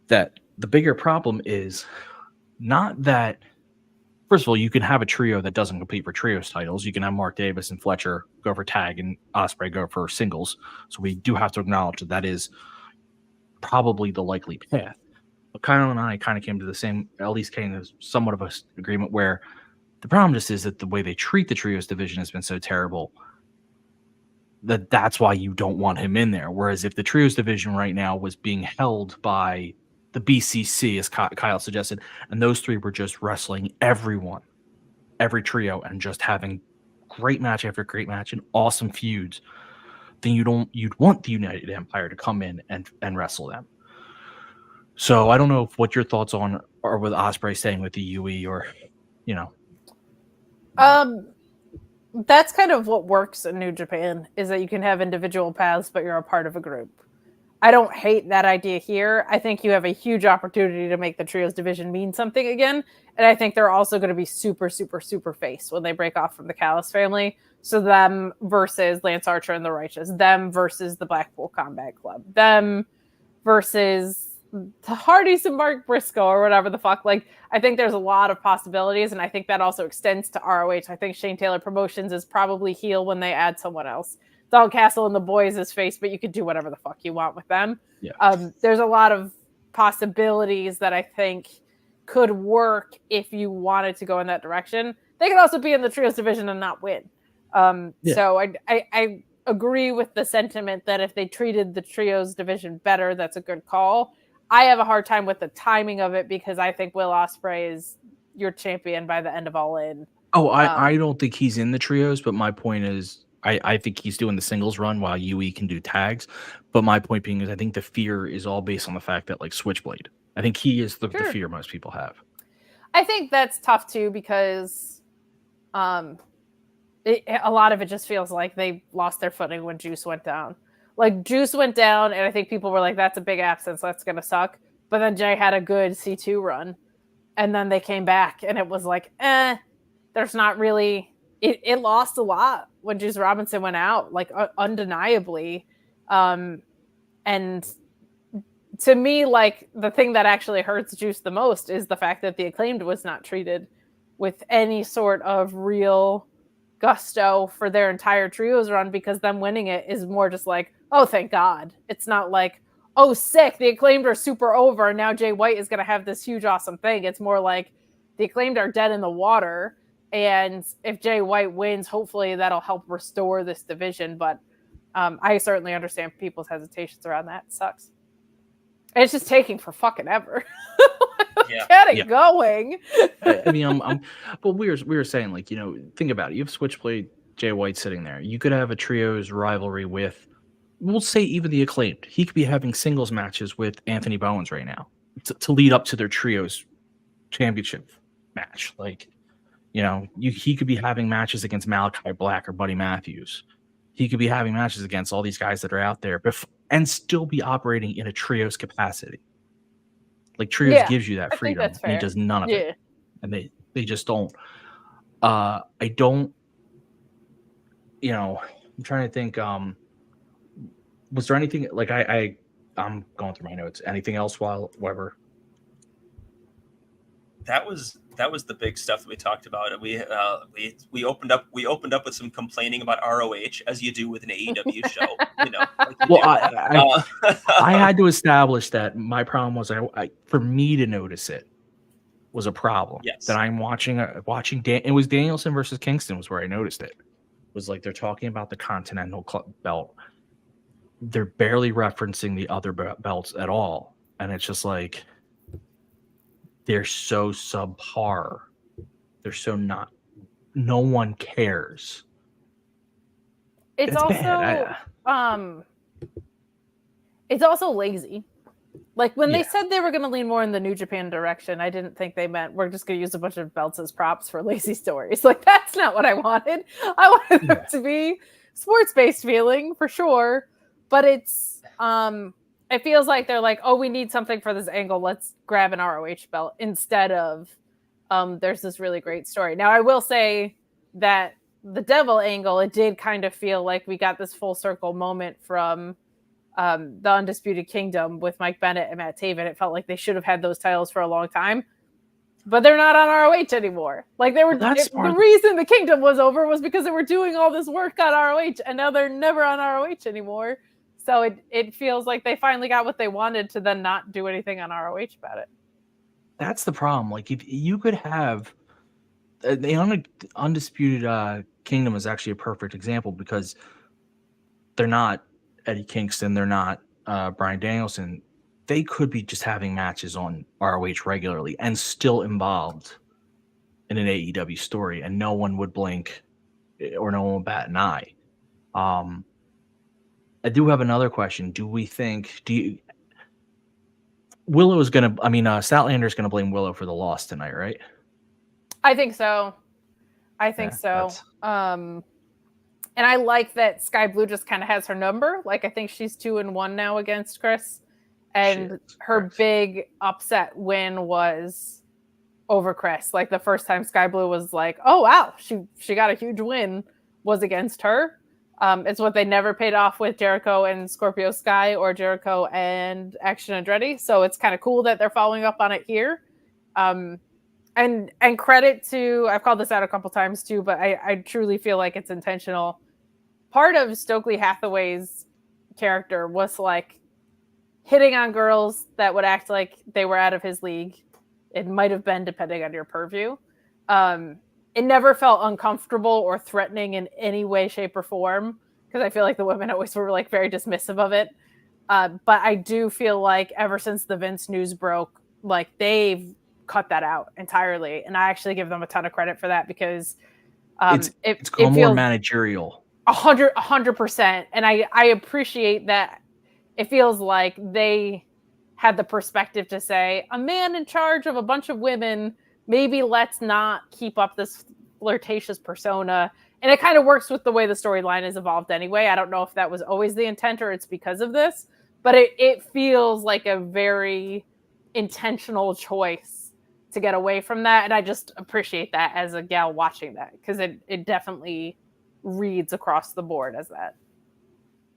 that the bigger problem is not that, first of all, you can have a trio that doesn't compete for trios titles. You can have Mark Davis and Fletcher go for tag and Ospreay go for singles. So we do have to acknowledge that is probably the likely path. But Kyle and I kind of came to the same, at least came to somewhat of an agreement, where the problem just is that the way they treat the trios division has been so terrible that that's why you don't want him in there. Whereas if the trios division right now was being held by the BCC, as Kyle suggested, and those three were just wrestling everyone, every trio, and just having great match after great match and awesome feuds, then you'd want the United Empire to come in and wrestle them. So I don't know what your thoughts on are with Ospreay staying with the UE, or that's kind of what works in New Japan, is that you can have individual paths, but you're a part of a group. I don't hate that idea here. I think you have a huge opportunity to make the trios division mean something again. And I think they're also going to be super, super, super face when they break off from the Callis family. So them versus Lance Archer and the Righteous, them versus the Blackpool Combat Club, them versus the Hardys and Mark Briscoe, or whatever the fuck. Like, I think there's a lot of possibilities, and I think that also extends to ROH. I think Shane Taylor Promotions is probably heel when they add someone else. Dog Castle and the boys is face, but you could do whatever the fuck you want with them. Yeah. There's a lot of possibilities that I think could work if you wanted to go in that direction. They could also be in the trios division and not win. So I agree with the sentiment that if they treated the trios division better, that's a good call. I have a hard time with the timing of it, because I think Will Ospreay is your champion by the end of All In. Oh, I don't think he's in the trios, but my point is I think he's doing the singles run while UE can do tags. But my point being is I think the fear is all based on the fact that, like, Switchblade, I think he is the fear most people have. I think that's tough too, because a lot of it just feels like they lost their footing when Juice went down. Like, Juice went down, and I think people were like, that's a big absence, that's going to suck. But then Jay had a good C2 run, and then they came back, and it was like, there's not really... It lost a lot when Juice Robinson went out, like, undeniably. And to me, like, the thing that actually hurts Juice the most is the fact that the Acclaimed was not treated with any sort of real gusto for their entire trios run, because them winning it is more just like, oh, thank God. It's not like, oh, sick, the Acclaimed are super over, and now Jay White is going to have this huge, awesome thing. It's more like the Acclaimed are dead in the water, and if Jay White wins, hopefully that'll help restore this division. But I certainly understand people's hesitations around that. It sucks. And it's just taking for fucking ever. Yeah. Get it going. I mean, but we were saying, like, you know, think about it. You have Switchblade, Jay White sitting there. You could have a trios rivalry with, we'll say, even the Acclaimed. He could be having singles matches with Anthony Bowens right now to lead up to their trios championship match. Like, you know, he could be having matches against Malachi Black or Buddy Matthews. He could be having matches against all these guys that are out there and still be operating in a trios capacity. Like, trios gives you that freedom, and he does none of it. And they just don't. I don't, you know, I'm trying to think, was there anything, like, I'm going through my notes. Anything else whatever? That was the big stuff that we talked about. And we opened up with some complaining about ROH, as you do with an AEW show. You know. Well, I had to establish that my problem was for me to notice it was a problem. Yes. That I'm watching. It was Danielson versus Kingston was where I noticed it. It was like they're talking about the Continental belt. They're barely referencing the other belts at all, and it's just like, they're so subpar. They're so not. No one cares. It's also it's also lazy. Like, when they said they were going to lean more in the New Japan direction, I didn't think they meant we're just going to use a bunch of belts as props for lazy stories. Like, that's not what I wanted. I wanted them to be sports-based feeling for sure, but it's it feels like they're like, oh, we need something for this angle. Let's grab an ROH belt instead of there's this really great story. Now, I will say that the Devil angle, it did kind of feel like we got this full circle moment from the Undisputed Kingdom with Mike Bennett and Matt Taven. It felt like they should have had those titles for a long time, but they're not on ROH anymore. Like, they were the reason the Kingdom was over was because they were doing all this work on ROH, and now they're never on ROH anymore. So it feels like they finally got what they wanted to then not do anything on ROH about it. That's the problem. Like, if you could have the Undisputed Kingdom is actually a perfect example, because they're not Eddie Kingston, they're not Bryan Danielson. They could be just having matches on ROH regularly and still involved in an AEW story, and no one would blink or no one would bat an eye. I do have another question. Willow is going to, Statlander is going to blame Willow for the loss tonight, right? I think so. And I like that Sky Blue just kind of has her number. Like, I think she's 2-1 now against Chris. And her big upset win was over Chris. Like, the first time Sky Blue was like, oh, wow, she got a huge win, was against her. It's what they never paid off with Jericho and Scorpio Sky, or Jericho and Action Andretti. So it's kind of cool that they're following up on it here. And credit to, I've called this out a couple times too, but I truly feel like it's intentional. Part of Stokely Hathaway's character was like hitting on girls that would act like they were out of his league. It might have been, depending on your purview. It never felt uncomfortable or threatening in any way, shape, or form, because I feel like the women always were like very dismissive of it. But I do feel like ever since the Vince news broke, like, they've cut that out entirely, and I actually give them a ton of credit for that, because it's called more managerial. 100%, and I appreciate that. It feels like they had the perspective to say, a man in charge of a bunch of women, maybe let's not keep up this flirtatious persona. And it kind of works with the way the storyline has evolved anyway. I don't know if that was always the intent or it's because of this, but it feels like a very intentional choice to get away from that. And I just appreciate that as a gal watching that, because it definitely reads across the board as that.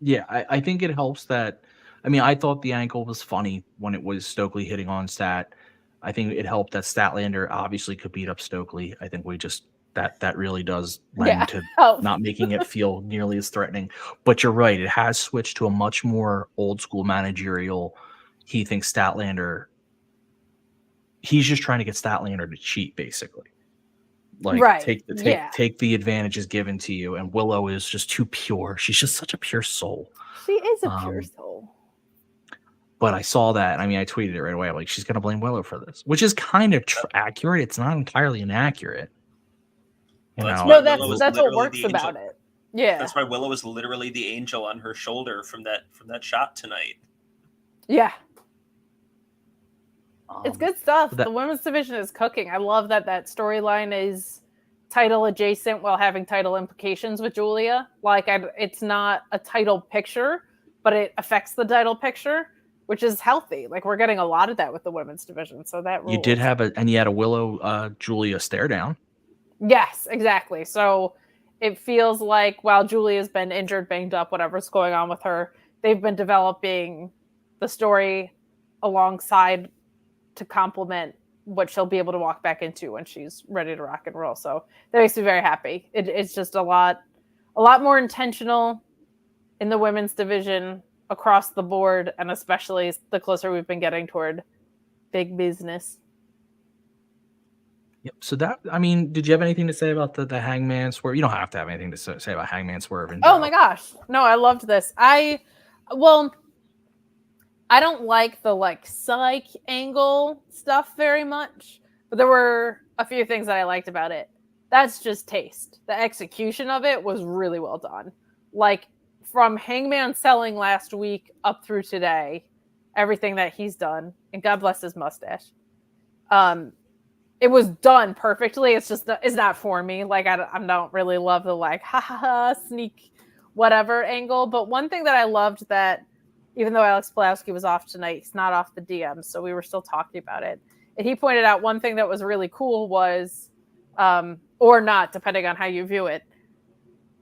Yeah, I think it helps that, I thought the angle was funny when it was Stokely hitting on Stat. I think it helped that Statlander obviously could beat up Stokely. I think we just that really does lend to not making it feel nearly as threatening. But you're right, it has switched to a much more old school managerial. He thinks Statlander, he's just trying to get Statlander to cheat, basically. Like, take the advantages given to you. And Willow is just too pure. She's just such a pure soul. She is a pure soul. But I saw that. I mean, I tweeted it right away. I'm like, she's gonna blame Willow for this, which is kind of accurate. It's not entirely inaccurate. You know, No, that's what works about it. Yeah, that's why Willow is literally the angel on her shoulder from that shot tonight. Yeah, it's good stuff. The women's division is cooking. I love that storyline is title adjacent while having title implications with Julia. Like, it's not a title picture, but it affects the title picture, which is healthy. Like, we're getting a lot of that with the women's division. So that rules. You did have you had a Willow Julia stare down. Yes, exactly. So it feels like while Julia's been injured, banged up, whatever's going on with her, they've been developing the story alongside to complement what she'll be able to walk back into when she's ready to rock and roll. So that makes me very happy. It's just a lot more intentional in the women's division across the board, and especially the closer we've been getting toward big business. Yep. So did you have anything to say about the Hangman Swerve? You don't have to have anything to say about Hangman Swerve. Oh my gosh. No, I loved this. I don't like the psych angle stuff very much, but there were a few things that I liked about it. That's just taste. The execution of it was really well done. Like, from Hangman selling last week up through today, everything that he's done, and God bless his mustache. It was done perfectly. It's not for me. Like, I don't really love the ha ha ha sneak whatever angle. But one thing that I loved, that even though Alex Pulaski was off tonight, he's not off the DM, so we were still talking about it. And he pointed out one thing that was really cool was, or not, depending on how you view it,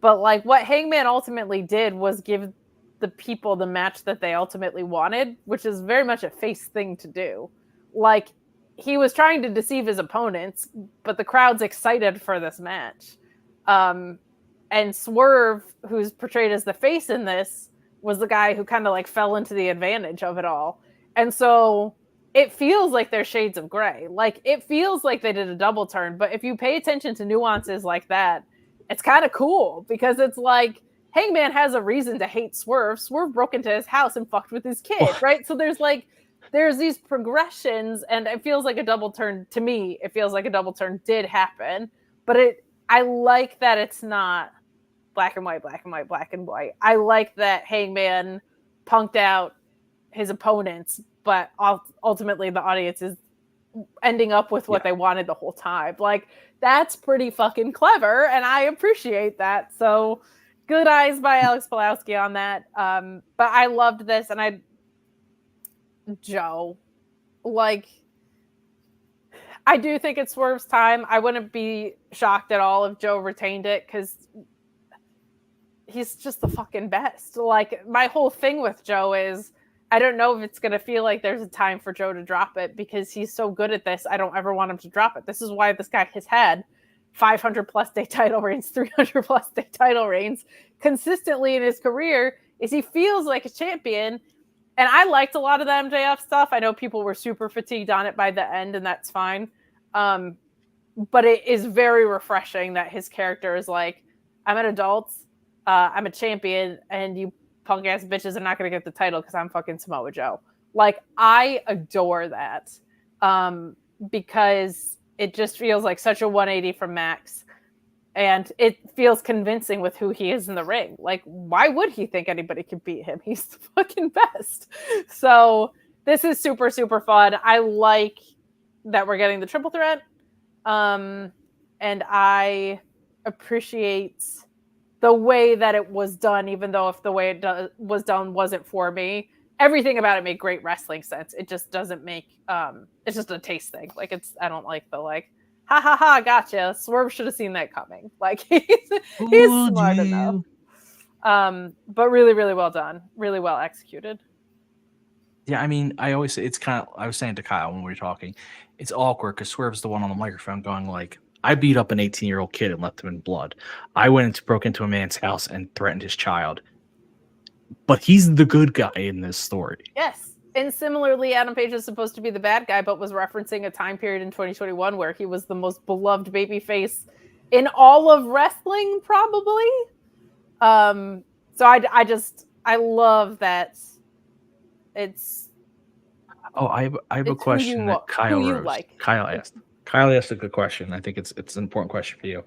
but what Hangman ultimately did was give the people the match that they ultimately wanted, which is very much a face thing to do. Like, he was trying to deceive his opponents, but the crowd's excited for this match. And Swerve, who's portrayed as the face in this, was the guy who kind of fell into the advantage of it all. And so it feels like they're shades of gray. Like, it feels like they did a double turn, but if you pay attention to nuances like that, it's kind of cool, because it's like Hangman has a reason to hate Swerve. Swerve broke into his house and fucked with his kid, right? So there's these progressions, and it feels like a double turn to me. It feels like a double turn did happen, but I like that it's not black and white, black and white, black and white. I like that Hangman punked out his opponents, but ultimately the audience is ending up with what they wanted the whole time. Like, that's pretty fucking clever, and I appreciate that. So good eyes by Alex Pulaski on that. But I loved this, and Joe, I do think it's Swerve's time. I wouldn't be shocked at all if Joe retained it, because he's just the fucking best. My whole thing with Joe is, I don't know if it's going to feel like there's a time for Joe to drop it, because he's so good at this. I don't ever want him to drop it. This is why this guy has had 500 plus day title reigns, 300 plus day title reigns consistently in his career, is he feels like a champion. And I liked a lot of the MJF stuff. I know people were super fatigued on it by the end, and that's fine. But it is very refreshing that his character is like, I'm an adult, I'm a champion, and you punk ass bitches are not going to get the title because I'm fucking Samoa Joe. I adore that, because it just feels like such a 180 from Max, and it feels convincing with who he is in the ring. Why would he think anybody could beat him? He's the fucking best. So this is super, super fun. I like that we're getting the triple threat, and I appreciate the way that it was done, even though if the way it was done wasn't for me. Everything about it made great wrestling sense. It just doesn't make, it's just a taste thing. I don't like the ha ha ha, gotcha. Swerve should have seen that coming. He's smart enough. But really, really well done. Really well executed. Yeah, I mean, I always say it's kind of, I was saying to Kyle when we were talking, it's awkward because Swerve's the one on the microphone going I beat up an 18-year-old kid and left him in blood. I broke into a man's house and threatened his child. But he's the good guy in this story. Yes. And similarly, Adam Page is supposed to be the bad guy, but was referencing a time period in 2021 where he was the most beloved babyface in all of wrestling, probably. So I love that it's Oh, I have a It's who question you that lo- Kyle who you rose. like. Kyle asked. Kyle asked a good question. I think it's an important question for you.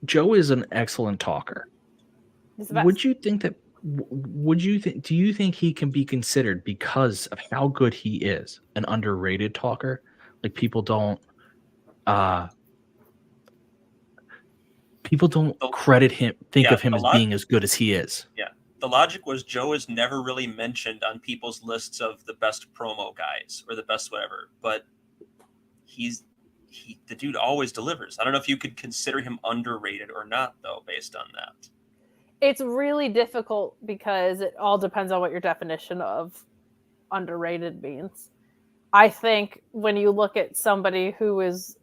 Joe is an excellent talker. He's the best. Would you think that? Would you think? Do you think he can be considered because of how good he is, an underrated talker? Like people don't credit him, think of him as being as good as he is. Yeah. The logic was Joe is never really mentioned on people's lists of the best promo guys or the best whatever, but the dude always delivers. I don't know if you could consider him underrated or not, though, based on that. It's really difficult because it all depends on what your definition of underrated means. I think when you look at somebody who is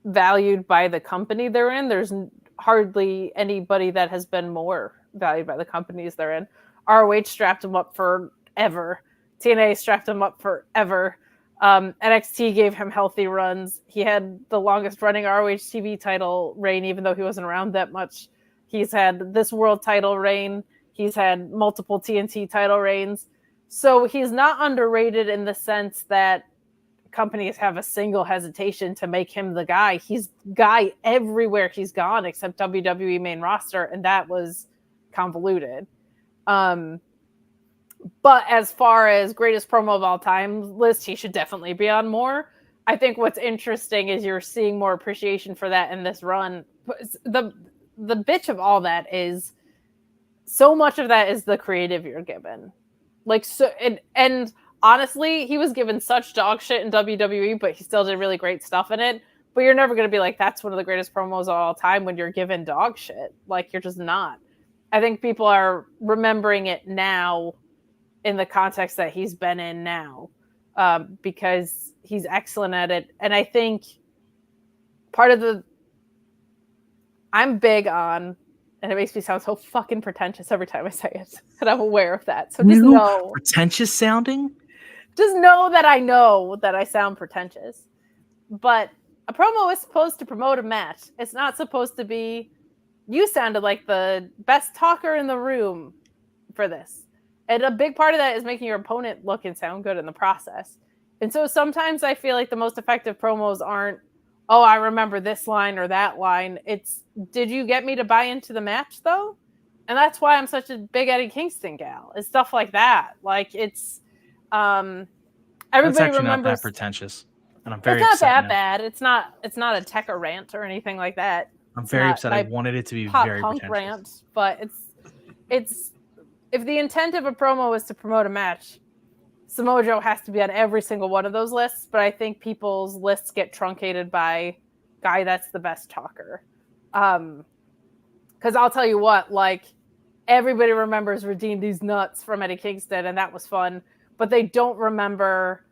valued by the company they're in, there's hardly anybody that has been more valued by the companies they're in. ROH strapped him up forever. TNA strapped him up forever. NXT gave him healthy runs. He had the longest running ROH TV title reign, even though he wasn't around that much. He's had this world title reign. He's had multiple TNT title reigns. So he's not underrated in the sense that companies have a single hesitation to make him the guy. He's guy everywhere he's gone except WWE main roster, and that was convoluted. But as far as greatest promo of all time list, he should definitely be on more. I think what's interesting is you're seeing more appreciation for that in this run. The bitch of all that is so much of that is the creative you're given. Like, so, and honestly, he was given such dog shit in WWE, but he still did really great stuff in it. But you're never going to be like, that's one of the greatest promos of all time when you're given dog shit. Like, you're just not. I think people are remembering it now in the context that he's been in now, because he's excellent at it. And I think I'm big on, and it makes me sound so fucking pretentious every time I say it, and I'm aware of that. So just know. Pretentious sounding? Just know that I sound pretentious. But a promo is supposed to promote a match. It's not supposed to be, you sounded like the best talker in the room for this. And a big part of that is making your opponent look and sound good in the process. And so sometimes I feel like the most effective promos aren't, oh, I remember this line or that line. It's, did you get me to buy into the match, though? And that's why I'm such a big Eddie Kingston gal. It's stuff like that. Like, it's, everybody That's actually remembers. not that pretentious. And I'm very It's not upset that now. bad. It's not a tech or rant or anything like that. I'm It's very not upset. I my wanted it to be pop very punk pretentious. rant, but it's if the intent of a promo is to promote a match, Samoa Joe has to be on every single one of those lists. But I think people's lists get truncated by guy that's the best talker. Because I'll tell you what, like, everybody remembers Redeem These Nuts from Eddie Kingston, and that was fun. But they don't remember,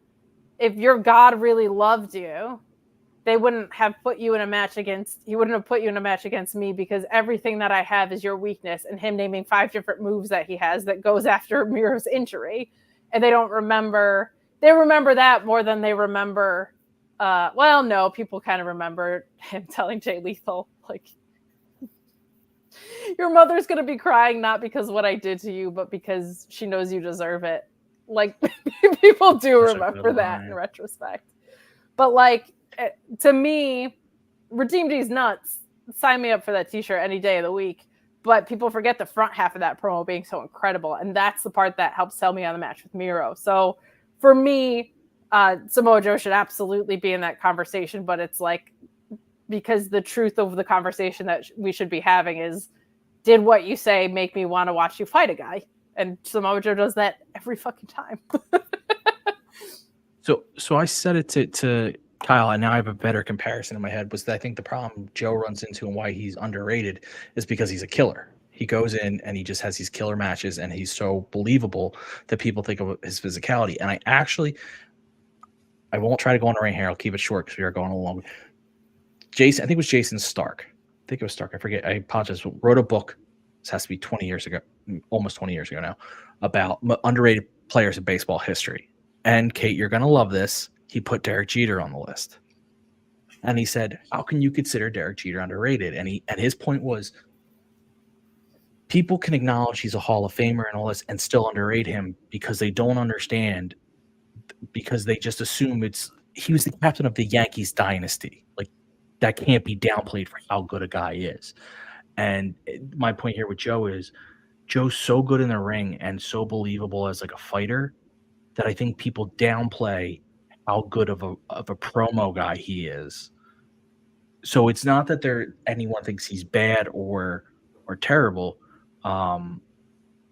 if your God really loved you, they wouldn't have put you in a match against, he wouldn't have put you in a match against me, because everything that I have is your weakness, and him naming 5 different moves that he has that goes after Miro's injury. And they don't remember, they remember that more than they remember, well, no, people kind of remember him telling Jay Lethal, like, your mother's going to be crying not because of what I did to you, but because she knows you deserve it. Like, people do remember that in retrospect. But, like, to me, Redeem These Nuts, sign me up for that t-shirt any day of the week. But people forget the front half of that promo being so incredible. And that's the part that helps sell me on the match with Miro. So for me, Samoa Joe should absolutely be in that conversation. But it's like, because the truth of the conversation that we should be having is, did what you say make me want to watch you fight a guy? And Samoa Joe does that every fucking time. So I said it to Kyle, and now I have a better comparison in my head, was that I think the problem Joe runs into and why he's underrated is because he's a killer. He goes in and he just has these killer matches, and he's so believable that people think of his physicality. And I won't try to go on a rant here. I'll keep it short because we are going along. Jason, I think it was Jason Stark. I think it was Stark. I forget. I apologize. Wrote a book. This has to be 20 years ago, almost 20 years ago now, about underrated players in baseball history. And Kate, you're going to love this. He put Derek Jeter on the list. And he said, how can you consider Derek Jeter underrated? And his point was, people can acknowledge he's a Hall of Famer and all this and still underrate him because they don't understand, because they just assume he was the captain of the Yankees dynasty. Like, that can't be downplayed for how good a guy is. And my point here with Joe is Joe's so good in the ring and so believable as like a fighter that I think people downplay how good of a promo guy he is. So it's not that anyone thinks he's bad or terrible,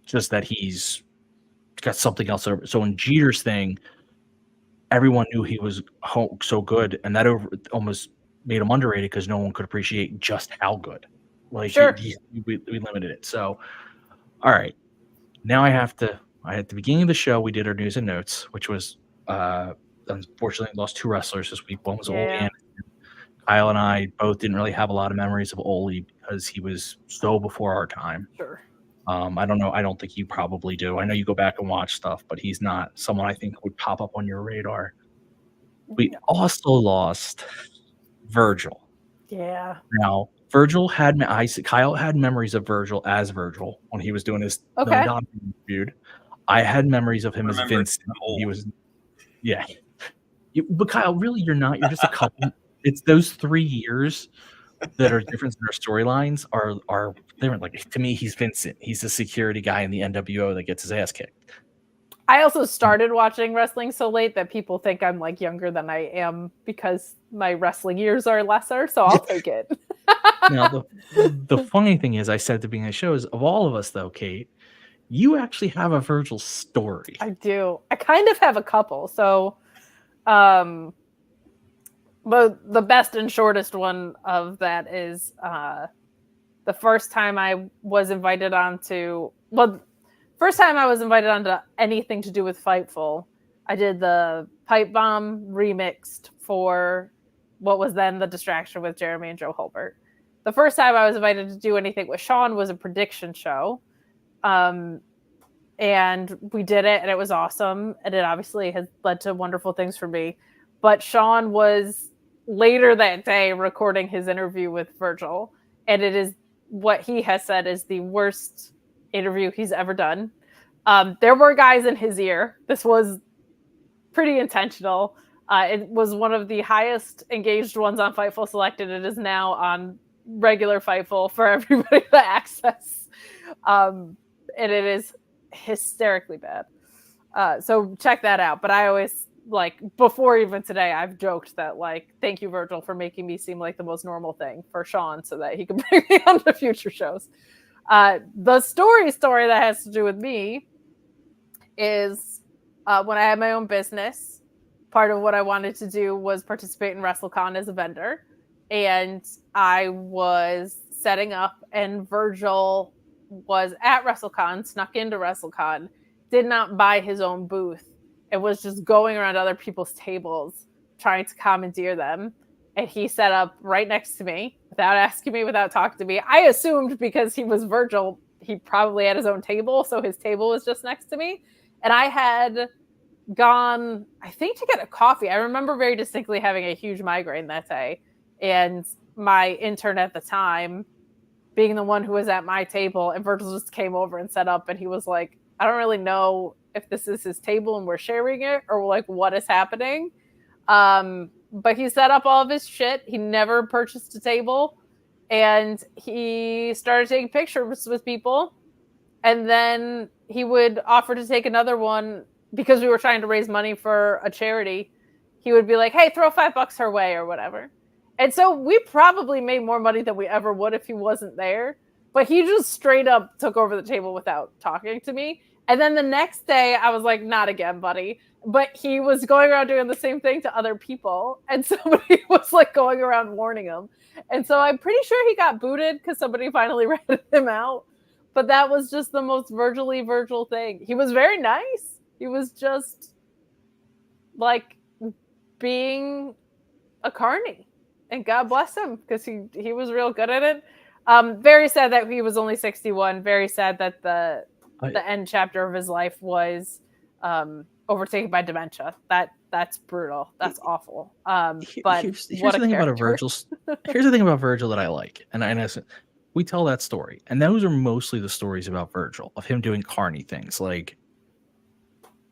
just that he's got something else over. So in Jeter's thing, everyone knew he was so good, and that almost made him underrated because no one could appreciate just how good. Like, sure. We limited it. So, all right, now at the beginning of the show, we did our news and notes, which was unfortunately lost 2 wrestlers this week. One was Ole Anderson. Kyle and I both didn't really have a lot of memories of Ole because he was so before our time. Sure. I don't know. I don't think you probably do. I know you go back and watch stuff, but he's not someone I think would pop up on your radar. We also lost Virgil. Yeah. Now, Virgil Kyle had memories of Virgil as Virgil when he was doing his feud. I had memories of him as Vince. He was, yeah. But Kyle, really, you're not. You're just a couple. It's those 3 years that are different in our storylines are different. Like, to me, he's Vincent. He's the security guy in the NWO that gets his ass kicked. I also started watching wrestling so late that people think I'm like younger than I am because my wrestling years are lesser. So I'll take it. Now, the funny thing is, I said at the beginning of the show, is of all of us, though, Kate, you actually have a Virgil story. I do. I kind of have a couple. So, but the best and shortest one of that is the first time I was invited onto anything to do with Fightful. I did the Pipe Bomb remixed for what was then The Distraction with Jeremy and Joe Hulbert. The first time I was invited to do anything with Sean was a prediction show. And we did it, and it was awesome. And it obviously has led to wonderful things for me. But Sean was later that day recording his interview with Virgil. And it is what he has said is the worst interview he's ever done. There were guys in his ear. This was pretty intentional. It was one of the highest engaged ones on Fightful Selected. It is now on regular Fightful for everybody to access. And it is hysterically bad. So check that out. But I always, like, before even today, I've joked that, like, thank you, Virgil, for making me seem like the most normal thing for Sean so that he can bring me on to future shows. The story that has to do with me is when I had my own business, part of what I wanted to do was participate in WrestleCon as a vendor. And I was setting up, and Virgil was at WrestleCon, snuck into WrestleCon, did not buy his own booth. It was just going around other people's tables, trying to commandeer them. And he set up right next to me without asking me, without talking to me. I assumed because he was Virgil, he probably had his own table. So his table was just next to me. And I had gone, I think, to get a coffee. I remember very distinctly having a huge migraine that day. And my intern at the time being the one who was at my table, and Virgil just came over and set up. And he was like, I don't really know if this is his table and we're sharing it or like what is happening. But he set up all of his shit. He never purchased a table, and he started taking pictures with people. And then he would offer to take another one because we were trying to raise money for a charity. He would be like, hey, throw $5 her way or whatever. And so we probably made more money than we ever would if he wasn't there. But he just straight up took over the table without talking to me. And then the next day I was like, not again, buddy. But he was going around doing the same thing to other people. And somebody was like going around warning him. And so I'm pretty sure he got booted because somebody finally ratted him out. But that was just the most Virgil thing. He was very nice. He was just like being a carny. And God bless him because he was real good at it. Very sad that he was only 61. Very sad that the end chapter of his life was overtaken by dementia. That's brutal. That's awful. But here's the thing about Virgil. Here's the thing about Virgil that I like, and we tell that story, and those are mostly the stories about Virgil, of him doing carny things, like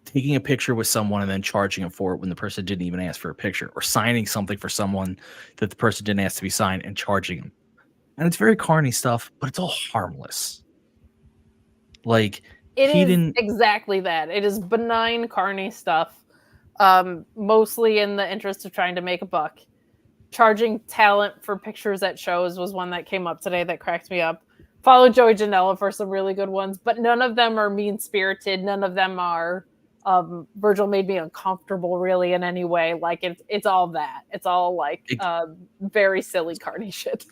taking a picture with someone and then charging him for it when the person didn't even ask for a picture, or signing something for someone that the person didn't ask to be signed and charging him. And it's very carny stuff, but it's all harmless. Like, It he is didn't exactly that. It is benign, carny stuff, mostly in the interest of trying to make a buck. Charging talent for pictures at shows was one that came up today that cracked me up. Follow Joey Janela for some really good ones, but none of them are mean-spirited. None of them are Virgil made me uncomfortable really in any way. Like it's all that. It's all like very silly carny shit.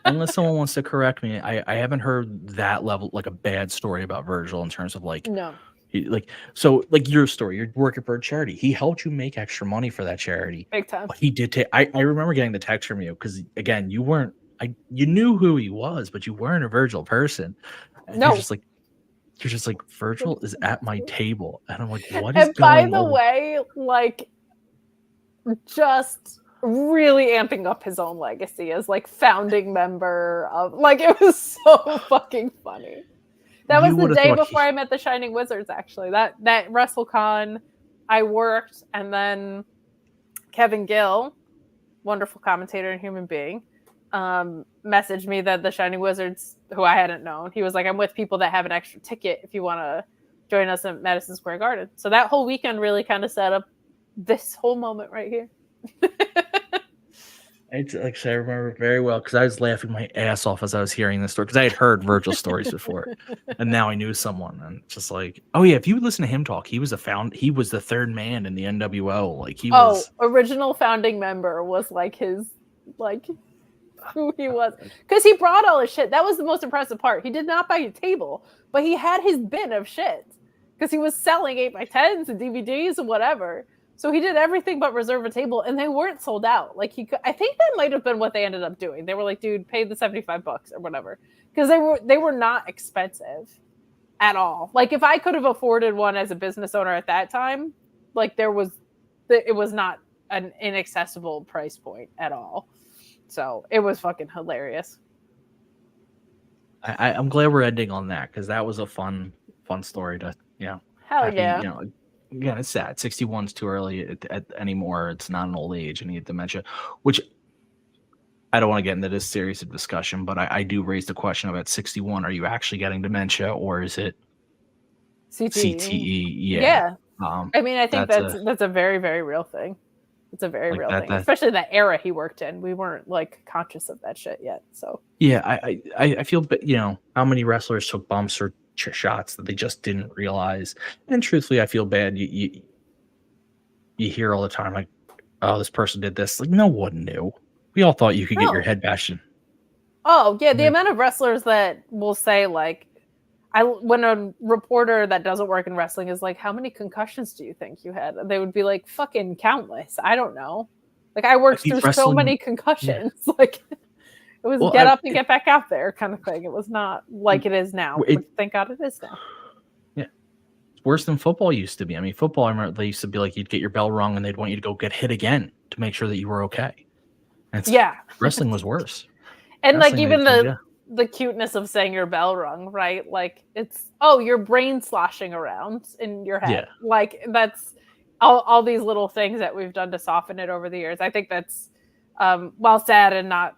Unless someone wants to correct me, I haven't heard that level, like a bad story about Virgil in terms of like, No. like your story, you're working for a charity. He helped you make extra money for that charity. Big time. But he did take, I remember getting the text from you because again, you weren't, you knew who he was, but you weren't a Virgil person. And No. You're just like, Virgil is at my table. And I'm like, what is And going on? by the way, like just really amping up his own legacy as like founding member of, like, it was so fucking funny. That was the day before I met the Shining Wizards, actually. That WrestleCon, I worked, and then Kevin Gill, wonderful commentator and human being, messaged me that the Shining Wizards, who I hadn't known, he was like, I'm with people that have an extra ticket if you want to join us at Madison Square Garden. So that whole weekend really kind of set up this whole moment right here. It's like I said, I remember very well because I was laughing my ass off as I was hearing this story because I had heard Virgil stories before, and now I knew someone, and just like, oh yeah, if you listen to him talk, he was the third man in the NWO. Like he was original founding member was like his like who he was because he brought all his shit. That was the most impressive part. He did not buy a table, but he had his bin of shit because he was selling 8x10s and DVDs and whatever. So he did everything but reserve a table, and they weren't sold out. Like I think that might have been what they ended up doing. They were like, "Dude, pay the $75 or whatever," because they were not expensive at all. Like if I could have afforded one as a business owner at that time, like it was not an inaccessible price point at all. So it was fucking hilarious. I'm glad we're ending on that because that was a fun story to Hell yeah. Again, it's sad. 61's too early anymore. It's not an old age and he had dementia, which I don't want to get into this series of discussion, but I do raise the question about 61. Are you actually getting dementia or is it CTE? Yeah. I mean, I think that's a very, very real thing. It's a very real thing, especially that era he worked in. We weren't like conscious of that shit yet. So yeah, I feel, how many wrestlers took bumps or shots that they just didn't realize. And truthfully, I feel bad. You hear all the time like, oh, this person did this. Like no one knew. We all thought you could get your head bashed in. Oh yeah, the amount of wrestlers that will say like, when a reporter that doesn't work in wrestling is like, how many concussions do you think you had? They would be like, fucking countless. I don't know. Like I worked through so many concussions. Yeah. Like it was get up and get back out there kind of thing. It was not like it is now. Thank God it is now. Yeah. It's worse than football used to be. I mean, football, I remember they used to be like, you'd get your bell rung and they'd want you to go get hit again to make sure that you were okay. And wrestling was worse. And like even the cuteness of saying your bell rung, right? Like it's, your brain sloshing around in your head. Yeah. Like that's all these little things that we've done to soften it over the years. I think that's, while sad and not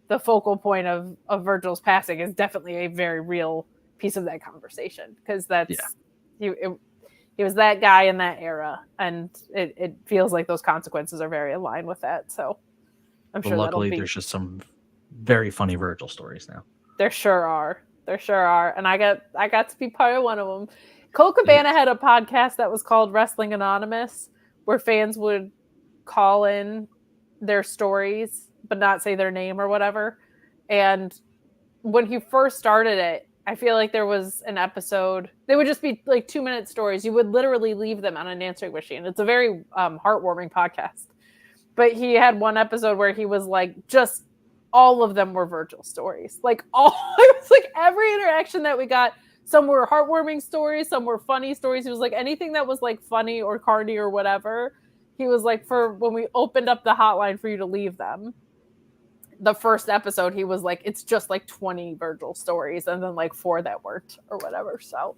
the focal point of Virgil's passing, is definitely a very real piece of that conversation because that's he was that guy in that era, and it feels like those consequences are very aligned with that. So I'm sure luckily there's just some very funny Virgil stories now. There sure are, and I got to be part of one of them. Cole Cabana had a podcast that was called Wrestling Anonymous, where fans would call in their stories but not say their name or whatever. And when he first started it, I feel like there was an episode, they would just be like 2-minute stories. You would literally leave them on an answering machine. It's a very heartwarming podcast. But he had one episode where he was like, just all of them were Virgil stories. Like it was like every interaction that we got, some were heartwarming stories, some were funny stories. He was like, anything that was like funny or carny or whatever, he was like, for when we opened up the hotline for you to leave them, the first episode, he was like, it's just like 20 Virgil stories and then like 4 that weren't or whatever. So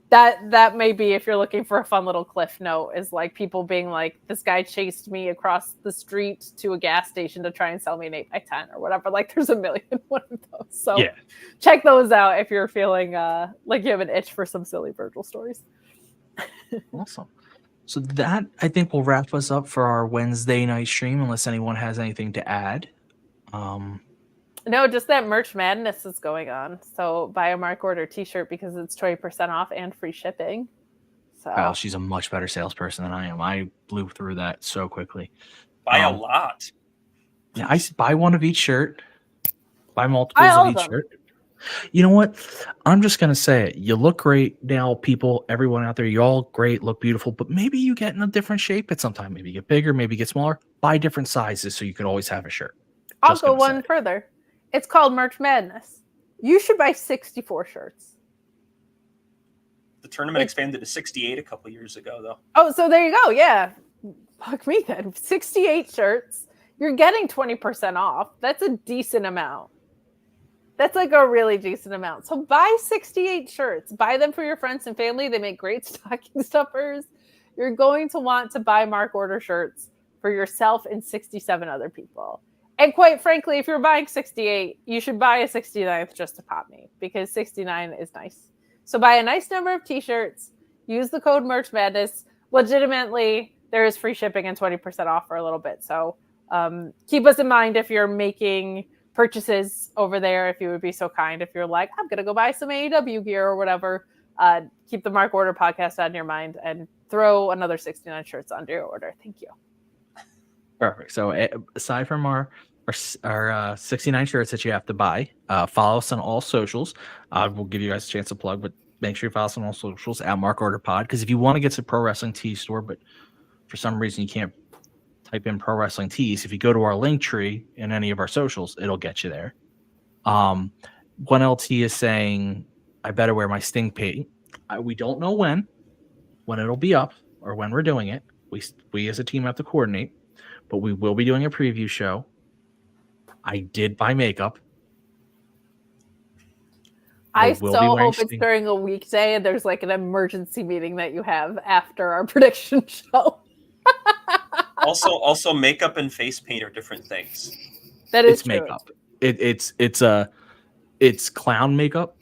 that may be, if you're looking for a fun little cliff note, is like people being like, this guy chased me across the street to a gas station to try and sell me an 8x10 or whatever. Like there's a million one of those. So check those out if you're feeling like you have an itch for some silly Virgil stories. Awesome. So that, I think, will wrap us up for our Wednesday night stream, unless anyone has anything to add. No, just that Merch Madness is going on. So buy a Mark Order t-shirt because it's 20% off and free shipping. So Wow, she's a much better salesperson than I am. I blew through that so quickly. Buy a lot. Yeah, I buy one of each shirt. Buy multiples of each shirt. You know what? I'm just going to say it. You look great now, people, everyone out there. You all great, look beautiful, but maybe you get in a different shape at some time. Maybe you get bigger, maybe you get smaller. Buy different sizes so you can always have a shirt. I'll go one further. It's called Merch Madness. You should buy 64 shirts. The tournament expanded to 68 a couple years ago, though. Oh, so there you go. Yeah. Fuck me then. 68 shirts. You're getting 20% off. That's a decent amount. That's like a really decent amount. So buy 68 shirts. Buy them for your friends and family. They make great stocking stuffers. You're going to want to buy Mark Order shirts for yourself and 67 other people. And quite frankly, if you're buying 68, you should buy a 69th just to pop me, because 69 is nice. So buy a nice number of t-shirts. Use the code Merch Madness. Legitimately, there is free shipping and 20% off for a little bit. So keep us in mind if you're making purchases over there, if you would be so kind. If you're like, I'm going to go buy some AEW gear or whatever, keep the Mark Order podcast on your mind and throw another 69 shirts under your order. Thank you. Perfect. So aside from our 69 shirts that you have to buy, follow us on all socials. We'll give you guys a chance to plug, but make sure you follow us on all socials at Mark Order Pod. Because if you want to get to Pro Wrestling Tees store, but for some reason you can't type in Pro Wrestling Tees, if you go to our link tree in any of our socials, it'll get you there. 1LT is saying, I better wear my Sting paint. We don't know when it'll be up or when we're doing it. We as a team have to coordinate, but we will be doing a preview show. I did buy makeup. I so hope it's during a weekday and there's like an emergency meeting that you have after our prediction show. Also, makeup and face paint are different things. That is true. Makeup. It's clown makeup.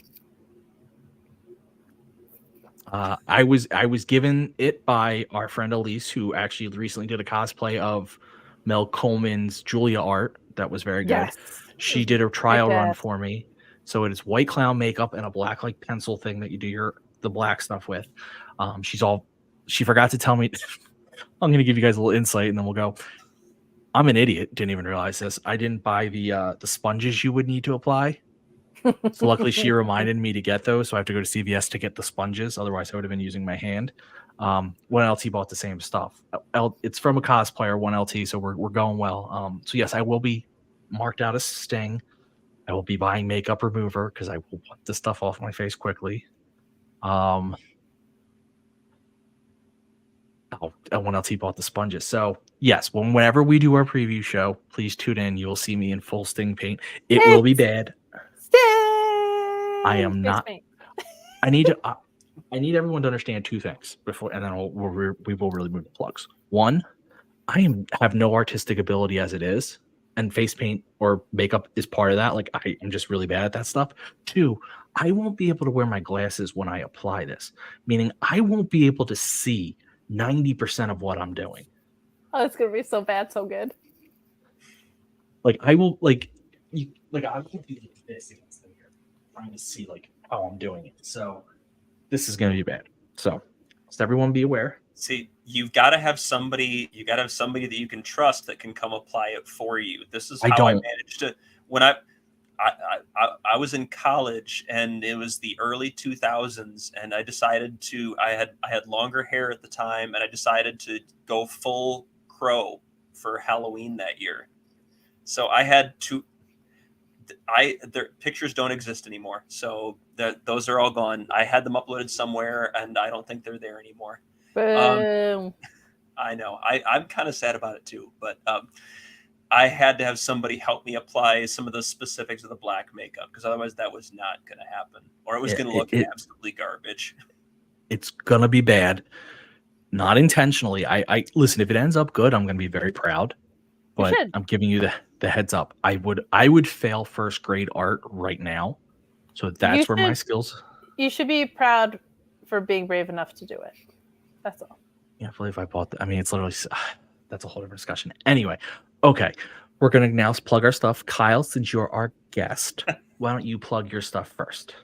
I was given it by our friend Elise, who actually recently did a cosplay of Mel Coleman's Julia art. That was very good. Yes. She did a trial run for me. So it is white clown makeup and a black like pencil thing that you do the black stuff with. She forgot to tell me. I'm going to give you guys a little insight and then we'll go. I'm an idiot. Didn't even realize this. I didn't buy the sponges you would need to apply. So luckily she reminded me to get those. So I have to go to CVS to get the sponges. Otherwise I would have been using my hand. 1LT bought the same stuff. It's from a cosplayer, 1LT. So we're going well. So yes, I will be marked out as Sting. I will be buying makeup remover because I will put this stuff off my face quickly. 1LT bought the sponges. So yes, whenever we do our preview show, please tune in. You will see me in full Sting paint. It will be bad. Sting! I am not. I need everyone to understand two things before, and then we will really move the plugs. One, I have no artistic ability as it is, and face paint or makeup is part of that. Like I'm just really bad at that stuff. Two, I won't be able to wear my glasses when I apply this, meaning I won't be able to see 90% of what I'm doing. Oh, it's gonna be so bad, so good. Like I will I will be like this against the mirror, trying to see like how I'm doing it. So this is gonna be bad. So just everyone be aware. See, you've got to have somebody. You got to have somebody that you can trust that can come apply it for you. This is how I managed to. When I was in college and it was the early 2000s, and I decided to. I had longer hair at the time, and I decided to go full crow for Halloween that year. So I had to. Their pictures don't exist anymore, so those are all gone. I had them uploaded somewhere, and I don't think they're there anymore. Boom. I know. I'm kind of sad about it too, but I had to have somebody help me apply some of the specifics of the black makeup, because otherwise that was not going to happen, or it was going to look absolutely garbage. It's going to be bad. Not intentionally. I listen, if it ends up good, I'm going to be very proud, but I'm giving you the heads up. I would fail first grade art right now. So that's where my skills. You should be proud for being brave enough to do it. That's all. Yeah, I believe I bought I mean, it's literally, that's a whole different discussion. Anyway, okay. We're going to now plug our stuff. Kyle, since you're our guest, why don't you plug your stuff first?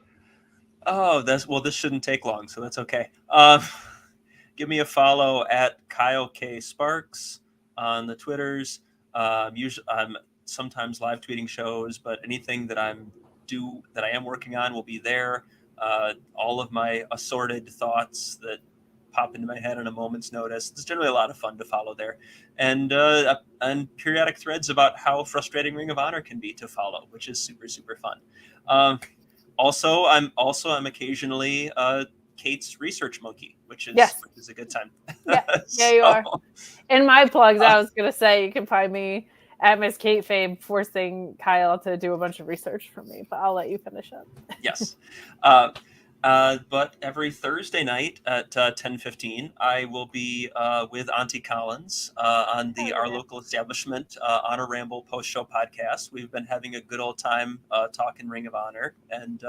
Oh, this shouldn't take long, so that's okay. Give me a follow at Kyle K. Sparks on the Twitters. Usually, I'm sometimes live tweeting shows, but anything that I am working on will be there. All of my assorted thoughts that pop into my head on a moment's notice. It's generally a lot of fun to follow there, and periodic threads about how frustrating Ring of Honor can be to follow, which is super, super fun. Also, I'm occasionally Kate's research monkey, which is a good time. Yeah, you are. In my plugs, I was gonna say you can find me at Miss Kate Fabe, forcing Kyle to do a bunch of research for me, but I'll let you finish up. Yes. But every Thursday night at 10:15, I will be with Auntie Collins on Our Local Establishment Honor Ramble post-show podcast. We've been having a good old time talking Ring of Honor, and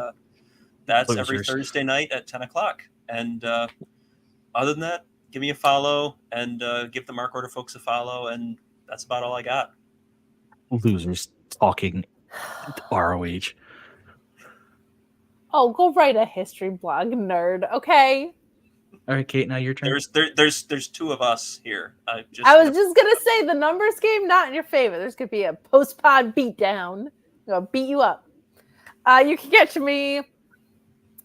that's every Thursday night at 10 o'clock. And other than that, give me a follow and give the Mark Order folks a follow, and that's about all I got. Losers talking ROH. Oh, go write a history blog, nerd. Okay. All right, Kate. Now your turn. There's two of us here. I was just gonna say the numbers game not in your favor. There's gonna be a post-pod beatdown. I'm gonna beat you up. You can catch me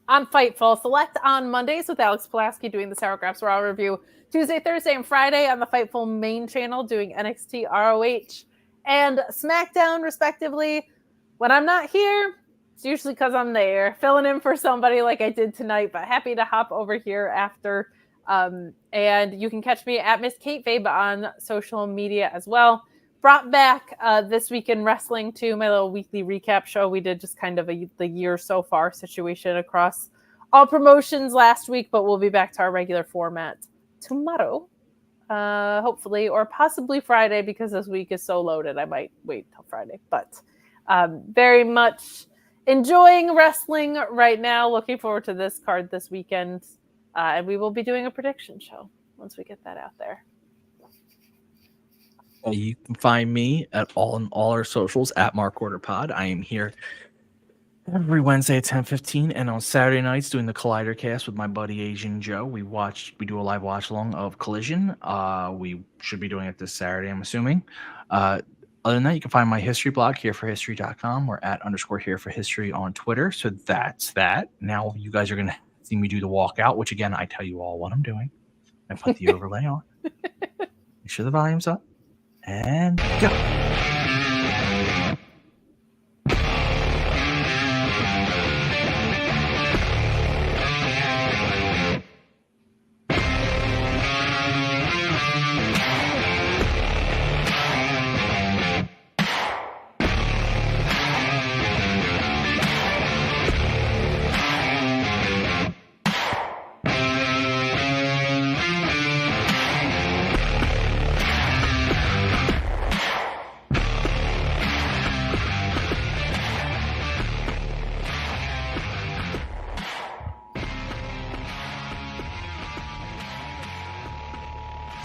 on Fightful Select on Mondays with Alex Pulaski doing the Sour Graps Raw review. Tuesday, Thursday, and Friday on the Fightful main channel doing NXT, ROH, and SmackDown, respectively. When I'm not here, it's usually because I'm there, filling in for somebody like I did tonight, but happy to hop over here after. And you can catch me at Miss Kate Fabe on social media as well. Brought back This Week in Wrestling to my little weekly recap show. We did just kind of the year so far situation across all promotions last week, but we'll be back to our regular format tomorrow, hopefully, or possibly Friday, because this week is so loaded. I might wait till Friday, but very much enjoying wrestling right now. Looking forward to this card this weekend. And we will be doing a prediction show once we get that out there. You can find me at all our socials at Mark Order Pod. I am here every Wednesday at 10:15, and on Saturday nights doing the Collider Cast with my buddy Asian Joe. We do a live watch along of Collision. We should be doing it this Saturday, I'm assuming. Other than that, you can find my history blog, hereforhistory.com, or at _hereforhistory on Twitter. So that's that. Now you guys are going to see me do the walkout, which again, I tell you all what I'm doing. I put the overlay on. Make sure the volume's up. And go.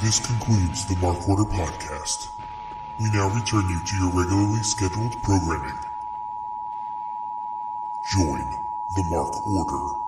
This concludes the Mark Order podcast. We now return you to your regularly scheduled programming. Join the Mark Order.